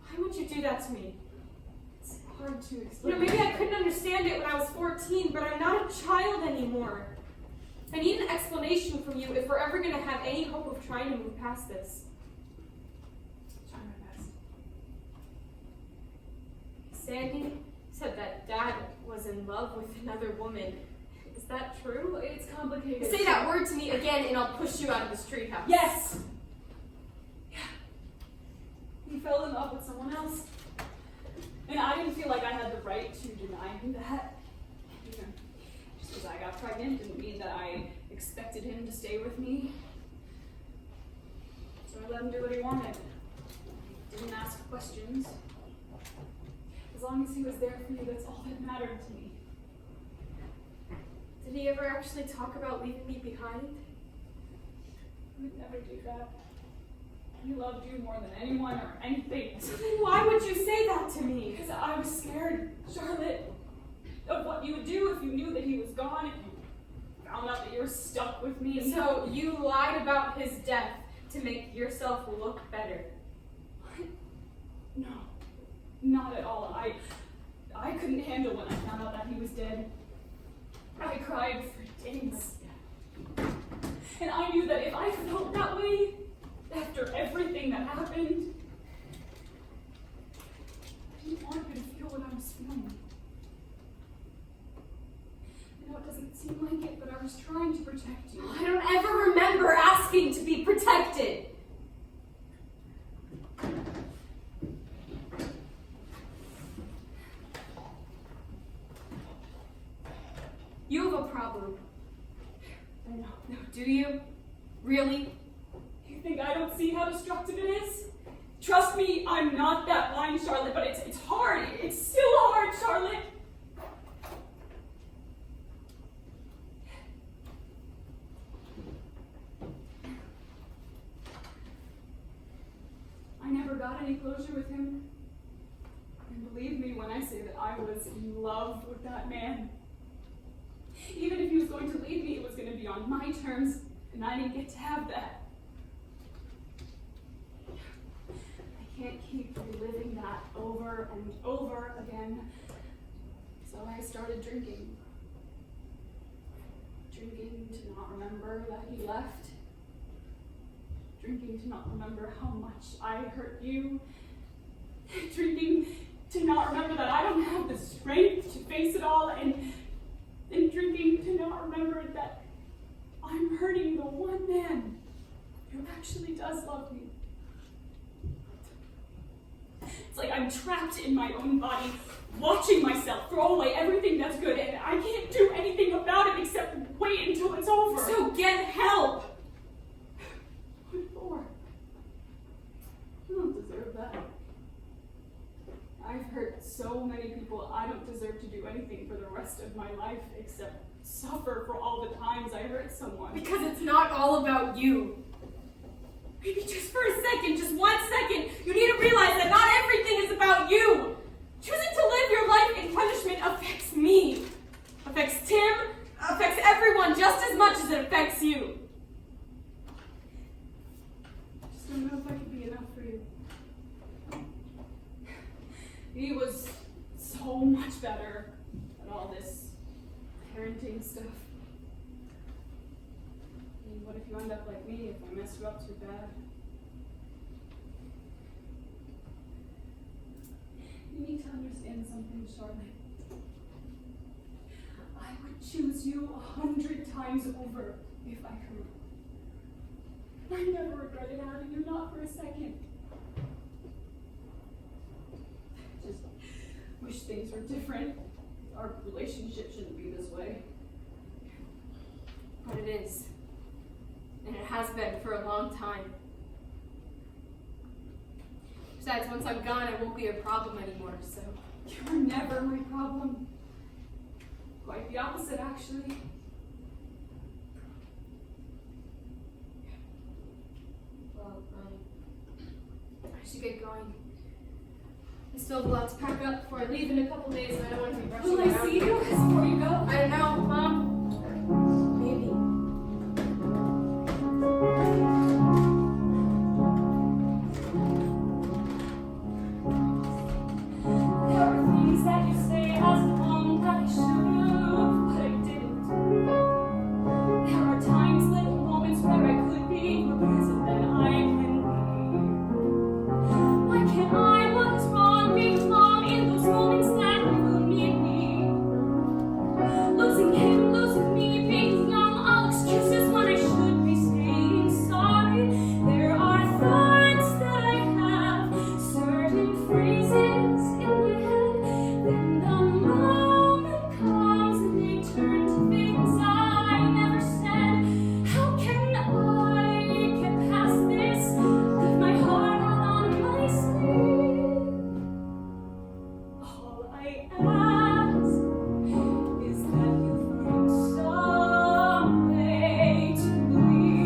Speaker 2: Why would you do that to me?
Speaker 3: It's hard to
Speaker 2: You
Speaker 3: explain.
Speaker 2: know, maybe I couldn't understand it when I was 14, but I'm not a child anymore. I need an explanation from you if we're ever going to have any hope of trying to move past this.
Speaker 3: Try my best.
Speaker 2: Sandy said that Dad was in love with another woman. Is that true?
Speaker 3: It's complicated.
Speaker 2: Say that word to me again and I'll push you out of this treehouse.
Speaker 3: Yes! Yeah. He fell in love with someone else. And I didn't feel like I had the right to deny him that. You know, just because I got pregnant didn't mean that I expected him to stay with me. So I let him do what he wanted. Didn't ask questions. As long as he was there for you, that's all that mattered to me.
Speaker 2: Did he ever actually talk about leaving me behind?
Speaker 3: He would never do that. He loved you more than anyone or anything.
Speaker 2: So then why would you say that to me?
Speaker 3: Because I was scared, Charlotte, of what you would do if you knew that he was gone, if you found out that you were stuck with me.
Speaker 2: So you lied about his death to make yourself look better.
Speaker 3: No, not at all. I couldn't handle when I found out that he was dead. I cried for days. And I knew that if I felt that way, after everything that happened, I didn't want you to feel what I was feeling. I know it doesn't seem like it, but I was trying to protect you.
Speaker 2: I don't ever remember asking to be protected. You have a problem.
Speaker 3: I know.
Speaker 2: No, do you? Really?
Speaker 3: You think I don't see how destructive it is? Trust me, I'm not that blind, Charlotte, but it's hard. It's still hard, Charlotte. I never got any closure with him. And believe me when I say that I was in love with that man. Even if he was going to leave me, it was going to be on my terms, and I didn't get to have that. I can't keep reliving that over and over again. So I started drinking. Drinking to not remember that he left. Drinking to not remember how much I hurt you. Drinking to not remember that I don't have the strength to face it all, and drinking to not remember that I'm hurting the one man who actually does love me. It's like I'm trapped in my own body, watching myself throw away everything that's good, and I can't do anything about it except wait until it's over.
Speaker 2: So get help!
Speaker 3: What for? I don't deserve that. I've hurt so many people, I don't deserve to do anything for the rest of my life except suffer for all the times I hurt someone.
Speaker 2: Because it's not all about you. Maybe just for a second, just 1 second, you need to realize that not everything is about you. Choosing to live your life in punishment affects me, affects Tim, affects everyone just as much as it affects you.
Speaker 3: I just don't know if I could be enough for you. He was so much better at all this parenting stuff. I mean, what if you end up like me, if I messed you up too bad? You need to understand something, Charlotte. I would choose you 100 times over if I could. I never regretted having you, not for a second. things are different. Our relationship shouldn't be this way.
Speaker 2: But it is. And it has been for a long time. Besides, once I'm gone, I won't be a problem anymore, so.
Speaker 3: You were never my problem. Quite the opposite, actually.
Speaker 2: Well, I should get going. I still have a lot to pack up before I leave in a couple days, and I don't want to be rushing
Speaker 3: Will I
Speaker 2: around.
Speaker 3: see you before you go?
Speaker 2: I don't know, Mom. Maybe.
Speaker 3: There were things that you say as a mom that I should've, but I didn't. There are times, little moments where I could be more present than I can be. Why can't I? What is wrong? Being mom in those moments that will need me. Losing him, losing me, being young, all excuses when I should be saying sorry. There are thoughts that I have, certain phrases in my head. Then the moment comes and they turn to things I never said. How can I get past this with my heart out on my sleeve? All I ask is that you find some way to believe.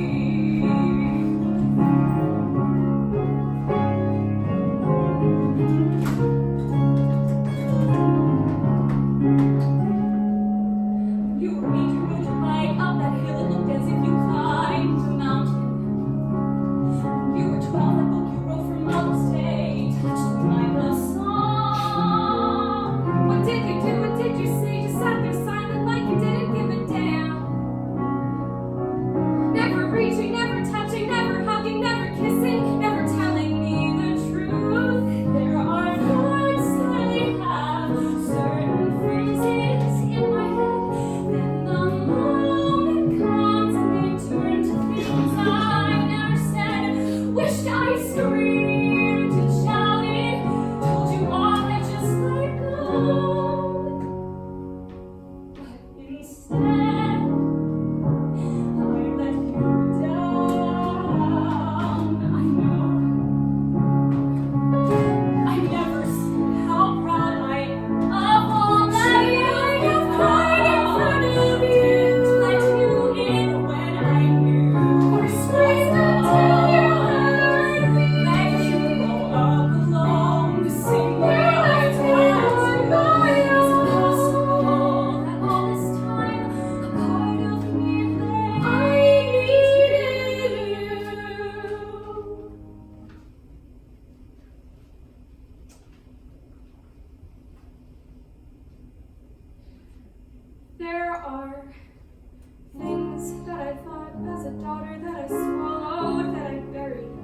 Speaker 3: You were made to ride your bike up that hill. It looked as if you climbed a mountain. You were 12, the book you wrote for Mother's Day touched me like a song. What did you do? What did you say? Just sat there silent like you didn't give a damn. Never reaching, never touching, never hugging, never kissing, never telling me the truth. There are thoughts that I have, certain phrases in my head. Then the moment comes and they turn to things I never said. Wished I screamed and shouted, told you all I just let go. But instead, I let you down. I know. I never said how proud I am of all that I have cried in front of you. Let you in when I knew. Or screamed until you heard me. Let you grow up alone. The same way I told you. Is it possible that all this time a part of me that I needed you? There are things that I thought as a daughter that I swallowed, that I buried.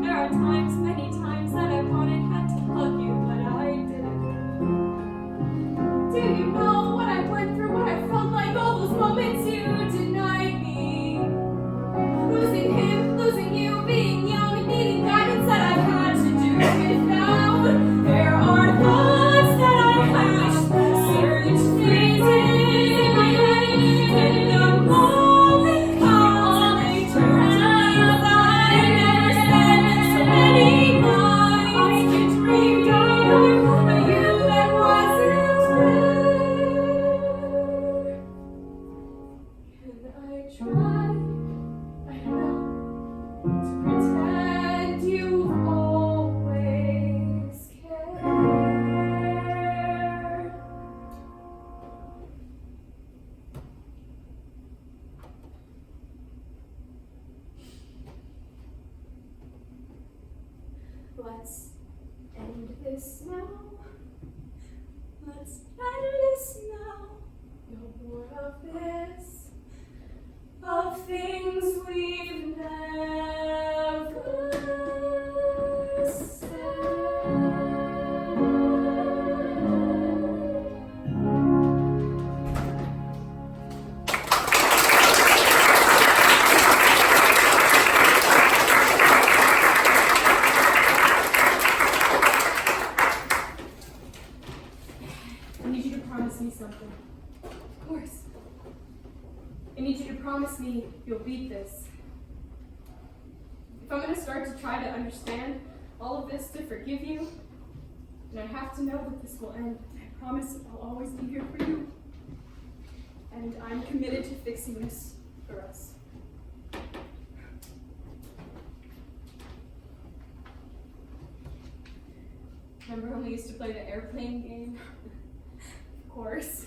Speaker 3: There are times, many times, that I had to hug you, but I didn't. Do you know what I went through, what I felt like, all those moments you denied me? Losing him, losing you, being young and needing guidance that I had to do without. There are thoughts that I have, certain phrases in my head. When the moment comes, they turn to things I never said. So many nights I dreamed of a you that wasn't there. And I tried, I know, to pretend you've always cared. Let's end this now. Let's end this now. No more of this. Of things we've never said.
Speaker 2: promise me you'll beat this. If I'm going to start to try to understand all of this, to forgive you, then I have to know that this will end. I promise I'll always be here for you. And I'm committed to fixing this for us. Remember when we used to play the airplane game? Of course.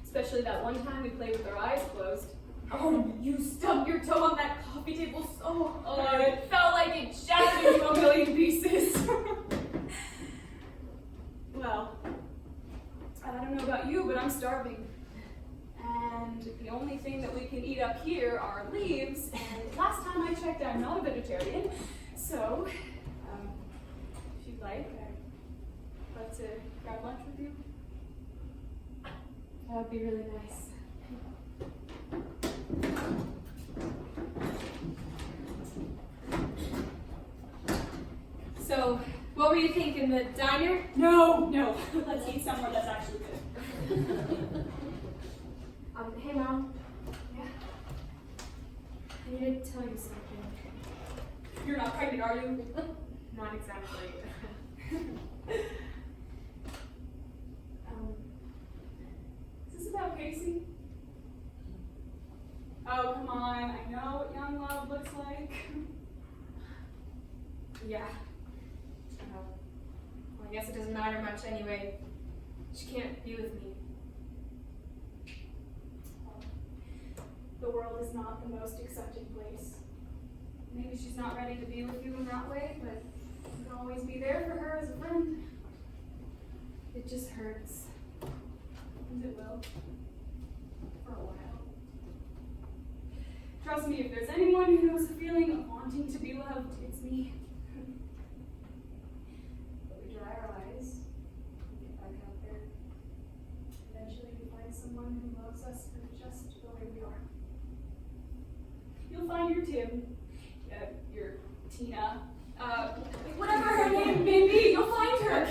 Speaker 2: Especially that one time we played with our eyes closed. Oh, you stubbed your toe on that coffee table so hard. It felt like it shattered into a million pieces. Well, I don't know about you, but I'm starving. And the only thing that we can eat up here are leaves. And last time I checked, I'm not a vegetarian. So, if you'd like, I'd love to grab lunch with you. That would be really nice. So, what were you thinking, the diner?
Speaker 3: No. Let's eat somewhere that's actually good.
Speaker 2: Hey Mom. Yeah. I need to tell you something.
Speaker 3: You're not pregnant, are you?
Speaker 2: Not exactly.
Speaker 3: Is this about Casey? Oh, come on. I know what young love looks like.
Speaker 2: Yeah. Well, I guess it doesn't matter much anyway. She can't be with me.
Speaker 3: The world is not the most accepting place.
Speaker 2: Maybe she's not ready to be with you in that way, but you can always be there for her as a friend. It just hurts.
Speaker 3: And it will. For a while.
Speaker 2: Trust me, if there's anyone who knows the feeling of wanting to be loved, it's me.
Speaker 3: But we dry our eyes and get back out there. Eventually we find someone who loves us for just the way we are. You'll find your Tim, your Tina, whatever her name may be, you'll find her.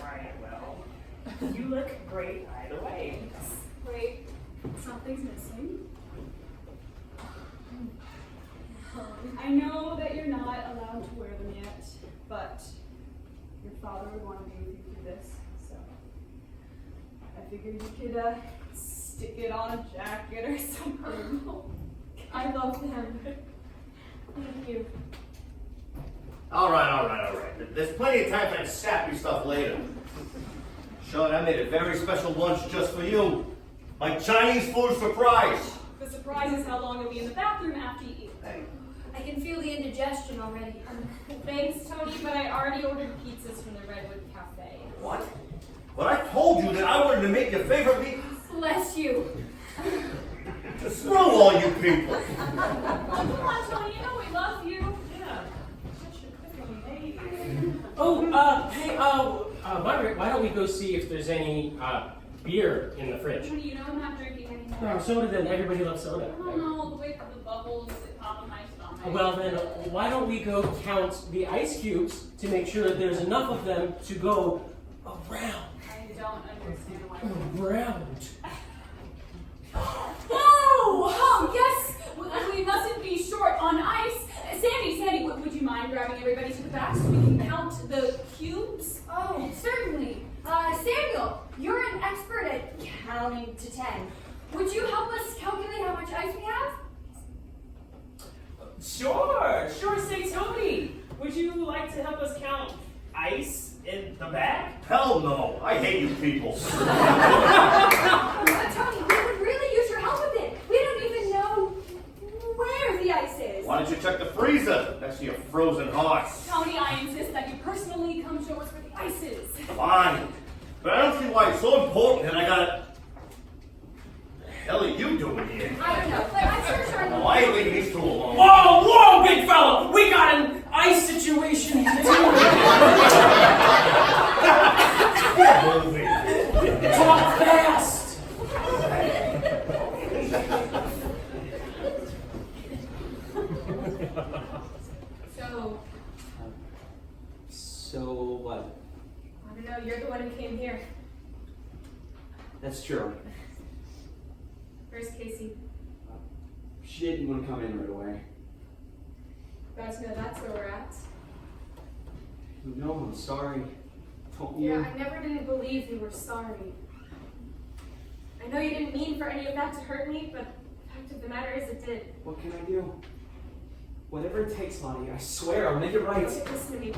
Speaker 4: Right, well, you look great either way.
Speaker 3: Wait, something's missing. I know that you're not allowed to wear them yet, but your father would want to be with you through this, so I figured you could stick it on a jacket or something.
Speaker 2: I love them. Thank you.
Speaker 1: All right. There's plenty of time for that sappy stuff later. Sean, I made a very special lunch just for you. My Chinese food surprise.
Speaker 3: The surprise is how long you'll be in the bathroom after you eat.
Speaker 1: Hey.
Speaker 8: I can feel the indigestion already.
Speaker 2: Thanks, Tony, but I already ordered pizzas from the Redwood Cafe.
Speaker 1: What? But I told you that I wanted to make your favorite meat.
Speaker 8: Bless you.
Speaker 1: Screw all you people.
Speaker 3: Come on, Tony, you know we love you.
Speaker 4: Yeah. Such a good lady.
Speaker 6: Margaret, why don't we go see if there's any beer in the fridge?
Speaker 3: Tony, you know I'm not drinking anymore.
Speaker 6: Soda then, everybody loves soda.
Speaker 3: I don't know, the way that the bubbles that pop in my stomach.
Speaker 6: Well then, why don't we go count the ice cubes to make sure that there's enough of them to go around.
Speaker 3: I don't understand why.
Speaker 6: Around.
Speaker 3: Whoa! everybody to the back so we can count the cubes?
Speaker 8: Oh, certainly. Samuel, you're an expert at counting to 10. Would you help us calculate how much ice we have?
Speaker 4: Sure. Say, Tony, would you like to help us count ice in the bag?
Speaker 1: Hell no, I hate you people.
Speaker 8: Tony, we would really use your help with it. We don't even know where the ice is.
Speaker 1: Why don't you check the freezer next to your frozen hearts?
Speaker 3: Tony, I insist that you personally come show us where the ice is.
Speaker 1: Fine, but I don't see why it's so important that I gotta... The hell are you doing here?
Speaker 8: I don't know, but I'm sure Charlotte...
Speaker 1: No, I ain't leaving these two alone.
Speaker 6: Whoa, big fella! We got an ice situation to deal with. Talk fast!
Speaker 7: So what?
Speaker 2: I don't know, you're the one who came here.
Speaker 7: That's true.
Speaker 2: Where's Casey?
Speaker 7: She didn't want to come in right away.
Speaker 2: You guys know that's where we're at.
Speaker 7: No, I'm sorry. Don't you?
Speaker 2: Yeah, I never didn't believe you were sorry. I know you didn't mean for any of that to hurt me, but the fact of the matter is it did.
Speaker 7: What can I do? Whatever it takes, Lottie. I swear I'll make it right.
Speaker 2: Okay, listen to me.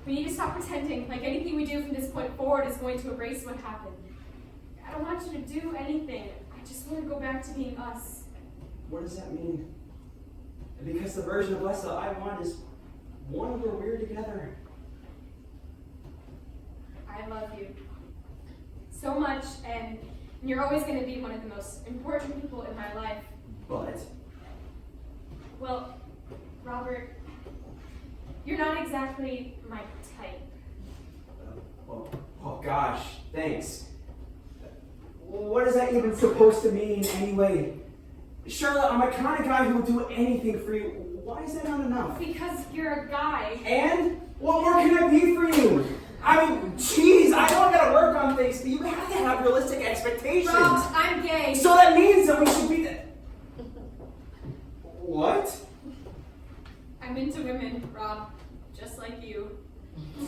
Speaker 2: We need to stop pretending like anything we do from this point forward is going to erase what happened. I don't want you to do anything. I just want to go back to being us.
Speaker 7: What does that mean? Because the version of us that I want is one where we're together.
Speaker 2: I love you so much, and you're always going to be one of the most important people in my life.
Speaker 7: But
Speaker 2: Well, Robert, you're not exactly my type.
Speaker 7: oh gosh, thanks. What is that even supposed to mean anyway? Charlotte, I'm a kind of guy who will do anything for you. Why is that not enough?
Speaker 2: Because you're a guy.
Speaker 7: And what more can I be for you? I mean, geez, I know I gotta work on things, but you have to have realistic expectations.
Speaker 2: Rob, I'm gay.
Speaker 7: So that means that we should be What?
Speaker 2: I'm into women, Rob. Just like you.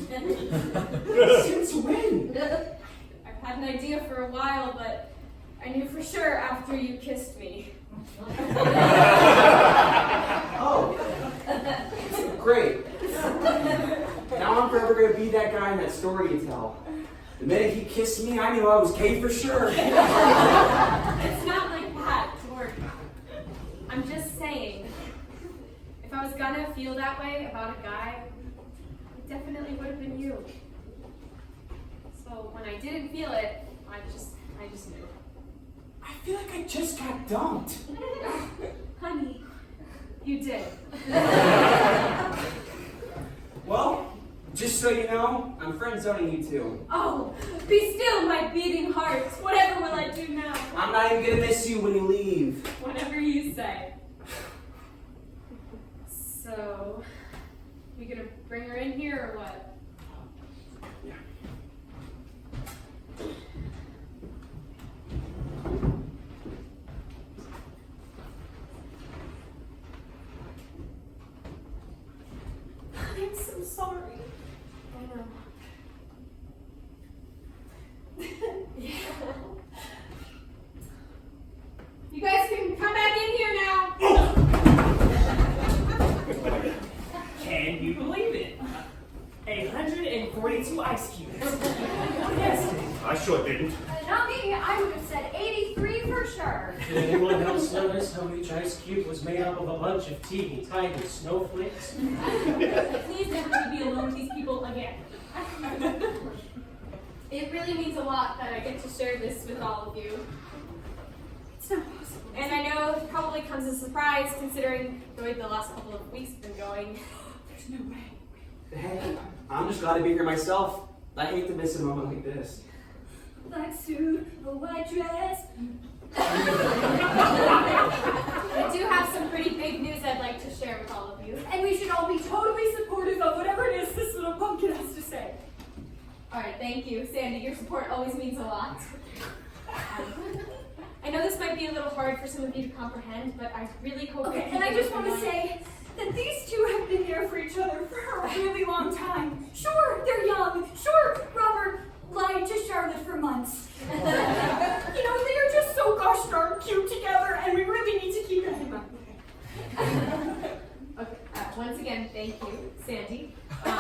Speaker 7: Since when?
Speaker 2: I've had an idea for a while, but I knew for sure after you kissed me.
Speaker 7: Oh. Great. Now I'm forever going to be that guy in that story you tell. The minute he kissed me, I knew I was gay for sure.
Speaker 2: It's not like that, George. I'm just saying, if I was gonna feel that way about a guy, it definitely would have been you. So when I didn't feel it, I just knew.
Speaker 7: I feel like I just got dumped.
Speaker 2: Honey, you did.
Speaker 7: Well, just so you know, I'm friend zoning you too.
Speaker 2: Oh, be still, my beating heart. Whatever will I do now?
Speaker 7: I'm not even going to miss you when you leave.
Speaker 2: Whatever you say. So, you gonna bring her in here or what?
Speaker 7: Yeah.
Speaker 2: I'm so sorry. I know. Yeah. You guys can come back in here now.
Speaker 4: Can you believe it? 142 ice cubes. Yes.
Speaker 1: I sure didn't.
Speaker 8: Not me, I would have said 83 for sure.
Speaker 6: Did anyone else notice how each ice cube was made up of a bunch of teeny tiny snowflakes?
Speaker 3: Please never let me be alone with these people again.
Speaker 2: It really means a lot that I get to share this with all of you.
Speaker 3: It's not possible.
Speaker 2: And I know it probably comes as a surprise considering the way the last couple of weeks have been going.
Speaker 3: There's no way.
Speaker 7: Hey, I'm just glad to be here myself. I hate to miss a moment like this.
Speaker 3: Black suit, a white dress.
Speaker 2: I do have some pretty big news I'd like to share with all of you.
Speaker 3: And we should all be totally supportive of whatever it is this little pumpkin has to say.
Speaker 2: Alright, thank you. Sandy, your support always means a lot. I know this might be a little hard for some of you to comprehend, but I really hope
Speaker 3: Okay,
Speaker 2: that
Speaker 3: and I
Speaker 2: people
Speaker 3: just want to
Speaker 2: can
Speaker 3: say that these two have been there for each other for a really long time. Sure, they're young. Sure, Robert lied to Charlotte for months. You know, they are just so gosh darn cute together, and we really need to keep them up.
Speaker 2: Okay, once again, thank you, Sandy. What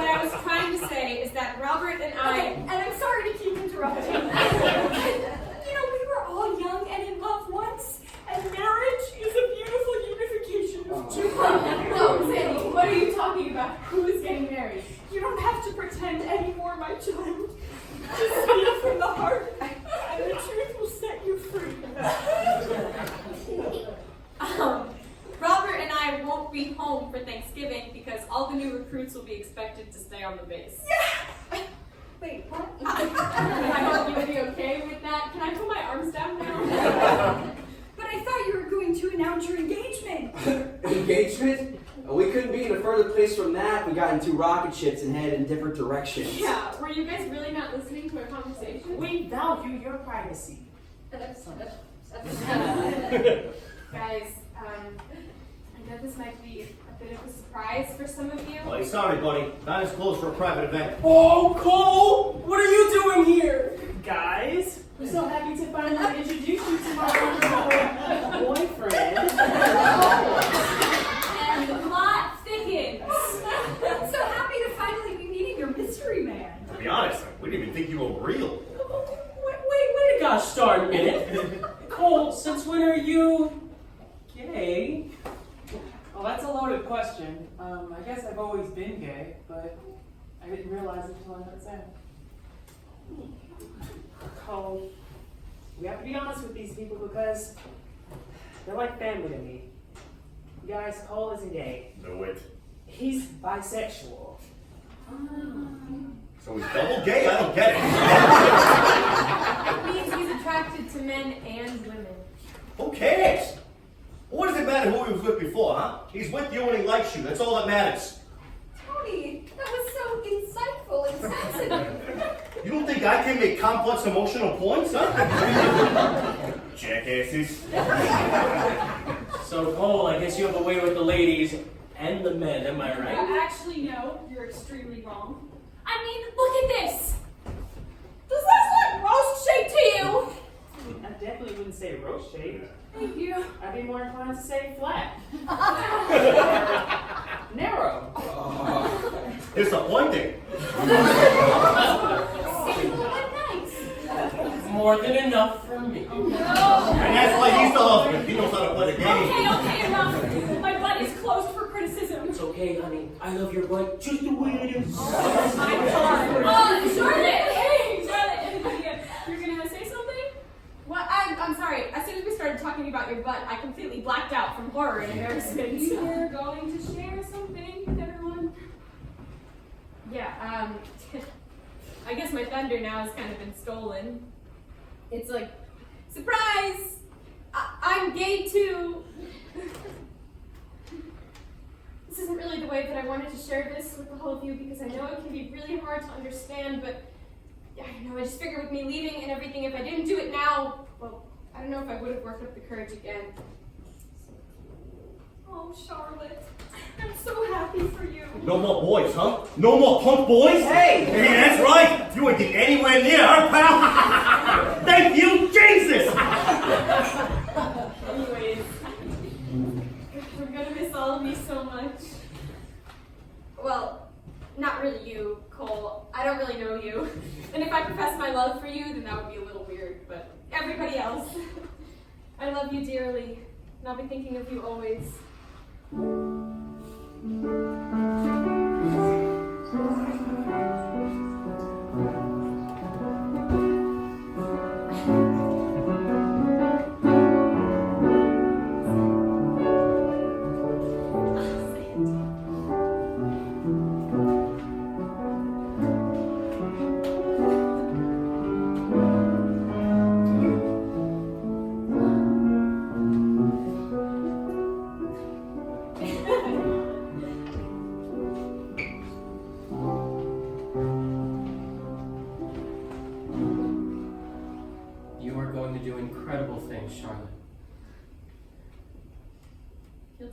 Speaker 2: I was trying to say is that Robert and I...
Speaker 3: Okay, and I'm sorry to keep interrupting. You know, we were all young and in love once, and marriage is a beautiful unification of two.
Speaker 2: No, Sandy, what are you talking about? Who is getting married?
Speaker 3: You don't have to pretend anymore, my child. Just speak from the heart, and the truth will set you free.
Speaker 2: Robert and I won't be home for Thanksgiving because all the new recruits will be expected to stay on the base.
Speaker 3: Yeah! Wait, what?
Speaker 2: I hope you would be okay with that. Can I put my arms down now?
Speaker 3: But I thought you were going to announce your engagement.
Speaker 7: Engagement? We couldn't be in a further place from that. We got into rocket ships and headed in different directions.
Speaker 2: Yeah, were you guys really not listening to our conversation?
Speaker 4: We value your privacy.
Speaker 2: Guys, I know this might be a bit of a surprise for some of you.
Speaker 1: Well, hey, sorry, buddy. Not as close for a private event.
Speaker 6: Oh, Cole! What are you doing here?
Speaker 4: Guys, we're so happy to finally introduce you to my wonderful boyfriend.
Speaker 3: And the plot thickens. I'm so happy to finally be meeting your mystery man.
Speaker 1: To be honest, we didn't even think you were real.
Speaker 6: Wait a gosh darn minute. Cole, since when are you gay?
Speaker 5: Well, that's a loaded question. I guess I've always been gay, but I didn't realize it until I met Sam. Cole, we have to be honest with these people because they're like family to me. You guys, Cole isn't gay.
Speaker 1: No it.
Speaker 5: He's bisexual.
Speaker 1: So he's double gay? I don't get it.
Speaker 2: It means he's attracted to men and women.
Speaker 1: Who cares? What does it matter who he was with before, huh? He's with you and he likes you. That's all that matters.
Speaker 8: Tony, that was so insightful and sensitive.
Speaker 1: You don't think I can make complex emotional points, huh? Jackasses.
Speaker 6: So, Cole, I guess you have a way with the ladies and the men, am I right?
Speaker 3: Actually, no, you're extremely wrong. I mean, look at this. Does this look roast shaped to you?
Speaker 5: I definitely wouldn't say roast shaped.
Speaker 3: Thank you.
Speaker 5: I'd be more inclined to say flat. Narrow.
Speaker 1: Disappointing.
Speaker 3: Simple but nice.
Speaker 6: More than enough for me.
Speaker 1: And that's why he's the husband. He knows how to play the game.
Speaker 3: Okay, enough. My butt is closed for criticism.
Speaker 6: It's okay, honey. I love your butt just the way it is.
Speaker 3: Charlotte! Hey, Charlotte! You're gonna say something?
Speaker 2: Well, I'm sorry. As soon as we started talking about your butt, I completely blacked out from horror and embarrassment.
Speaker 3: You were going to share something with everyone?
Speaker 2: Yeah, I guess my thunder now has kind of been stolen. It's like, surprise! I'm gay too! This isn't really the way that I wanted to share this with the whole of you because I know it can be really hard to understand, but I don't know, I just figured with me leaving and everything, if I didn't do it now, well, I don't know if I would have worked up the courage again.
Speaker 3: Oh, Charlotte, I'm so happy for you.
Speaker 1: No more boys, huh? No more punk boys?
Speaker 7: Hey!
Speaker 1: Hey, that's right! You ain't get anywhere near her, pal! Thank you, Jesus!
Speaker 2: Anyways, we're gonna miss all of you so much. Well, not really you, Cole. I don't really know you. And if I professed my love for you, then that would be a little weird, but everybody else. I love you dearly, and I'll be thinking of you always.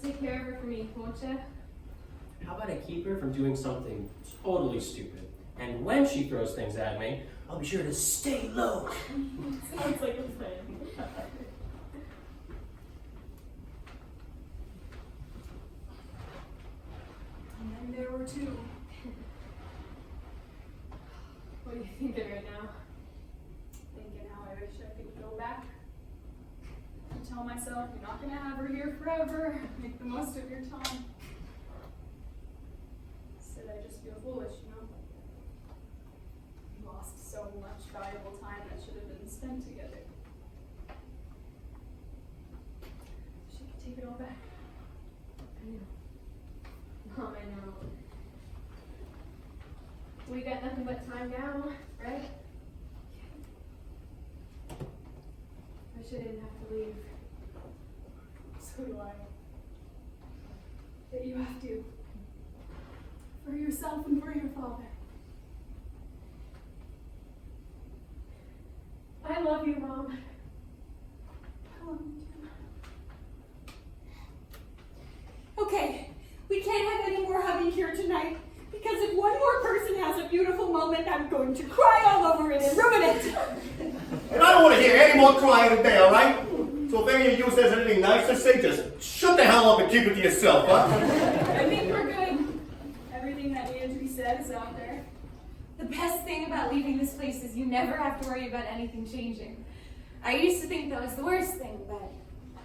Speaker 2: take care of her for me, won't you?
Speaker 6: How about I keep her from doing something totally stupid? And when she throws things at me, I'll be sure to stay low.
Speaker 3: Sounds like a plan. And then there were two.
Speaker 2: What are you thinking right now?
Speaker 3: Thinking how I wish I could go back and tell myself you're not gonna have her here forever. Make the most of your time. Said I just feel foolish, you know? We lost so much valuable time that should have been spent together. She could take it all back.
Speaker 2: I know. Mom, I know. We got nothing but time now, right? I wish I didn't have to leave.
Speaker 3: So do I. But you have to. For yourself and for your father.
Speaker 2: I love you, Mom.
Speaker 3: I love you too. Okay, we can't have any more hugging here tonight. Because if one more person has a beautiful moment, I'm going to cry all over it and ruin it.
Speaker 9: And I don't want to hear any more crying today, all right? So if any of you says anything nice to say, just shut the hell up and keep it to yourself, huh?
Speaker 3: I think we're good. Everything that needed to be said is out there.
Speaker 8: The best thing about leaving this place is you never have to worry about anything changing. I used to think that was the worst thing, but I'm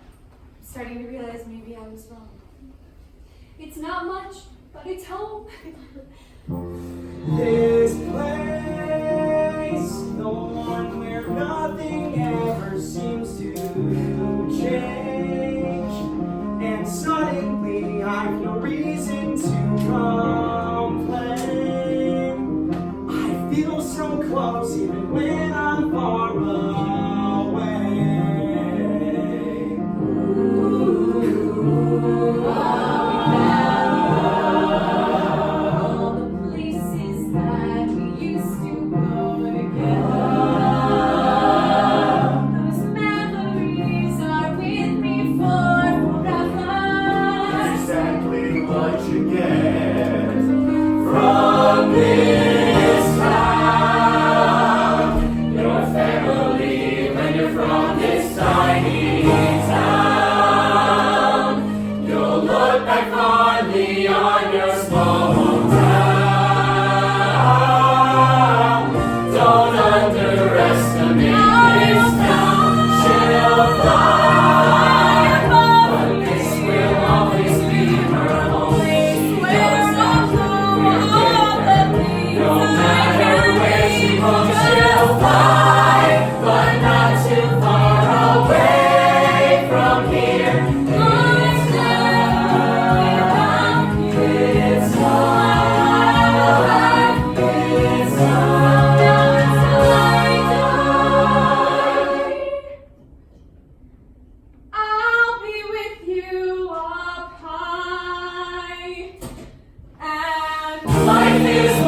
Speaker 8: starting to realize maybe I was wrong.
Speaker 3: It's not much, but it's home.
Speaker 10: This place, the one where nothing ever seems to change. And suddenly I've no reason to complain. I feel so close even when I'm far away. Ooh, life is